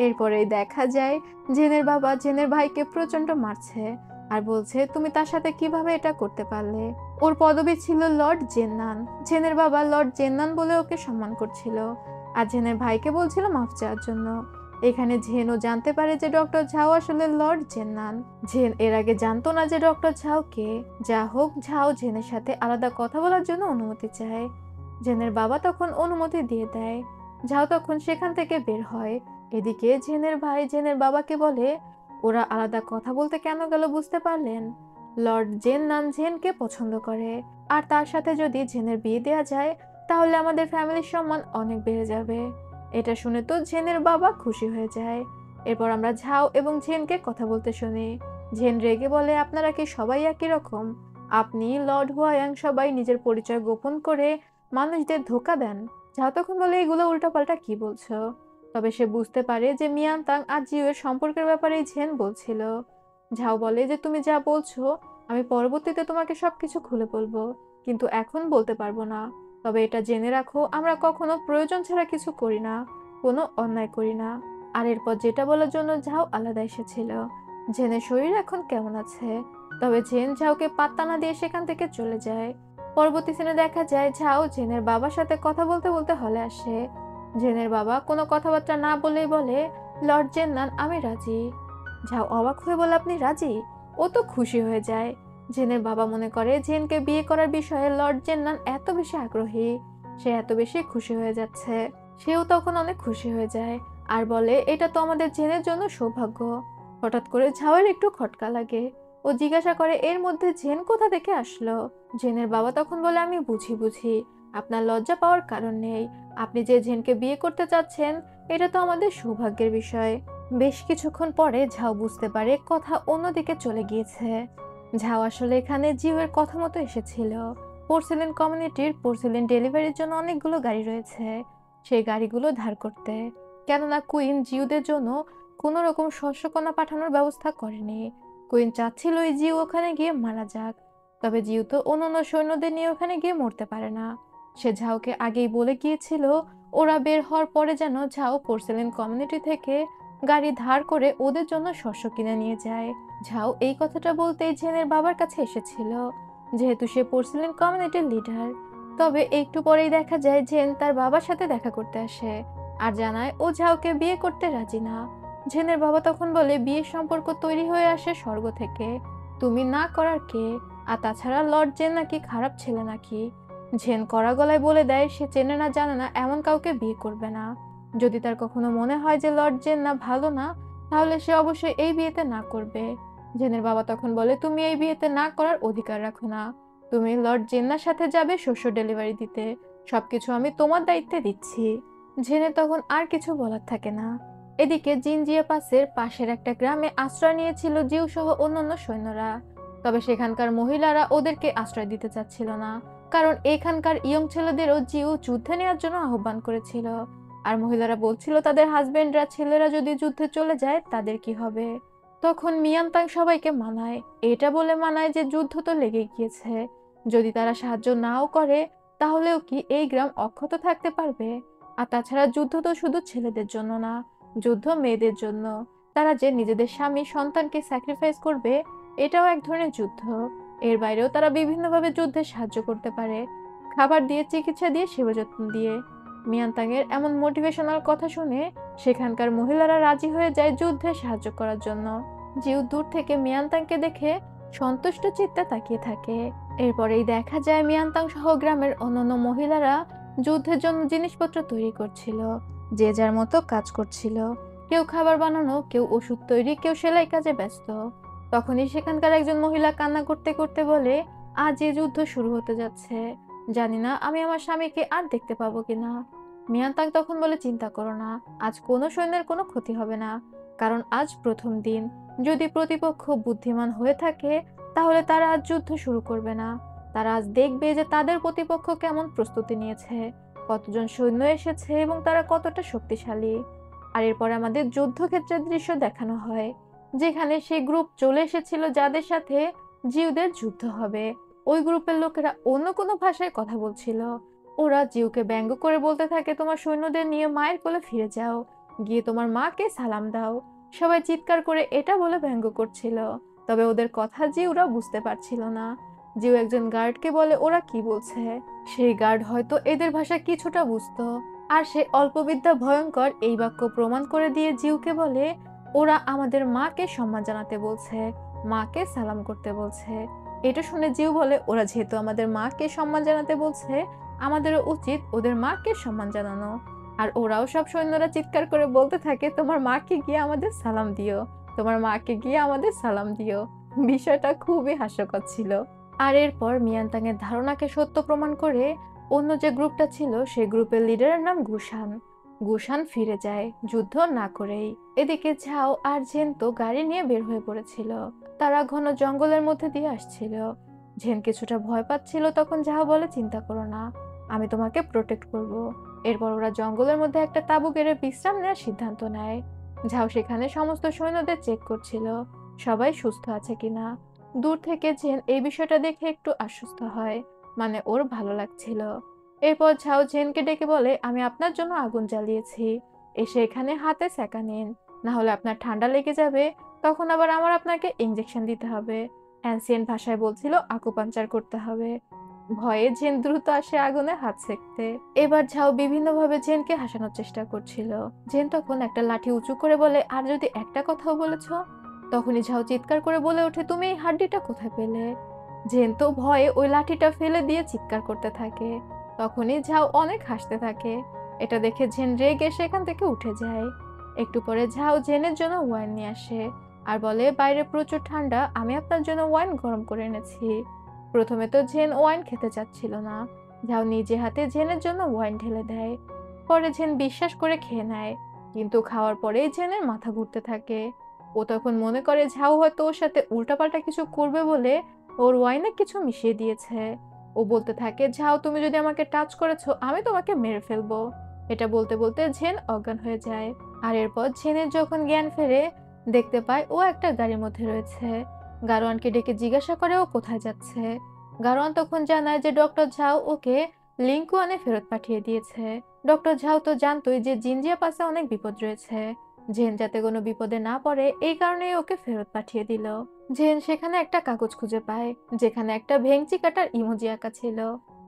এরপরেই দেখা যায় জেনের বাবা জেনের ভাইকে প্রচন্ড মারছে আর বলছে, তুমি তার সাথে কিভাবে এটা করতে পারলে? ওর পদবি ছিল লর্ড জেন্নান। জেনের বাবা লর্ড জেন্নান বলে ওকে সম্মান করছিল, আর জেনের ভাইকে বলছিল মাফ চাওয়ার জন্য। এখানে ঝেনও জানতে পারে যে ডক্টর ঝাও আসলে লর্ড জেন্নান। ঝেন এর আগে জানতো না যে ডক্টর ঝাও কে। যা হোক, ঝাও ঝেনের সাথে আলাদা কথা বলার জন্য অনুমতি চায়। ঝেনের বাবা তখন অনুমতি দিয়ে দেয়। ঝাও তখন সেখান থেকে বের হয়। এদিকে ঝেনের ভাই ঝেনের বাবাকে বলে, ওরা আলাদা কথা বলতে কেন গেল বুঝতে পারলেন? লর্ড জেন্নান ঝেনকে পছন্দ করে, আর তার সাথে যদি ঝেনের বিয়ে দেওয়া যায়, তাহলে আমাদের ফ্যামিলির সম্মান অনেক বেড়ে যাবে। এটা শুনে তো ঝেনের বাবা খুশি হয়ে যায়। এরপর আমরা ঝাও এবং ঝেনকে কথা বলতে শুনি। ঝেন রেগে বলে, আপনারা কি সবাই একই রকম? আপনি, লর্ড হুয়ায়াং সবাই নিজের পরিচয় গোপন করে মানুষদের ধোঁকা দেন। ঝাও তখন বলে, এগুলো উল্টাপাল্টা কি বলছো? তবে সে বুঝতে পারে যে মিয়ানতাং আর জিউয়ের সম্পর্কের ব্যাপারে ঝেন বলছিল। ঝাও বলে যে, তুমি যা বলছো আমি পরবর্তীতে তোমাকে সবকিছু খুলে বলবো, কিন্তু এখন বলতে পারবো না। তবে এটা জেনে রাখো, আমরা কখনো প্রয়োজন ছাড়া কিছু করি না, কোনো অন্যায় করি না। আর এরপর যেটা বলার জন্য ঝাও আলাদা এসেছিল, জেনের শরীর এখন কেমন আছে। তবে জেন ঝাওকে পাত্তা না দিয়ে সেখান থেকে চলে যায়। পরবর্তী সিনে দেখা যায় ঝাও জেনের বাবার সাথে কথা বলতে বলতে হলে আসে। জেনের বাবা কোনো কথাবার্তা না বলেই বলে, লর্ড জেন্নান, আমি রাজি। ঝাও অবাক হয়ে বলে, আপনি রাজি? ও তো খুশি হয়ে যায়। জেনের বাবা মনে করে জেনকে বিয়ে করার বিষয়ে লর্ড জেন্নান এত বেশি আগ্রহী, সে এত বেশি খুশি হয়ে যাচ্ছে। সেও তখন অনেক খুশি হয়ে যায় আর বলে, এটা তো আমাদের জেনের জন্য সৌভাগ্য। হঠাৎ করে ঝাওয়ের একটু খটকা লাগে। ও জিজ্ঞাসা করে, এর মধ্যে জেন কোথা থেকে আসলো? জেনের বাবা তখন বলে, আমি বুঝি, আপনার লজ্জা পাওয়ার কারণ নেই। আপনি যে জেনকে বিয়ে করতে চাচ্ছেন, এটা তো আমাদের সৌভাগ্যের বিষয়। বেশ কিছুক্ষণ পরে ঝাও বুঝতে পারে কথা অন্যদিকে চলে গিয়েছে। ঝাও আসলে এখানে জিওয়ের কথা মতো এসেছিল। পোর্সেলেন কমিউনিটির পোর্সেলেন ডেলিভারির জন্য অনেকগুলো গাড়ি রয়েছে, সেই গাড়িগুলো ধার করতে। কেননা কুইন জিউদের জন্য কোনো রকম শস্যকণা পাঠানোর ব্যবস্থা করেনি। কুইন চাচ্ছিল এই জিউ ওখানে গিয়ে মারা যাক, তবে জিউ তো অন্যান্য সৈন্যদের নিয়ে ওখানে গিয়ে মরতে পারে না। সে ঝাওকে আগেই বলে গিয়েছিল ওরা বের হওয়ার পরে যেন ঝাও পোর্সেলেন কমিউনিটি থেকে গাড়ি ধার করে ওদের জন্য শস্য কিনে নিয়ে যায়। ঝাও এই কথাটা বলতেই জেনের বাবার কাছে এসেছিল, যেহেতু সে পোর্সেলেন কমিউনিটির লিডার। তবে একটু পরেই দেখা যায় জেন তার বাবার সাথে দেখা করতে আসে আর জানায় ও ঝাওকে বিয়ে করতে রাজি না। জেনের বাবা তখন বলে, বিয়ের সম্পর্ক তৈরি হয়ে আসে স্বর্গ থেকে, তুমি না করার কে? আর তাছাড়া লর্ড জেন নাকি খারাপ ছেলে নাকি? জেন কড়া গলায় বলে দেয় সে চেনে না জানে না এমন কাউকে বিয়ে করবে না। যদি তার কখনো মনে হয় যে লর্ড জেন না ভালো না, তাহলে সে অবশ্যই এই বিয়েতে না করবে। জেনের বাবা তখন বলে, তুমি এই বিয়েতে না করার অধিকার রাখো না। তুমি লর্ড জেন্নার সাথে যাবে শস্য ডেলিভারি দিতে, সবকিছু আমি তোমার দায়িত্বে দিচ্ছি। জেনে তখন আর কিছু বলার থাকে না। এদিকে জিনজিয়া পাশের একটা গ্রামে আশ্রয় নিয়েছিল জিউ সহ অন্যান্য সৈন্যরা। তবে সেখানকার মহিলারা ওদেরকে আশ্রয় দিতে চাচ্ছিল না, কারণ এখানকার ইয়ং ছেলেদেরও জিউ যুদ্ধে নেওয়ার জন্য আহ্বান করেছিল। আর মহিলারা বলছিল তাদের হাজবেন্ডরা ছেলেরা যদি যুদ্ধে চলে যায় তাদের কি হবে। তখন মিয়ানতাং সবাইকে মানায়, এটা বলে মানায় যে যুদ্ধ তো লেগে গিয়েছে, যদি তারা সাহায্য নাও করে তাহলেও কি এই গ্রাম অক্ষত থাকতে পারবে। আর তাছাড়া যুদ্ধ তো শুধু ছেলেদের জন্য না, যুদ্ধ মেয়েদের জন্য। তারা যে নিজেদের স্বামী সন্তানকে স্যাক্রিফাইস করবে, এটাও এক ধরনের যুদ্ধ। এর বাইরেও তারা বিভিন্নভাবে যুদ্ধে সাহায্য করতে পারে, খাবার দিয়ে, চিকিৎসা দিয়ে, সেবা যত্ন দিয়ে। মিয়ানতাংয়ের এমন মোটিভেশনাল কথা শুনে সেখানকার মহিলারা রাজি হয়ে যায় যুদ্ধে সাহায্য করার জন্য। জিউ দূর থেকে মিয়ানতাংকে দেখে সন্তুষ্ট চিত্তে তাকিয়ে থাকে। এরপরেই দেখা যায় মিয়ানতাং সহ গ্রামের অন্যান্য মহিলারা যুদ্ধের জন্য জিনিসপত্র তৈরি করছিল, যে যার মতো কাজ করছিল। কেউ খাবার বানানো, কেউ ওষুধ তৈরি, কেউ সেলাই কাজে ব্যস্ত। তখনই সেখানকার একজন মহিলা কান্না করতে করতে বলে, আজ এই যুদ্ধ শুরু হতে যাচ্ছে, জানি না আমি আমার স্বামীকে আর দেখতে পাবো কিনা। মিয়ানতাং তখন বলে, চিন্তা করো না, আজ কোনো সৈন্যের কোনো ক্ষতি হবে না, কারণ আজ প্রথম দিন। যদি প্রতিপক্ষ বুদ্ধিমান হয়ে থাকে তাহলে তারা আজ যুদ্ধ শুরু করবে না। তারা আজ দেখবে যে তাদের প্রতিপক্ষ কেমন প্রস্তুতি নিয়েছে, কতজন সৈন্য এসেছে এবং তারা কতটা শক্তিশালী। আর এরপরে আমাদের যুদ্ধক্ষেত্রের দৃশ্য দেখানো হয়, যেখানে সেই গ্রুপ চলে এসেছিল যাদের সাথে জিউদের যুদ্ধ হবে। ওই গ্রুপের লোকেরা অন্য কোনো ভাষায় কথা বলছিল। ওরা জিউকে ব্যঙ্গ করে বলতে থাকে, তোমার সৈন্যদের নিয়ে মায়ের কোলে ফিরে যাও, গিয়ে তোমার মাকে সালাম দাও। সবাই চিৎকার করে এটা বলে ব্যঙ্গ করছিল, তবে ওদের কথা জিউরা বুঝতে পারছিল না। জিউ একজন গার্ডকে বলে ওরা কি বলছে। সেই গার্ড হয়তো এদের ভাষা কিছুটা বুঝতো, আর সে অল্পবিদ্যা ভয়ঙ্কর এই বাক্য প্রমাণ করে দিয়ে জিউকে বলে, ওরা আমাদের মাকে সম্মান জানাতে বলছে, মাকে সালাম করতে বলছে। এটা শুনে জিউ বলে, ওরা যেহেতু আমাদের মাকে সম্মান জানাতে বলছে, আমাদেরও উচিত ওদের মাকে সম্মান জানানো। আর ওরাও সব সৈন্যরা চিৎকার করে বলতে থাকে, তোমার মাকে গিয়ে আমাদের সালাম দিও, তোমার মাকে গিয়ে আমাদের সালাম দিও। বিষয়টা খুবই হাস্যকর ছিল। আর এরপর মিয়ানতাং এর ধারণাকে সত্য প্রমাণ করে অন্য যে গ্রুপটা ছিল সেই গ্রুপের লিডারের নাম গুশান। গুশান ফিরে যায় যুদ্ধ না করেই। এদিকে ঝাও আর জেন তো গাড়ি নিয়ে বের হয়ে পড়েছিল। তারা ঘন জঙ্গলের মধ্যে দিয়ে আসছিল। জেন কিছুটা ভয় পাচ্ছিল, তখন ঝাও বলে, চিন্তা করো না, আমি তোমাকে প্রোটেক্ট করব। এরপর ওরা জঙ্গলের মধ্যে একটা তাঁবু গেড়ে বিশ্রাম নেওয়ার সিদ্ধান্ত নেয়। ঝাও সেখানে সমস্ত সৈন্যদের চেক করছিল, সবাই সুস্থ আছে কিনা। দূর থেকে জেন এই বিষয়টা দেখে একটু আশ্বস্ত হয়, মানে ওর ভালো লাগছিল। এরপর ঝাও জেনকে ডেকে বলে, আমি আপনার জন্য আগুন জ্বালিয়েছি, এসে এখানে হাতে সেকা নিন, না হলে আপনার ঠান্ডা লেগে যাবে, তখন আবার আমার আপনাকে ইঞ্জেকশন দিতে হবে। অ্যান্সিয়েন্ট ভাষায় বলছিল আকুপাঞ্চার করতে হবে। ভয়ে জেন দ্রুত আসে আগুনে হাত সেকতে। এবার ঝাও বিভিন্নভাবে জেনকে হাসানোর চেষ্টা করছিল। জেন তখন একটা লাঠি উঁচু করে বলে, আর যদি একটা কথাও বলেছ। তখনই ঝাও চিৎকার করে বলে ওঠে, তুমি এই হাড্ডিটা কোথায় পেলে। জেন তো ভয়ে ওই লাঠিটা ফেলে দিয়ে চিৎকার করতে থাকে। তখনই ঝাও অনেক হাসতে থাকে। এটা দেখে জেন রেগে সেখান থেকে উঠে যায়। একটু পরে ঝাও জেনের জন্য ওয়াইন নিয়ে আসে আর বলে, বাইরে প্রচুর ঠান্ডা, আমি আপনার জন্য ওয়াইন গরম করে এনেছি। প্রথমে তো জেন ওয়াইন খেতে চাচ্ছিল না। ঝাও নিজে হাতে জেনের জন্য ওয়াইন ঢেলে দেয়। পরে জেন বিশ্বাস করে খেয়ে নেয়, কিন্তু খাওয়ার পরেই জেনের মাথা ঘুরতে থাকে। ও তখন মনে করে ঝাও হয়তো ওর সাথে উল্টাপাল্টা কিছু করবে বলে ওর ওয়াইনে কিছু মিশিয়ে দিয়েছে। ও বলতে থাকে, ঝাও তুমি যদি আমাকে টাচ করেছো আমি তোমাকে মেরে ফেলবো। এটা বলতে বলতে জেন অজ্ঞান হয়ে যায়। আর এরপর জেনের যখন জ্ঞান ফেরে, দেখতে পায় ও একটা গাড়ির মধ্যে রয়েছে। গারোয়ানকে ডেকে জিজ্ঞাসা করে ও কোথায় যাচ্ছে। গারোয়ান তখন জানায় যে ডক্টর ঝাও ওকে লিংকুয়ানে ফেরত পাঠিয়ে দিয়েছে। ডক্টর ঝাও তো জানতোই যে জিনজিয়া পাসে অনেক বিপদ রয়েছে, জেন যাতে কোনো বিপদে না পড়ে এই কারণেই ওকে ফেরত পাঠিয়ে দিল। জেন সেখানে একটা কাগজ খুঁজে পায় যেখানে একটা ভেংচি কাটার ইমোজি আঁকা ছিল।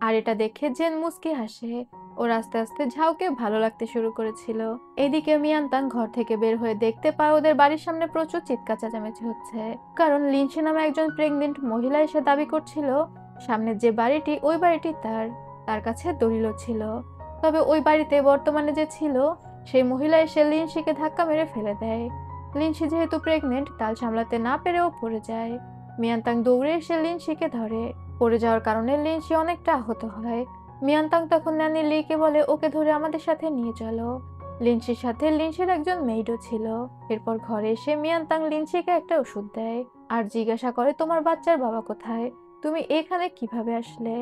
আর এটা দেখে জেন মুচকি হাসে। ওর আস্তে আস্তে ঝাউকে ভালো লাগতে শুরু করেছিল। এদিকে মিয়ানতাং ঘর থেকে বের হয়ে দেখতে পায় ওদের বাড়ির সামনে প্রচুর চিৎকার চেঁচামেচি হচ্ছে, কারণ লিনসি নামে একজন প্রেগনেন্ট মহিলা এসে দাবি করছিল সামনের যে বাড়িটি ওই বাড়িটি তার কাছে দলিলও ছিল। তবে ওই বাড়িতে বর্তমানে যে ছিল সেই মহিলা এসে লিনসিকে ধাক্কা মেরে ফেলে দেয়। লিনসি যেহেতু প্রেগনেন্ট তাল সামলাতে না পেরেও পড়ে যায়। মিয়ানতাং দৌড়ে এসে লিনসিকে ধরে। পড়ে যাওয়ার কারণে লিনসি অনেকটা আহত হয়। মিয়ানতাং তখন নানি লিকে বলে, ওকে ধরে আমাদের সাথে নিয়ে চলো। লিনসির সাথে লিনসির একজন মেইডও ছিল। এরপর ঘরে এসে মিয়ানতাং লিনসিকে একটা ওষুধ দেয় আর জিজ্ঞাসা করে, তোমার বাচ্চার বাবা কোথায়, তুমি এখানে কিভাবে আসলে।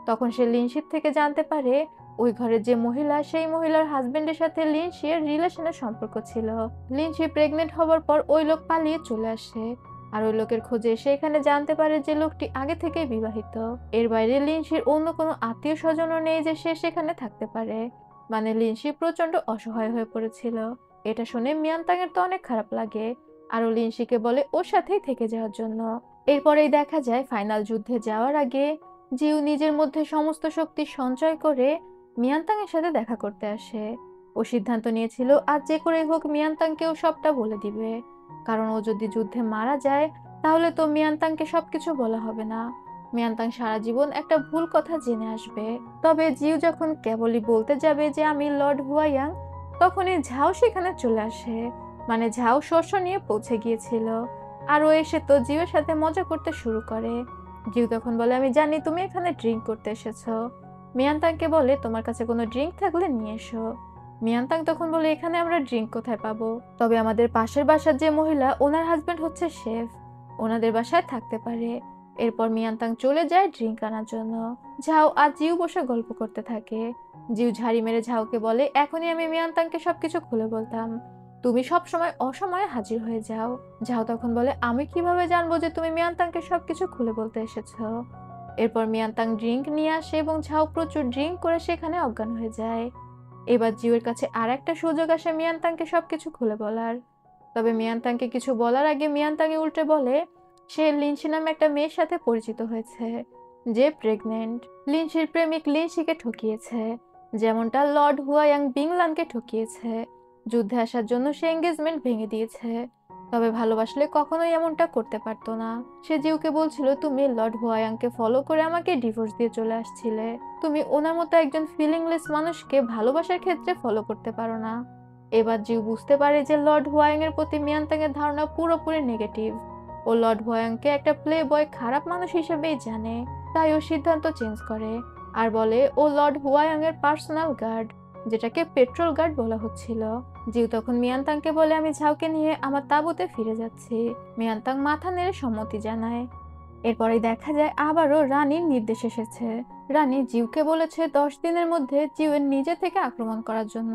তখন সে লিনশির থেকে জানতে পারে ওই ঘরের যে মহিলা, সেই মহিলার হাজবেন্ডের সাথে লিনশির রিলেশনের সম্পর্ক ছিল। লিনশি প্রেগনেন্ট হবার পর ওই লোক পালিয়ে চলে আসে, আর ওই লোকের খোঁজে সে এখানে জানতে পারে যে লোকটি আগে থেকেই বিবাহিত। এর বাইরে লিনশির অন্য কোনো আত্মীয় স্বজনও নেই যে সে সেখানে থাকতে পারে। মানে লিনশি প্রচন্ড অসহায় হয়ে পড়েছিল। এটা শুনে মিয়ানতাংয়ের তো অনেক খারাপ লাগে, আর ও লিনশিকে বলে ওর সাথেই থেকে যাওয়ার জন্য। এরপরেই দেখা যায় ফাইনাল যুদ্ধে যাওয়ার আগে জিউ নিজের মধ্যে সমস্ত শক্তি সঞ্চয় করে মিয়ানতাংয়ের সাথে দেখা করতে আসে। ও সিদ্ধান্ত নিয়েছিল আজ যে করে হোক মিয়ানতাংকেও সবটা বলে দিবে, কারণ ও যদি যুদ্ধে মারা যায় তাহলে তো মিয়ানতাংকে সবকিছু বলা হবে না। মিয়ানতাং সারা জীবন একটা ভুল কথা জেনে আসবে। তবে জিউ যখন কেবলই বলতে যাবে যে আমি লর্ড হুয়াইয়াং, তখনই ঝাও সেখানে চলে আসে। মানে ঝাও শস্য নিয়ে পৌঁছে গিয়েছিল, আর ও এসে তো জিউয়ের সাথে মজা করতে শুরু করে। জিউ তখন বলে আমি জানি তুমি এখানে ড্রিঙ্ক করতে এসেছো। মিয়ানতাংকে বলে তোমার কাছে কোনো ড্রিঙ্ক থাকলে নিয়ে এসো। মিয়ানতাং তখন বলে এখানে আমরা ড্রিঙ্ক কোথায় পাবো, তবে আমাদের পাশের বাসার যে মহিলা ওনার হাজবেন্ড হচ্ছে শেফ, ওনাদের বাসায় থাকতে পারে। এরপর মিয়ানতাং চলে যায় ড্রিঙ্ক আনার জন্য। ঝাও আর জিউ বসে গল্প করতে থাকে। জিউ ঝাড়ি মেরে ঝাউকে বলে এখনই আমি মিয়ানতাংকে সবকিছু খুলে বলতাম, তুমি সব সময় অসময়ে হাজির হয়ে যাও। ঝাও তখন বলে আমি কিভাবে জানবো যে তুমি মিয়ানতাংকে সবকিছু খুলে বলতে এসেছো। এরপর মিয়ানতাং ড্রিঙ্ক নিয়ে আসে এবং ঝাও প্রচুর ড্রিঙ্ক করে সেখানে অজ্ঞান হয়ে যায়। এবার জিউয়ের কাছে আর একটা সুযোগ আসে মিয়ানতাংকে সবকিছু খুলে বলার। তবে মিয়ানতাংকে কিছু বলার আগে মিয়ানতাংই উল্টে বলে সে লিনশি নামে একটা মেয়ের সাথে পরিচিত হয়েছে যে প্রেগনেন্ট। লিনশির প্রেমিক লিনশিকে ঠকিয়েছে, যেমনটা লর্ড হুয়াইয়াং বিংলানকে ঠকিয়েছে। যুদ্ধে আসার জন্য সে এঙ্গেজমেন্ট ভেঙে দিয়েছে, তবে ভালোবাসলে কখনোই এমনটা করতে পারতো না। সে জিউকে বলছিল তুমি লর্ড হুয়াইয়াংকে ফলো করে আমাকে ডিভোর্স দিয়ে চলে আসছিলে, তুমি ওনার মতো একজন ফিলিংলেস মানুষকে ভালোবাসার ক্ষেত্রে ফলো করতে পারো না। এবার জিউ বুঝতে পারে যে লর্ড হুয়াইয়াং এর প্রতি মিয়ানতাং এর ধারণা পুরোপুরি নেগেটিভ। ও লর্ড হুয়াইয়াংকে একটা প্লে বয় খারাপ মানুষ হিসেবেই জানে, তাই ও সিদ্ধান্ত চেঞ্জ করে আর বলে ও লর্ড হুয়াইয়াং এর পার্সোনাল গার্ড, যেটাকে পেট্রোল গার্ড বলা হচ্ছিল। জিউ তখন মিয়ানতাংকে বলে আমি ঝাউকে নিয়ে আমার তাঁবুতে ফিরে যাচ্ছি। মিয়ানতাং মাথা নেড়ে সম্মতি জানায়। এরপরে দেখা যায় আবারও রানীর নির্দেশ এসেছে। রানী জিউকে বলেছে 10 দিনের মধ্যে জিউয়ের নিজে থেকে আক্রমণ করার জন্য।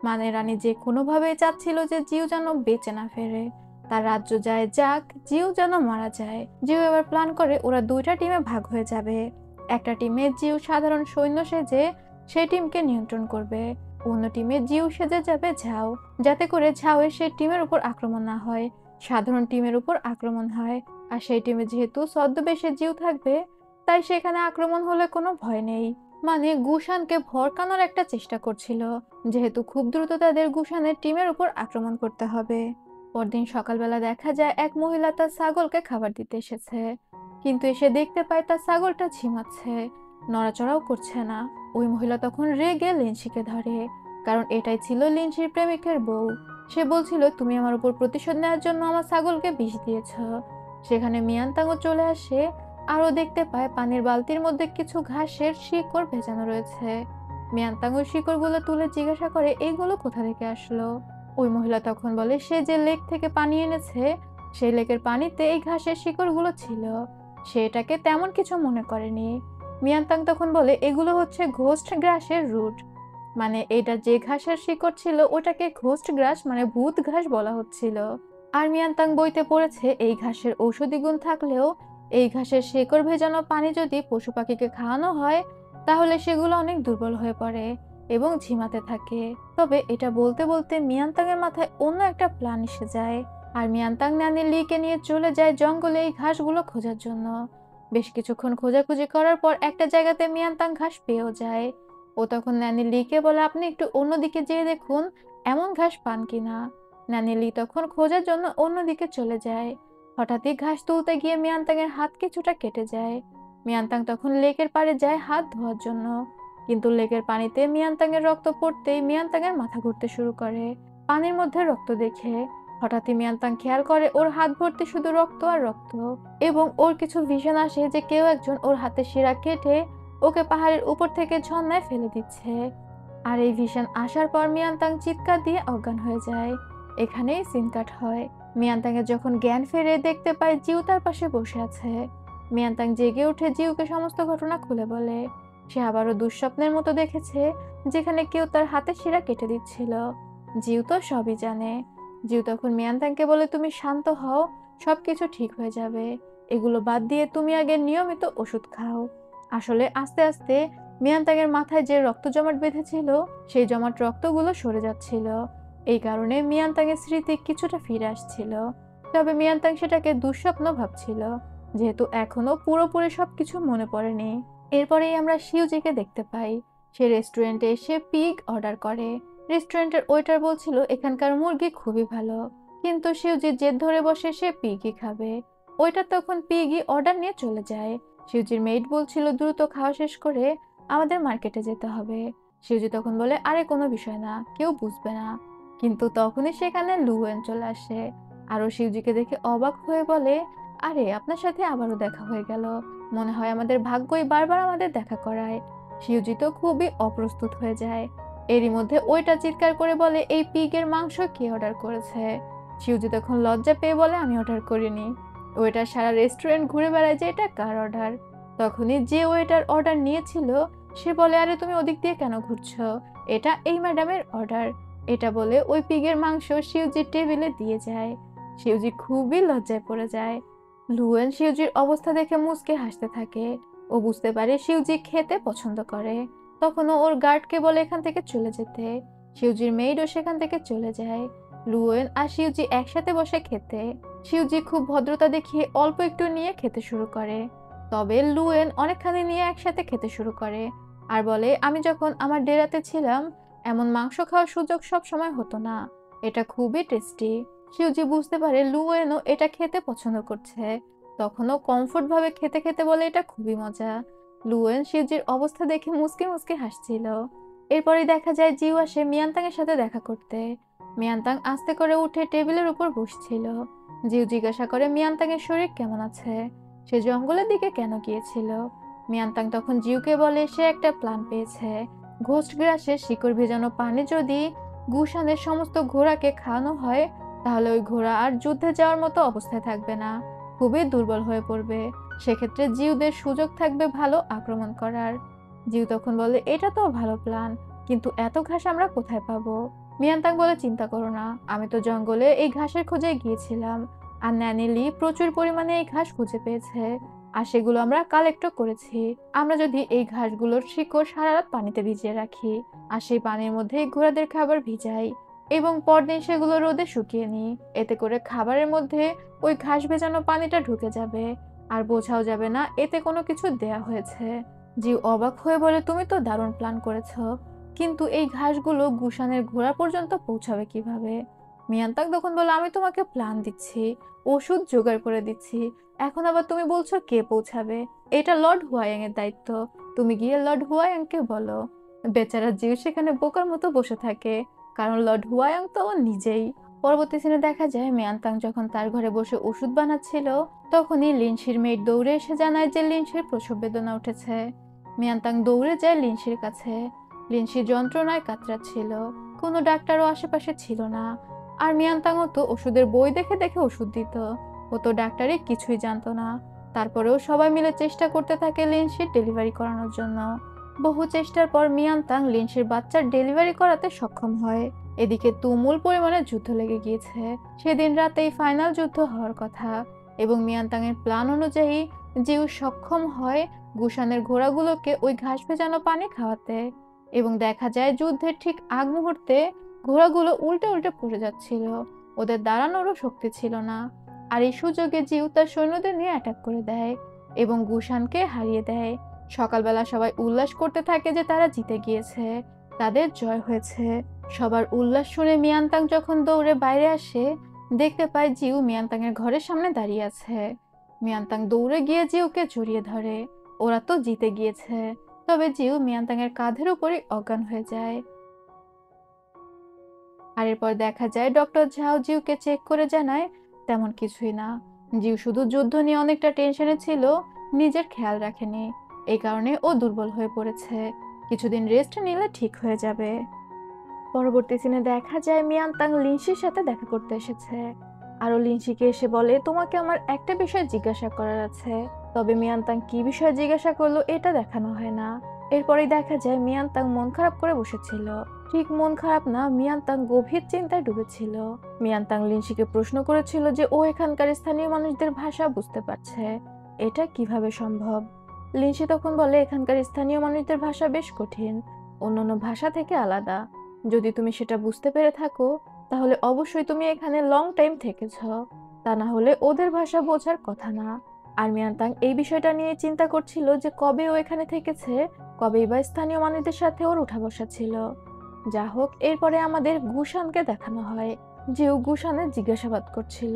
মানে রানী যে কোনোভাবে চাচ্ছিল যে জিউ যেন বেঁচে না ফেরে, তার রাজ্য যায় যাক, জিউ যেন মারা যায়। জিউ এবার প্ল্যান করে ওরা দুইটা টিমে ভাগ হয়ে যাবে। একটা টিমে জিউ সাধারণ সৈন্য সেজে সেই টিমকে নিয়ন্ত্রণ করবে, অন্য টিমে জিউ সেজে যাবে ঝাও, যাতে করে ঝাওয়ের সেই টিমের উপর আক্রমণ না হয়, সাধারণ টিমের উপর আক্রমণ হয়। আর সেই টিমে যেহেতু ছদ্মবেশে জিউ থাকবে, তাই সেখানে আক্রমণ হলে কোনো ভয় নেই। মানে গুশানকে ভড়কানোর একটা চেষ্টা করছিল, যেহেতু খুব দ্রুত তাদের গুশানের টিমের উপর আক্রমণ করতে হবে। পরদিন সকালবেলা দেখা যায় এক মহিলা তার ছাগলকে খাবার দিতে এসেছে, কিন্তু এসে দেখতে পায় তার ছাগলটা ঝিমাচ্ছে, নড়াচড়াও করছে না। ওই মহিলা তখন রেগে লিনশিকে ধরে, কারণ এটাই ছিল লিনশির প্রেমিকের বউ। সে বলছিল তুমি আমার উপর প্রতিশোধ নেওয়ার জন্য আমার ছাগলকে বিষ দিয়েছ। সেখানে মিয়ানতাংও চলে আসে, আরও দেখতে পায় পানির বালতির মধ্যে কিছু ঘাসের শিকড় ভেজানো রয়েছে। মিয়ানতাং ওই শিকড়গুলো তুলে জিজ্ঞাসা করে এইগুলো কোথা থেকে আসলো। ওই মহিলা তখন বলে সে যে লেক থেকে পানি এনেছে, সেই লেকের পানিতে এই ঘাসের শিকড়গুলো ছিল। সে এটাকে তেমন কিছু মনে করেনি। মিয়ানতাং তখন বলে এগুলো হচ্ছে ঘোস্ট গ্রাসের রুট, মানে এটা যে ঘাসের শিকড় ছিল ওটাকে ঘোস্ট গ্রাস মানে ভূত ঘাস বলা হচ্ছিল। আর মিয়ানতাং বইতে পড়েছে এই ঘাসের ঔষধি গুণ থাকলেও এই ঘাসের শিকড় ভেজানো পানি যদি পশু পাখিকে খাওয়ানো হয় তাহলে সেগুলো অনেক দুর্বল হয়ে পড়ে এবং ঝিমাতে থাকে। তবে এটা বলতে বলতে মিয়ানতাং এর মাথায় অন্য একটা প্ল্যান এসে যায়, আর মিয়ানতাং নানি লিকে নিয়ে চলে যায় জঙ্গলে এই ঘাসগুলো খোঁজার জন্য। বেশ কিছুক্ষণ খোঁজাখুঁজি করার পর একটা জায়গাতে মিয়ানতাং ঘাস পেয়েও যায়। ও তখন নানি লিকে বলে আপনি একটু অন্যদিকে যেয়ে দেখুন এমন ঘাস পান কিনা। নানি লি তখন খোঁজার জন্য অন্যদিকে চলে যায়। হঠাৎই ঘাস তুলতে গিয়ে মিয়ানতাং এর হাত কিছুটা কেটে যায়। মিয়ানতাং তখন লেকের পাড়ে যায় হাত ধোয়ার জন্য, কিন্তু লেকের পানিতে মিয়ানতাং এর রক্ত পড়তেই মিয়ানতাং এর মাথা ঘুরতে শুরু করে। পানির মধ্যে রক্ত দেখে হঠাৎই মিয়ানতাং খেয়াল করে ওর হাত ভর্তি শুধু রক্ত আর রক্ত, এবং ওর কিছু ভিশন আসে যে কেউ একজন ওর হাতে শিরা কেটে ওকে পাহাড়ের উপর থেকে ঝর্ণায় ফেলে দিচ্ছে। আর এই ভিশন আসার পর মিয়ানতাং চিৎকার দিয়ে অজ্ঞান হয়ে যায়। এখানেই সিন কাট হয়। মিয়ানতাং এর যখন জ্ঞান ফেরে দেখতে পায় জিউ তার পাশে বসে আছে। মিয়ানতাং জেগে উঠে জিউকে সমস্ত ঘটনা খুলে বলে। সে আবারও দুঃস্বপ্নের মতো দেখেছে, যেখানে কেউ তার হাতের শিরা কেটে দিচ্ছিল। জিউ তো সবই জানে। জিউ তখন মিয়ানতাংকে বলে, তুমি শান্ত হও, সবকিছু ঠিক হয়ে যাবে। এগুলো বাদ দিয়ে তুমি আগে নিয়মিত ওষুধ খাও। আসলে আস্তে আস্তে মিয়ানতাংয়ের মাথায় যে রক্ত জমাট বেঁধেছিল, সেই জমাট রক্তগুলো সরে যাচ্ছিল। এই কারণে মিয়ানতাংয়ের স্মৃতি কিছুটা ফিরে আসছিল। তবে মিয়ানতাং সেটাকে দুঃস্বপ্ন ভাবছিল, যেহেতু এখনো পুরোপুরি সবকিছু মনে পড়েনি। এরপরেই আমরা শিউজিকে দেখতে পাই। সে রেস্টুরেন্টে এসে পিগ অর্ডার করে। রেস্টুরেন্টের ওয়েটার বলছিল এখানকার মুরগি খুবই ভালো, কিন্তু শিউজি জেদ ধরে বসে সে পিগই খাবে। ওয়েটার তখন পিগই অর্ডার নিয়ে চলে যায়। শিউজির মেইড বলছিল দ্রুত খাওয়া শেষ করে আমাদের মার্কেটে যেতে হবে। শিউজি তখন বলে, আরে কোনো বিষয় না, কেউ বুঝবে না। কিন্তু তখনই সেখানে লুয়েন চলে আসে। আরো শিউজিকে দেখে অবাক হয়ে বলে, আরে আপনার সাথে আবারও দেখা হয়ে গেল। মনে হয় আমাদের ভাগ্যই বারবার আমাদের দেখা করায়। শিউজি তো খুবই অপ্রস্তুত হয়ে যায়। এরই মধ্যে ওইটা চিৎকার করে বলে, এই পিগের মাংস কে অর্ডার করেছে? শিউজি তখন লজ্জা পেয়ে বলে, আমি অর্ডার করিনি। ওয়েটার সারা রেস্টুরেন্ট ঘুরে বেড়ায় যে এটা কার অর্ডার। তখনই যে ওয়েটার অর্ডার নিয়েছিল সে বলে, আরে তুমি ওদিক দিয়ে কেন ঘুরছো? এটা এই ম্যাডামের অর্ডার। এটা বলে ওই পিগের মাংস শিউজির টেবিলে দিয়ে যায়। শিউজি খুবই লজ্জায় পড়ে যায়। লুয়েন শিউজির অবস্থা দেখে মুচকে হাসতে থাকে। ও বুঝতে পারে শিউজি খেতে পছন্দ করে। তখনও ওর গার্ডকে বলে এখান থেকে চলে যেতে। শিউজির মেইডও সেখান থেকে চলে যায়। লুয়েন আর শিউজি একসাথে বসে খেতে। শিউজি খুব ভদ্রতা দেখিয়ে অল্প একটু নিয়ে খেতে শুরু করে। তবে লুয়েন অনেকখানি নিয়ে একসাথে খেতে শুরু করে আর বলে, আমি যখন আমার ডেরাতে ছিলাম এমন মাংস খাওয়ার সুযোগ সব সময় হতো না। এটা খুবই টেস্টি। শিউজি বুঝতে পারে লুয়েনও এটা খেতে পছন্দ করছে। তখনও কমফোর্ট ভাবে খেতে খেতে বলে, এটা খুবই মজা। লুয়েন শিউজির অবস্থা দেখে মুচকে মুচকে হাসছিল। এরপরে দেখা যায় জিউ আসে মিয়ানতাং এর সাথে দেখা করতে। মিয়ানতাং আস্তে করে উঠে টেবিলের উপর বসছিল। জিউ জিজ্ঞাসা করে মিয়ানতাং এর শরীর কেমন আছে, সে জঙ্গলের দিকে কেন গিয়েছিল। মিয়ানতাং তখন জিউকে বলে সে একটা প্ল্যান পেয়েছে। ঘোস্ট গ্রাসের শিকড় ভেজানো পানি যদি গুশানের সমস্ত ঘোড়াকে খাওয়ানো হয়, তাহলে ওই ঘোড়া আর যুদ্ধে যাওয়ার মতো অবস্থায় থাকবে না, খুবই দুর্বল হয়ে পড়বে। সেক্ষেত্রে জিউদের সুযোগ থাকবে ভালো আক্রমণ করার। জিউ তখন বলে, এটা তো ভালো প্ল্যান, কিন্তু এত ঘাস আমরা কোথায় পাবো? মিয়ানতাং বলে, চিন্তা করো না, আমি তো জঙ্গলে এই ঘাসের খোঁজে গিয়েছিলাম। আর ন্যানিলি প্রচুর পরিমাণে এই ঘাস খুঁজে পেয়েছে, আর সেগুলো আমরা কালেক্টও করেছি। আমরা যদি এই ঘাসগুলোর শিকড় সারা রাত পানিতে ভিজিয়ে রাখি, আর সেই পানির মধ্যে ঘোড়াদের খাবার ভিজাই, এবং পরদিন সেগুলো রোদে শুকিয়ে নিই, এতে করে খাবারের মধ্যে ওই ঘাস ভেজানো পানিটা ঢুকে যাবে, আর বোঝাও যাবে না এতে কোনো কিছু দেয়া হয়েছে। জিউ অবাক হয়ে বলে, তুমি তো দারুণ প্ল্যান করেছো, কিন্তু এই ঘাসগুলো গুশানের ঘোড়া পর্যন্ত পৌঁছাবে কিভাবে? মিয়ানতাক তখন বলে, আমি তোমাকে প্ল্যান দিচ্ছি, ওষুধ জোগাড় করে দিচ্ছি, এখন আবার তুমি বলছো কে পৌঁছাবে? এটা লর্ড হুয়াইয়াং এর দায়িত্ব, তুমি গিয়ে লর্ড হুয়াইয়াংকে বলো। বেচারা জিউ সেখানে বোকার মতো বসে থাকে, কারণ লর্ড হুয়াইয়াং তো ও নিজেই। পরবর্তী সিনে দেখা যায় মিয়ানতাং যখন তার ঘরে বসে ওষুধ বানাচ্ছিল, তখনই লিনশির মেয়ের দৌড়ে এসে জানায় যে লিনশির প্রসব বেদনা উঠেছে। মিয়ানতাং দৌড়ে যায় লিনশির কাছে। লিনশি যন্ত্রণায় কাতরাচ্ছিল, কোনো ডাক্তারও আশেপাশে ছিল না। আর মিয়ানতাংও তো ওষুধের বই দেখে দেখে ওষুধ দিত, ও তো ডাক্তারে কিছুই জানতো না। তারপরেও সবাই মিলে চেষ্টা করতে থাকে লিনশির ডেলিভারি করানোর জন্য। বহু চেষ্টার পর মিয়ানতাং লিনশির বাচ্চার ডেলিভারি করাতে সক্ষম হয়। এদিকে তুমুল পরিমাণে যুদ্ধ লেগে গিয়েছে। সেদিন রাতেই ফাইনাল যুদ্ধ হওয়ার কথা, এবং মিয়ানতাং এর প্ল্যান অনুযায়ী জিউ সক্ষম হয় গুশানের ঘোড়াগুলোকে ওই ঘাস ভেজানো পানি খাওয়াতে। এবং দেখা যায় যুদ্ধের ঠিক আগ মুহূর্তে ঘোড়াগুলো উল্টে উল্টে পড়ে যাচ্ছিল, ওদের দাঁড়ানোরও শক্তি ছিল না। আর এই সুযোগে জিউ তার সৈন্যদের নিয়ে অ্যাটাক করে দেয় এবং গুশানকে হারিয়ে দেয়। সকালবেলা সবাই উল্লাস করতে থাকে যে তারা জিতে গিয়েছে, তাদের জয় হয়েছে। সবার উল্লাস শুনে মিয়ানতাং যখন দৌড়ে বাইরে আসে, দেখতে পায় জিউ মিয়ানতাং এর ঘরের সামনে দাঁড়িয়ে আছে। মিয়ানতাং দৌড়ে গিয়ে জিউকে জড়িয়ে ধরে, ওরা তো জিতে গিয়েছে। তবে জিউ মিয়ানতাং এর কাঁধের উপরে অজ্ঞান হয়ে যায়। আর এরপর দেখা যায় ডক্টর ঝাও জিউকে চেক করে জানায় তেমন কিছুই না। জিউ শুধু যুদ্ধ নিয়ে অনেকটা টেনশনে ছিল, নিজের খেয়াল রাখেনি, এই কারণে ও দুর্বল হয়ে পড়েছে। কিছুদিন রেস্ট নিলে ঠিক হয়ে যাবে। পরবর্তী সিনে দেখা যায় মিয়ানতাং লিনশির সাথে দেখা করতে এসেছে। আরো লিনশিকে এসে বলে, তোমাকে আমার একটা বিষয় জিজ্ঞাসা করার আছে। তবে মিয়ানতাং কি বিষয়ে জিজ্ঞাসা করলো এটা দেখানো হয় না। এরপরেই দেখা যায় মিয়ানতাং মন খারাপ করে বসেছিল। ঠিক মন খারাপ না, মিয়ানতাং গভীর চিন্তায় ডুবেছিল। মিয়ানতাং লিনশিকে প্রশ্ন করেছিল যে ও এখানকার স্থানীয় মানুষদের ভাষা বুঝতে পারছে, এটা কিভাবে সম্ভব। লিনশি তখন বলে এখানকার স্থানীয় মানুষদের ভাষা বেশ কঠিন, অন্যান্য ভাষা থেকে আলাদা। যদি তুমি সেটা বুঝতে পেরে থাকো তাহলে অবশ্যই তুমি এখানে লং টাইম থেকেছ, তা না হলে ওদের ভাষা বোঝার কথা না। আর মিয়ানতাং এই বিষয়টা নিয়ে চিন্তা করছিল যে কবে ও এখানে থেকেছে, কবেই বা স্থানীয় মানুষদের সাথে ওর উঠা বসা ছিল। যা হোক, এরপরে আমাদের গুশানকে দেখানো হয়। জিউ গুশানের জিজ্ঞাসাবাদ করছিল।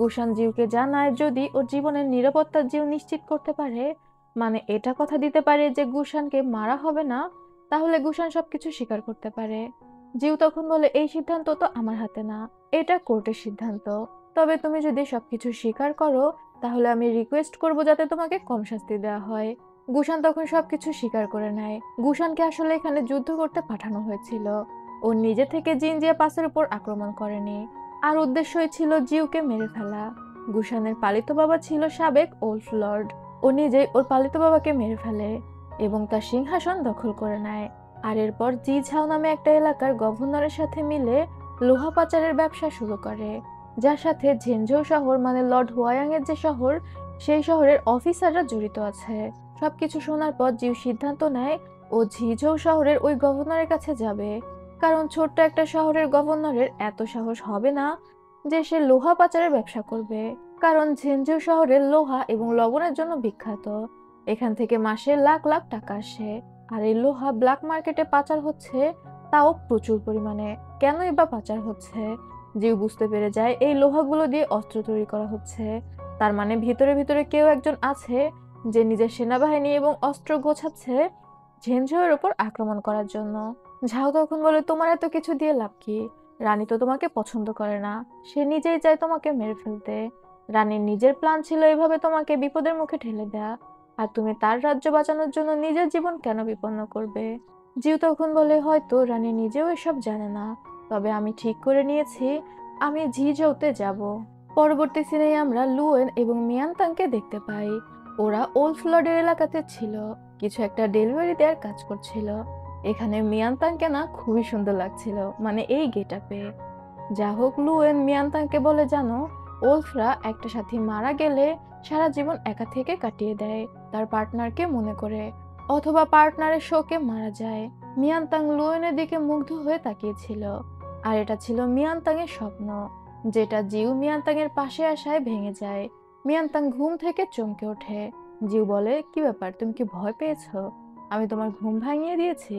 গুশান জিউকে জানায় যদি ওর জীবনের নিরাপত্তা জিউ নিশ্চিত করতে পারে, মানে এটা কথা দিতে পারে যে গুশানকে মারা হবে না, তাহলে গুশান সবকিছু স্বীকার করতে পারে। জিউ তখন বলে এই সিদ্ধান্ত তো আমার হাতে না, এটা কোর্টের সিদ্ধান্ত। তবে তুমি যদি সবকিছু স্বীকার করো তাহলে আমি রিকোয়েস্ট করব যাতে তোমাকে কম শাস্তি দেওয়া হয়। গুশান তখন সবকিছু স্বীকার করে নেয়। গুশানকে আসলে এখানে যুদ্ধ করতে পাঠানো হয়েছিল, ও নিজে থেকে জিনজিয়া পাসের উপর আক্রমণ করেনি। আর উদ্দেশ্যই ছিল জিউকে মেরে ফেলা। গুশানের পালিত বাবা ছিল সাবেক ওল্ফ লর্ড। ও নিজেই ওর পালিত বাবাকে মেরে ফেলে এবং তার সিংহাসন দখল করে নেয়। আর এরপর জি ঝাও নামে একটা এলাকার গভর্নরের সাথে মিলে লোহা পাচারের ব্যবসা শুরু করে, যার সাথে ঝেনঝৌ শহর মানে লর্ড হুয়ায়াং এর যে শহর, সেই শহরের অফিসাররা জড়িত আছে। সবকিছু শোনার পর জিউ সিদ্ধান্ত নেয় ও ঝিঝৌ শহরের ওই গভর্নরের কাছে যাবে, কারণ ছোট্ট একটা শহরের গভর্নরের এত সাহস হবে না যে সে লোহা পাচারের ব্যবসা করবে। কারণ ঝেনঝৌ শহরের লোহা এবং লবণের জন্য বিখ্যাত, এখান থেকে মাসে লাখ লাখ টাকা আসে। আর এই লোহা ব্ল্যাক মার্কেটে পাচার হচ্ছে, তাও প্রচুর পরিমাণে। কেনই বা পাচার হচ্ছে? জিউ বুঝতে পেরে যায় এই লোহাগুলো দিয়ে অস্ত্র তৈরি করা হচ্ছে। তার মানে ভিতরে ভিতরে কেউ একজন আছে যে নিজের সেনাবাহিনী এবং অস্ত্র গোছাচ্ছে ঝেনঝৌয়ের উপর আক্রমণ করার জন্য। ঝাও তখন বলে তোমার এত কিছু দিয়ে লাভ কি, রানী তো তোমাকে পছন্দ করে না, সে নিজেই চায় তোমাকে মেরে ফেলতে। রানীর নিজের প্ল্যান ছিল এভাবে তোমাকে বিপদের মুখে ঠেলে দেয়া, আর তুমি তার রাজ্য বাঁচানোর জন্য নিজের জীবন কেন বিপন্ন করবে? জিউ তখন বলে হয়তো রানী নিজেও এসব জানে না, তবে আমি ঠিক করে নিয়েছি আমি ঝিঝৌতে যাব। পরবর্তী সিনে আমরা লুয়েন এবং মিয়ানতাংকে দেখতে পাই। ওরা ওল্ড ফ্লডের এলাকাতে ছিল, কিছু একটা ডেলিভারি দেওয়ার কাজ করছিল। এখানে মিয়ানতাংকে না খুবই সুন্দর লাগছিল, মানে এই গেটআপে। যা হোক, লুয়েন মিয়ানতাংকে বলে জানো ওলফরা একটা সাথী মারা গেলে সারা জীবন একা থেকে কাটিয়ে দেয় তার পার্টনারকে মনে করে, অথবা পার্টনারের শোকে মারা যায়। মিয়ানতাং লুয়েনের দিকে মুগ্ধ হয়ে তাকিয়েছিল, আর এটা ছিল মিয়ানতাং এর স্বপ্ন, যেটা জিউ মিয়ানতাং এর পাশে আসায় ভেঙে যায়। মিয়ানতাং ঘুম থেকে চমকে ওঠে। জিউ বলে কি ব্যাপার, তুমি কি ভয় পেয়েছো? আমি তোমার ঘুম ভাঙিয়ে দিয়েছি?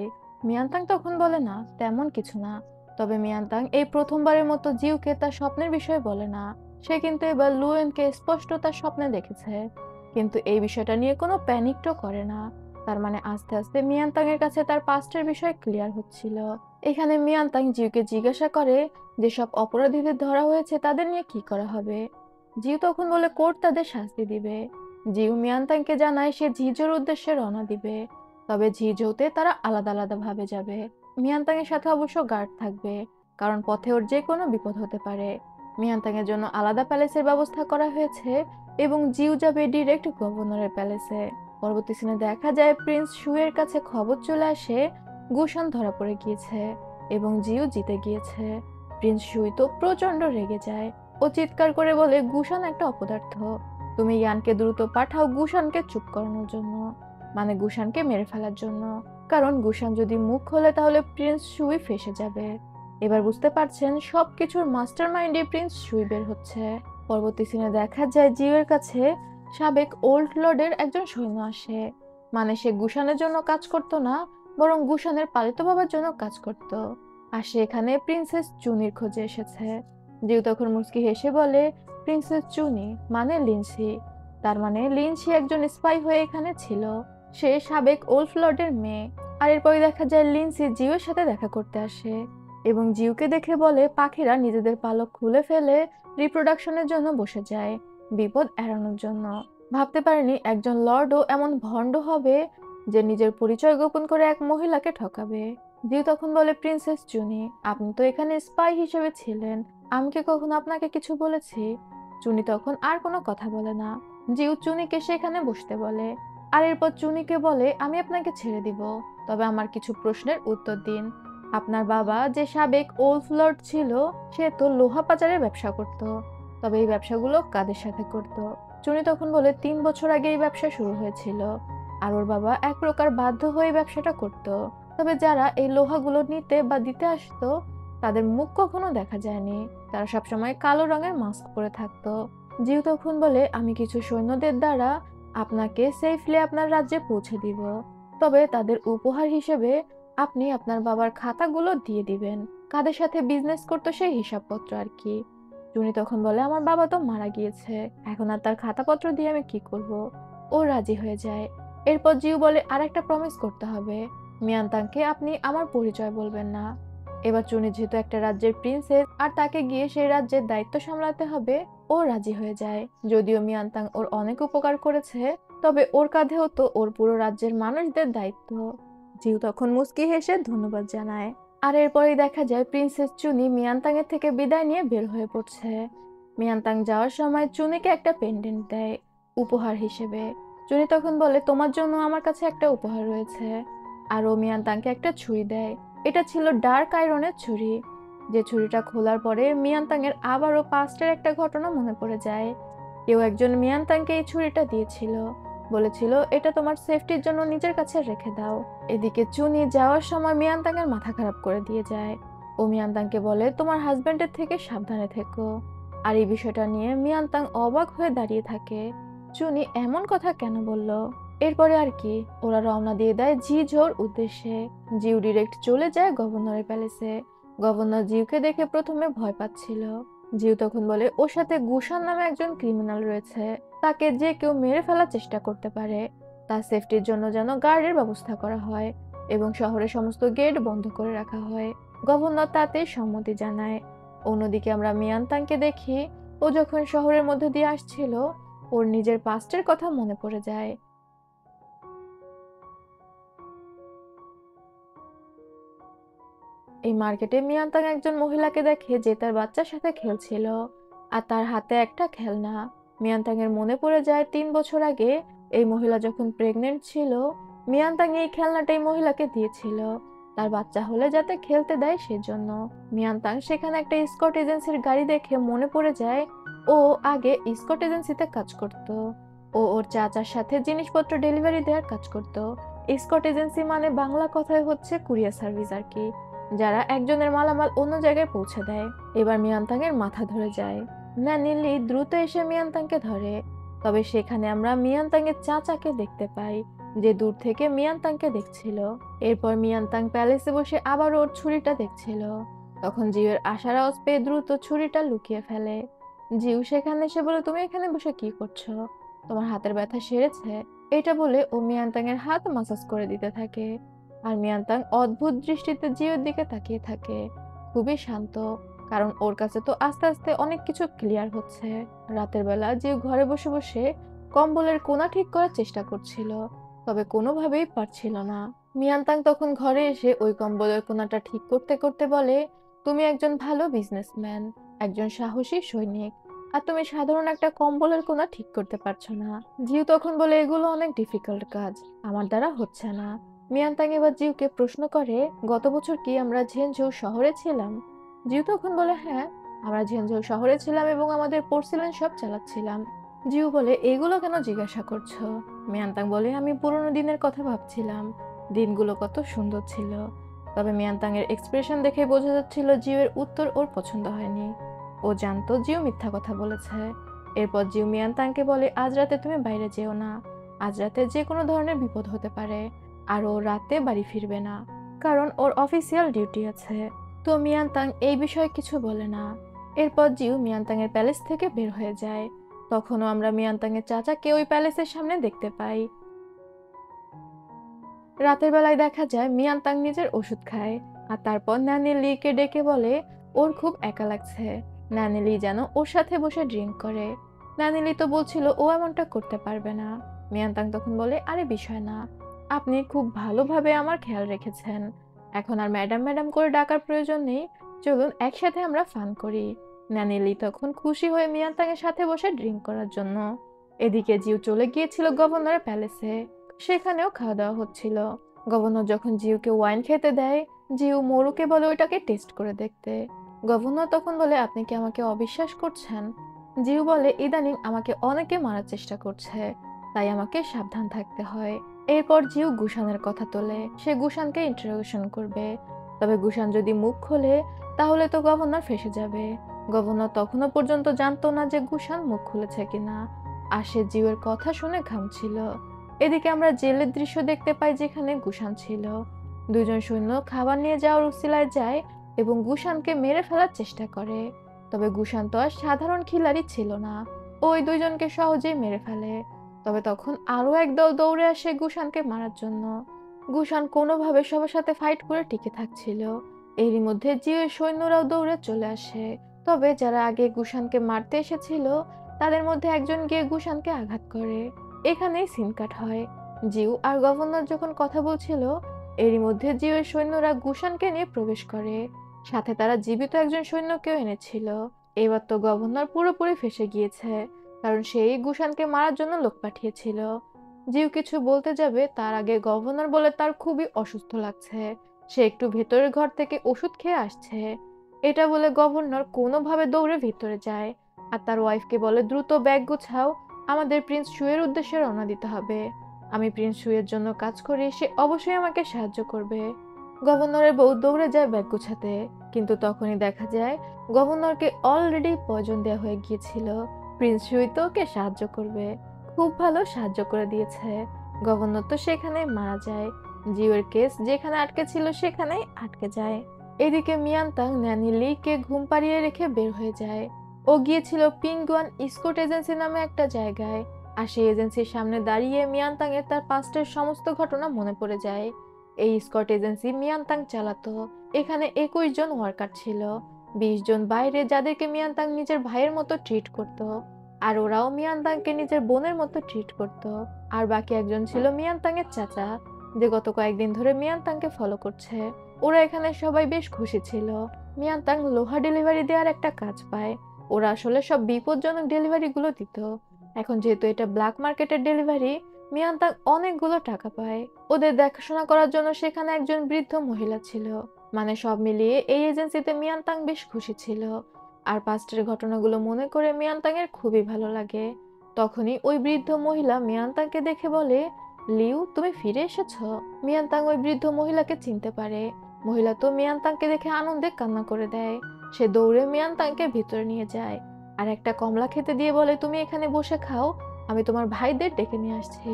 মিয়ানতাং তখন বলে না, তেমন কিছু না। তবে মিয়ানতাং এই প্রথমবারের মতো জিউকে তার স্বপ্নের বিষয়ে বলে না। সে কিন্তু এবার লুয়েনকে স্পষ্ট তার স্বপ্নে দেখেছে, কিন্তু এই বিষয়টা নিয়ে কোনো প্যানিকও করে না। তার মানে আস্তে আস্তে মিয়ানতাং এর কাছে তার পাস্টের বিষয় ক্লিয়ার হচ্ছিল। এখানে মিয়ানতাং জিউকে জিজ্ঞাসা করে যে সব অপরাধীদের ধরা হয়েছে তাদের নিয়ে কি করা হবে। জিউ তখন বলে কোর্ট তাদের শাস্তি দিবে। জিউ মিয়ানতাংকে জানায় সে ঝিঝোর উদ্দেশ্যে রওনা দিবে, তবে ঝিঝৌতে তারা আলাদা আলাদা ভাবে যাবে। মিয়ানতাং এর সাথে অবশ্য গার্ড থাকবে, কারণ পথে ওর যে কোনো বিপদ হতে পারে। মিয়ানতাং এর জন্য আলাদা প্যালেসের ব্যবস্থা করা হয়েছে এবং জিউ যাবে ডিরেক্ট গভর্নরের প্যালেসে। পরবর্তী সিনে দেখা যায় প্রিন্স শুয়ের কাছে খবর চলে আসে গুশান ধরা পড়ে গিয়েছে এবং জিউ জিতে গিয়েছে। প্রিন্স শুই তো প্রচন্ড রেগে যায়। ও চিৎকার করে বলে গুশান একটা অপদার্থ, তুমি ইয়ানকে দ্রুত পাঠাও গুশানকে চুপ করানোর জন্য, মানে গুশানকে মেরে ফেলার জন্য। কারণ গুশান যদি মুখ খোলে তাহলে প্রিন্স শুই ফেঁসে যাবে। এবার বুঝতে পারছেন সবকিছুর মাস্টার মাইন্ডে প্রিন্স শুই বের হচ্ছে। পরবর্তী সিনে দেখা যায় জিউয়ের কাছে সাবেক ওল্ড লর্ডের একজন সৈন্য আসে, মানে সে গুশানের জন্য কাজ করতো না, বরং গুশানের পালিত বাবার জন্য কাজ করত। আর সে এখানে প্রিন্সেস চুনির খোঁজে এসেছে। জিউ তখন মুচকি হেসে বলে প্রিন্সেস চুনি মানে লিনসি, তার মানে লিনসি একজন স্পাই হয়ে এখানে ছিল। সে সাবেক ওল্ড লর্ডের মেয়ে। আর এরপরে দেখা যায় লিনসি জিউয়ের সাথে দেখা করতে আসে এবং জিউকে দেখে বলে পাখিরা নিজেদের পালক খুলে ফেলে রিপ্রোডাকশনের জন্য বসে যায়, বিপদ এড়ানোর জন্য। ভাবতে পারেনি একজন লর্ডও এমন ভণ্ড হবে যে নিজের পরিচয় গোপন করে এক মহিলাকে ঠকাবে। জিউ তখন বলে প্রিন্সেস চুনি, আপনি তো এখানে স্পাই হিসেবে ছিলেন, আমি কি কখনো আপনাকে কিছু বলেছি? চুনি তখন আর কোনো কথা বলে না। জিউ চুনিকে সেখানে বসতে বলে। আর এরপর চুনিকে বলে, আমি আপনাকে ছেড়ে দিব, তবে আমার কিছু প্রশ্নের উত্তর দিন। আপনার বাবা যে সাবেক ওল্ড লর্ড ছিল, সে তো লোহা পাচারের ব্যবসা করত, তবে এই ব্যবসাগুলো কাদের সাথে করত? চুনি তখন বলে 3 বছর আগে এই ব্যবসা শুরু হয়েছিল, আর ওর বাবা এক প্রকার বাধ্য হয়ে ব্যবসাটা করত। তবে যারা এই লোহাগুলো নিতে বা দিতে আসতো, তাদের মুখ কখনো দেখা যায়নি, তারা সবসময় কালো রঙের মাস্ক পরে থাকতো। জিউ তখন বলে, আমি কিছু সৈন্যদের দ্বারা আপনাকে সেফলি আপনার রাজ্যে পৌঁছে দিব, তবে তাদের উপহার হিসেবে আপনি আপনার বাবার খাতাগুলো দিয়ে দিবেন, কাদের সাথে বিজনেস করতো সেই হিসাবপত্র আর কি। টুনি তখন বলে, আমার বাবা তো মারা গিয়েছে, এখন আর তার খাতাপত্র দিয়ে আমি কি করব? ও রাজি হয়ে যায়। এরপর জিউ বলে, আর একটা প্রমিস করতে হবে, মিয়ানতাংকে আপনি আমার পরিচয় বলবেন না। এবার চুনি যেহেতু একটা রাজ্যের প্রিন্সেস আর তাকে গিয়ে সেই রাজ্যের দায়িত্ব সামলাতে হবে, ও রাজি হয়ে যায়। যদিও মিয়ানতাং ওর অনেক উপকার করেছে, তবে ওর কাঁধেও তো ওর পুরো রাজ্যের মানুষদের দায়িত্ব। জিউ তখন মুস্কি হেসে ধন্যবাদ জানায়। আর এরপরেই দেখা যায় প্রিন্সেস চুনি মিয়ানতাং এর থেকে বিদায় নিয়ে বের হয়ে পড়ছে। মিয়ানতাং যাওয়ার সময় চুনিকে একটা পেন্ডেন্ট দেয় উপহার হিসেবে। চুনি তখন বলে, তোমার জন্য আমার কাছে একটা উপহার রয়েছে। আর ও মিয়ানতাংকে একটা ছুরি দেয়। এটা ছিল ডার্ক আয়রনের ছুরি। যে ছুরিটা খোলার পরে মিয়ানতাং এর আবারও পাস্টের একটা ঘটনা মনে পড়ে যায়। কেউ একজন মিয়ানতাংকে এই ছুরিটা দিয়েছিল, বলেছিল এটা তোমার সেফটির জন্য নিজের কাছে রেখে দাও। এদিকে চুনি যাওয়ার সময় মিয়ানতাং এর মাথা খারাপ করে দিয়ে যায়। ও মিয়ানতাংকে বলে, তোমার হাজবেন্ডের থেকে সাবধানে থেকো। আর এই বিষয়টা নিয়ে মিয়ানতাং অবাক হয়ে দাঁড়িয়ে থাকে, চুনি এমন কথা কেন বলল। এরপরে আর কি, ওরা রওনা দিয়ে দেয় ঝিঝোর উদ্দেশ্যে। জিউ ডিরেক্ট চলে যায় গভর্নরের প্যালেসে। গভর্নর জিউকে দেখে প্রথমে ভয় পাচ্ছিল। জিউ তখন বলে, ওর সাথে গুশান নামে একজন ক্রিমিনাল রয়েছে, তাকে যে কেউ মেরে ফেলার চেষ্টা করতে পারে। তার সেফটির জন্য যেন গার্ডের ব্যবস্থা করা হয় এবং শহরের সমস্ত গেট বন্ধ করে রাখা হয়। গভর্নর তাতে সম্মতি জানায়। অন্যদিকে আমরা মিয়ানতাংকে দেখি, ও যখন শহরের মধ্যে দিয়ে আসছিল, ওর নিজের পাস্টের কথা মনে পড়ে যায়। এই মার্কেটে মিয়ানতাং একজন মহিলাকে দেখে যে তার বাচ্চার সাথে খেলছিল, আর তার হাতে একটা খেলনা। মিয়ানতাং এর মনে পড়ে যায় 3 বছর আগে এই মহিলা যখন প্রেগনেন্ট ছিল, মিয়ানতাং এই খেলনাটা এই মহিলাকে দিয়েছিল তার বাচ্চা হলে যাতে খেলতে দেয় সেজন্য। মিয়ানতাং সেখানে একটা স্কট এজেন্সির গাড়ি দেখে মনে পড়ে যায় ও আগে স্কট এজেন্সিতে কাজ করত। ও ওর চাচার সাথে জিনিসপত্র ডেলিভারি দেওয়ার কাজ করত। স্কট এজেন্সি মানে বাংলা কথায় হচ্ছে কুরিয়ার সার্ভিস আর কি, যারা একজনের মালামাল অন্য জায়গায় পৌঁছে দেয়। এবার মিয়ানতাং এর মাথা ধরে যায়। ন্যানিলি দ্রুত এসে মিয়ানতাংকে ধরে, তবে সেখানে আমরা মিয়ানতাং এর চাচাকে দেখতে পাই, যে দূর থেকে মিয়ানতাংকে দেখছিল। এরপর মিয়ানতাং প্যালেসে বসে আবার ওর ছুরিটা দেখছিল। তখন জিউয়ের আশার আওয়াজ পেয়ে দ্রুত ছুরিটা লুকিয়ে ফেলে। জিউ সেখানে এসে বলে, তুমি এখানে বসে কি করছো? তোমার হাতের ব্যথা সেরেছে? এটা বলে ও মিয়ানতাং এর হাত মাসাজ করে দিতে থাকে। আর মিয়ানতাং অদ্ভুত দৃষ্টিতে জিওর দিকে তাকিয়ে থাকে, খুবই শান্ত, কারণ ওর কাছে তো আস্তে আস্তে অনেক কিছু ক্লিয়ার হচ্ছে। রাতের বেলা জিও ঘরে বসে বসে কম্বলের কোণা ঠিক করার চেষ্টা করছিল, তবে কোনোভাবেই পারছিল না। মিয়ানতাং তখন ঘরে এসে ওই কম্বলের কোণাটা ঠিক করতে করতে বলে, তুমি একজন ভালো বিজনেসম্যান, একজন সাহসী সৈনিক, আর তুমি সাধারণ একটা কম্বলের কোণা ঠিক করতে পারছো না। জিউ তখন বলে, এগুলো অনেক ডিফিকাল্ট কাজ, আমার দ্বারা হচ্ছে না। মিয়ানতাং এবার জিউকে প্রশ্ন করে, গত বছর কি আমরা ঝেনঝৌ শহরে ছিলাম? জিউ তখন বলে, হ্যাঁ, আমরা ঝেনঝৌ শহরে ছিলাম এবং আমাদের পোর্সিলেন শপ চালাচ্ছিলাম। জিউ বলে, এগুলো কেন জিজ্ঞাসা করছো? মিয়ানতাং বলে, আমি পুরোনো দিনের কথা ভাবছিলাম, দিনগুলো কত সুন্দর ছিল। তবে মিয়ানতাং এর এক্সপ্রেশন দেখে বোঝা যাচ্ছিল জিউ এর উত্তর ওর পছন্দ হয়নি। ও জানতো জিউ মিথ্যা কথা বলেছে। এরপর জিউ মিয়ানতাংকে বলে, আজ রাতে তুমি বাইরে যেও না, আজ রাতে যে কোনো ধরনের বিপদ হতে পারে, আর ও রাতে বাড়ি ফিরবে না, কারণ ওর অফিসিয়াল ডিউটি আছে। তো মিয়ানতাং এই বিষয়ে কিছু বলে না। এরপর জিউ মিয়ানতাং এর প্যালেস থেকে বের হয়ে যায়। তখনও আমরা মিয়ানতাং এর চাচাকে ওই প্যালেসের সামনে দেখতে পাই। রাতের বেলায় দেখা যায় মিয়ানতাং নিজের ওষুধ খায়, আর তারপর নানি লিকে ডেকে বলে ওর খুব একা লাগছে। নানি লি যেন ওর সাথে বসে ড্রিঙ্ক করে। নানি লি তো বলছিল ও এমনটা করতে পারবে না। মিয়ানতাং তখন বলে, আরে বিষয় না, আপনি খুব ভালোভাবে আমার খেয়াল রেখেছেন, এখন আর ম্যাডাম ম্যাডাম করে ডাকার প্রয়োজন নেই, চলুন একসাথে আমরা ফান করি। নানি লি তখন খুশি হয়ে মিয়ানতাং এর সাথে বসে ড্রিঙ্ক করার জন্য। এদিকে জিউ চলে গিয়েছিল গভর্নরের প্যালেসে। সেখানেও খাওয়া দাওয়া হচ্ছিল। গভর্নর যখন জিউকে ওয়াইন খেতে দেয়, জিউ মোরুকে বলে ওইটাকে টেস্ট করে দেখতে। গভর্নর তখন বলে, আপনি কি আমাকে অবিশ্বাস করছেন? জিউ বলে, ইদানিং আমাকে অনেকে মারার চেষ্টা করছে, তাই আমাকে সাবধান থাকতে হয়। এরপর জিউ গুশানের কথা তোলে, সে গুশানকে ইন্টারোগেশন করবে। তবে গুশান যদি মুখ খোলে তাহলে তো গভর্নর ফেঁসে যাবে। গভর্নর তখনও পর্যন্ত জানতো না যে গুশান মুখ খুলেছে কিনা, আর সে জিউয়ের কথা শুনে ঘামছিল। এদিকে আমরা জেলের দৃশ্য দেখতে পাই, যেখানে গুশান ছিল। দুজন সৈন্য খাবার নিয়ে যাওয়ার উসিলায় যায় এবং গুশানকে মেরে ফেলার চেষ্টা করে। তবে গুশান তো আর সাধারণ খিলাড়ি ছিল না, ওই দুইজনকে সহজেই মেরে ফেলে। তবে তখন আরো একদল দৌড়ে আসে গুশানকে মারার জন্য। গুশান কোনোভাবে সবার সাথে ফাইট করে টিকে থাকছিল। এরই মধ্যে জিউয়ের সৈন্যরাও দৌড়ে চলে আসে। তবে যারা আগে গুশানকে মারতে এসেছিল তাদের মধ্যে একজন গিয়ে গুশানকে আঘাত করে। এখানেই সিন কাট হয়। জিউ আর গভর্নর যখন কথা বলছিল, এরই মধ্যে জিউয়ের সৈন্যরা গুশানকে নিয়ে প্রবেশ করে। সাথে তারা জীবিত একজন সৈন্যকেও এনেছিল। এবার তো গভর্নর পুরোপুরি ফেঁসে গিয়েছে, কারণ সেই গুশানকে মারার জন্য লোক পাঠিয়েছিল। জিউ কিছু বলতে যাবে তার আগে গভর্নর বলে তার খুবই অসুস্থ লাগছে, সে একটু ভেতরের ঘর থেকে ওষুধ খেয়ে আসছে। এটা বলে গভর্নর কোনোভাবে দৌড়ে ভিতরে যায় আর তার ওয়াইফকে বলে, দ্রুত ব্যাগ গুছাও, আমাদের প্রিন্স শুয়ের উদ্দেশ্যে রওনা দিতে হবে। আমি প্রিন্স শুয়ের জন্য কাজ করি, সে অবশ্যই আমাকে সাহায্য করবে। গভর্নরের বউ দৌড়ে যায় ব্যাগ গুছাতে, কিন্তু তখনই দেখা যায় গভর্নরকে অলরেডি পয়জন দেওয়া হয়ে গিয়েছিল। প্রিন্স শুই তো ওকে সাহায্য করবে, খুব ভালো সাহায্য করে দিয়েছে। গভর্নর তো সেখানে মারা যায়। জিওর কেস যেখানে আটকে ছিল সেখানেই আটকে যায়। এদিকে মিয়ানতাং ন্যানি লিকে ঘুম পাড়িয়ে রেখে বের হয়ে যায়। ও গিয়েছিল পিংগুয়ান স্কট এজেন্সি নামে একটা জায়গায়, আর সেই এজেন্সির সামনে দাঁড়িয়ে মিয়ানতাং এর তার পাস্টের সমস্ত ঘটনা মনে পড়ে যায়। এই স্কট এজেন্সি মিয়ানতাং চালাতো। এখানে 21 জন ওয়ার্কার ছিল, 20 জন বাইরে যাদেরকে মিয়ানতাং নিজের ভাইয়ের মতো ট্রিট করত, আর ওরাও মিয়ানতাংকে নিজের বোনের মতো ট্রিট করত। আর বাকি একজন ছিল মিয়ানতাং এর চাচা, যে গত কয়েকদিন ধরে মিয়ানতাংকে ফলো করছে। ওরা এখানে সবাই বেশ খুশি ছিল। মিয়ানতাং লোহা ডেলিভারি দেওয়ার একটা কাজ পায়। ওরা আসলে সব বিপজ্জনক ডেলিভারি গুলো দিত। এখন যেহেতু এটা ব্ল্যাক মার্কেটের ডেলিভারি, মিয়ানতাং অনেকগুলো টাকা পায়। ওদের দেখাশোনা করার জন্য সেখানে একজন বৃদ্ধ মহিলা ছিল। মানে সব মিলিয়ে এই এজেন্সিতে মিয়ানতাং বেশ খুশি ছিল। আর পাস্টের ঘটনাগুলো মনে করে মিয়ানতাং এর খুবই ভালো লাগে। তখনই ওই বৃদ্ধ মহিলা মিয়ানতাংকে দেখে বলে, লিউ, তুমি ফিরে এসেছো। মিয়ানতাং ওই বৃদ্ধ মহিলাকে চিনতে পারে। মহিলা তো মিয়ানতাংকে দেখে আনন্দে কান্না করে দেয়। সে দৌড়ে মিয়ানতাংকে ভিতরে নিয়ে যায় আর একটা কমলা খেতে দিয়ে বলে, তুমি এখানে বসে খাও, আমি তোমার ভাইদের ডেকে নিয়ে আসছি,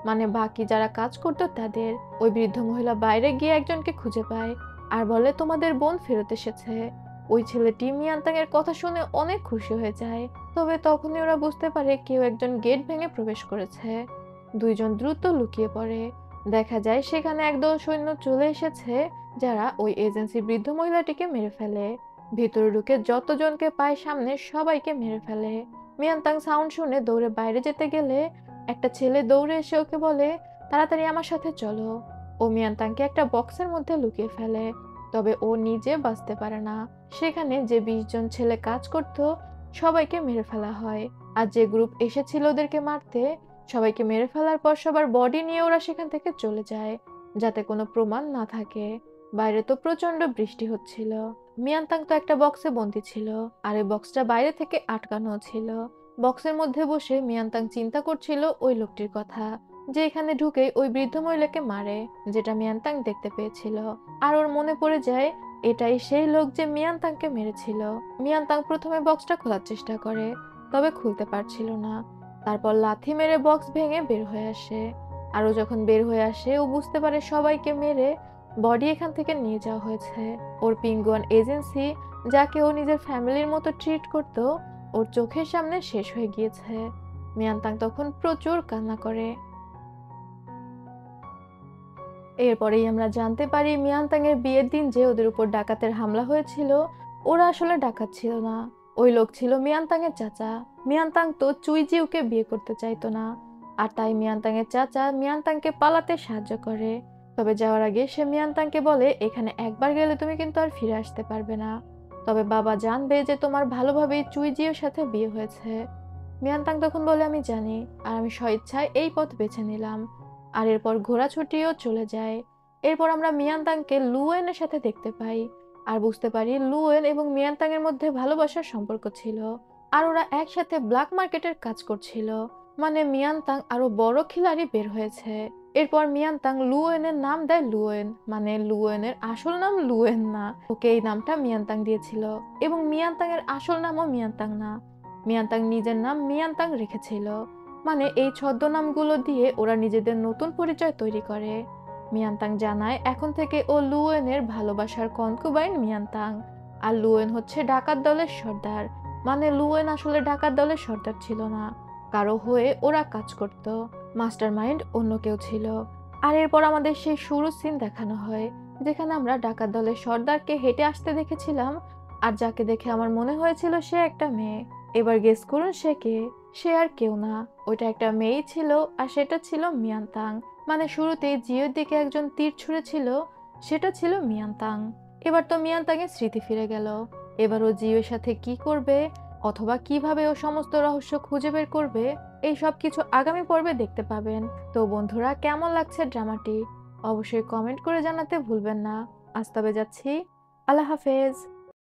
মানে বাকি যারা কাজ করতো তাদের। ওই বৃদ্ধ মহিলা বাইরে গিয়ে একজনকে খুঁজে পায় আর বলে, তোমাদের বোন ফেরত এসেছে। ওই ছেলেটি মিয়ানতাং এর কথা শুনে অনেক খুশি হয়ে যায়। তবে তখনই ওরা বুঝতে পারে কেউ একজন গেট ভেঙে প্রবেশ করেছে। দুইজন দ্রুত লুকিয়ে পড়ে। দেখা যায় সেখানে একদল সৈন্য চলে এসেছে, যারা ওই এজেন্সির বৃদ্ধ মহিলাটিকে মেরে ফেলে। ভিতরে ঢুকে যতজনকে পায় সামনে সবাইকে মেরে ফেলে। মিয়ানতাং সাউন্ড শুনে দৌড়ে বাইরে যেতে গেলে একটা ছেলে দৌড়ে এসে ওকে বলে, তাড়াতাড়ি আমার সাথে চলো। ও মিয়ানতাংকে একটা বক্সের মধ্যে লুকিয়ে ফেলে। তবে ও নিজে বাঁচতে পারে না। সেখানে যে 20 জন ছেলে কাজ করত সবাইকে মেরে ফেলা হয়। আর যে গ্রুপ এসেছিল ওদেরকে মারতে, সবাইকে মেরে ফেলার পর সবার বডি নিয়ে ওরা সেখান থেকে চলে যায়, যাতে কোনো প্রমাণ না থাকে। বাইরে তো প্রচন্ড বৃষ্টি হচ্ছিল। মিয়ানতাং তো একটা বক্সে বন্দি ছিল, আর এই বক্সটা বাইরে থেকে আটকানো ছিল। বক্সের মধ্যে বসে মিয়ানতাং চিন্তা করছিল ওই লোকটির কথা, যে এখানে ঢুকে ওই বৃদ্ধ মহিলাকে মারে, যেটা মিয়ানতাং দেখতে পেয়েছিল। আর ওর মনে পড়ে যায় এটাই সেই লোক যে মিয়ানতাংকে মেরেছিল। মিয়ানতাং প্রথমে বক্সটা খোলার চেষ্টা করে, তবে খুলতে পারছিল না। তারপর লাথি মেরে বক্স ভেঙে বের হয়ে আসে। আর ও যখন বের হয়ে আসে, ও বুঝতে পারে সবাইকে মেরে বডি এখান থেকে নিয়ে যাওয়া হয়েছে। ওর পিঙ্গুয়ান এজেন্সি, যাকে ও নিজের ফ্যামিলির মতো ট্রিট করত, ওর চোখের সামনে শেষ হয়ে গিয়েছে। মিয়ানতাং তখন প্রচুর কান্না করে। এরপরেই আমরা জানতে পারি মিয়ানতাং এর বিয়ের দিন যে ওদের উপর ডাকাতের হামলা হয়েছিল, ওরা আসলে ডাকাত ছিল না। ওই লোক ছিল মিয়ানতাং এর চাচা। মিয়ানতাং তো চুইজিউকে বিয়ে করতে চাইতো না, আর তাই মিয়ানতাং এর চাচা মিয়ানতাংকে পালাতে সাহায্য করে। তবে যাওয়ার আগে সে মিয়ানতাংকে বলে, এখানে একবার গেলে তুমি কিন্তু আর ফিরে আসতে পারবে না। তবে বাবা জানবে যে তোমার ভালোভাবেই চুইজিউর সাথে বিয়ে হয়েছে। মিয়ানতাং তখন বলে, আমি জানি, আর আমি স্বেচ্ছায় এই পথ বেছে নিলাম। আর এরপর ঘোড়া ছুটিয়েও চলে যায়। এরপর আমরা মিয়ানতাংকে লুয়েনের সাথে দেখতে পাই আর বুঝতে পারি লুয়েন এবং মিয়ানতাং এর মধ্যে ভালোবাসার সম্পর্ক ছিল। আর ওরা একসাথে ব্ল্যাক মার্কেটের কাজ করছিল। মানে মিয়ানতাং আরো বড় খিলাড়ি বের হয়েছে। এরপর মিয়ানতাং লুয়েনের নাম দেয় লুয়েন, মানে লুয়েনের আসল নাম লুয়েন না, ওকে এই নামটা মিয়ানতাং দিয়েছিল। এবং মিয়ানতাং এর আসল নামও মিয়ানতাং না, মিয়ানতাং নিজের নাম মিয়ানতাং রেখেছিল। মানে এই ছদ্মনামগুলো দিয়ে ওরা নিজেদের নতুন পরিচয় তৈরি করে। মিয়ানতাং জানায় এখন থেকে ও লুয়েনের ভালোবাসার কনকুবাইন মিয়ানতাং। আর লুয়েন হচ্ছে ডাকাত দলের সর্দার। মানে লুয়েন আসলে ডাকাত দলের সর্দার ছিল না, কারো হয়ে ওরা কাজ করত, মাস্টারমাইন্ড অন্য কেউ ছিল। আর এরপর আমাদের সেই শুরু সিন দেখানো হয়, যেখানে আমরা ডাকাত দলের সর্দারকে হেঁটে আসতে দেখেছিলাম, আর যাকে দেখে আমার মনে হয়েছিল সে একটা মেয়ে। এবার গেস করুন সে কে? সে আর কেউ না, ওইটা একটা মেয়েই ছিল, আর সেটা ছিল মিয়ানতাং। মানে শুরুতেই জিওর দিকে একজন তীর ছুঁড়েছিল, সেটা ছিল মিয়ানতাং। এবার তো মিয়ানতাং এর স্মৃতি ফিরে গেল। এবার ও জিওর সাথে কি করবে, অথবা কিভাবে ও সমস্ত রহস্য খুঁজে বের করবে, এই সব কিছু আগামী পর্বে দেখতে পাবেন। তো বন্ধুরা, কেমন লাগছে ড্রামাটি অবশ্যই কমেন্ট করে জানাতে ভুলবেন না। আজ তবে যাচ্ছি, আল্লাহ হাফেজ।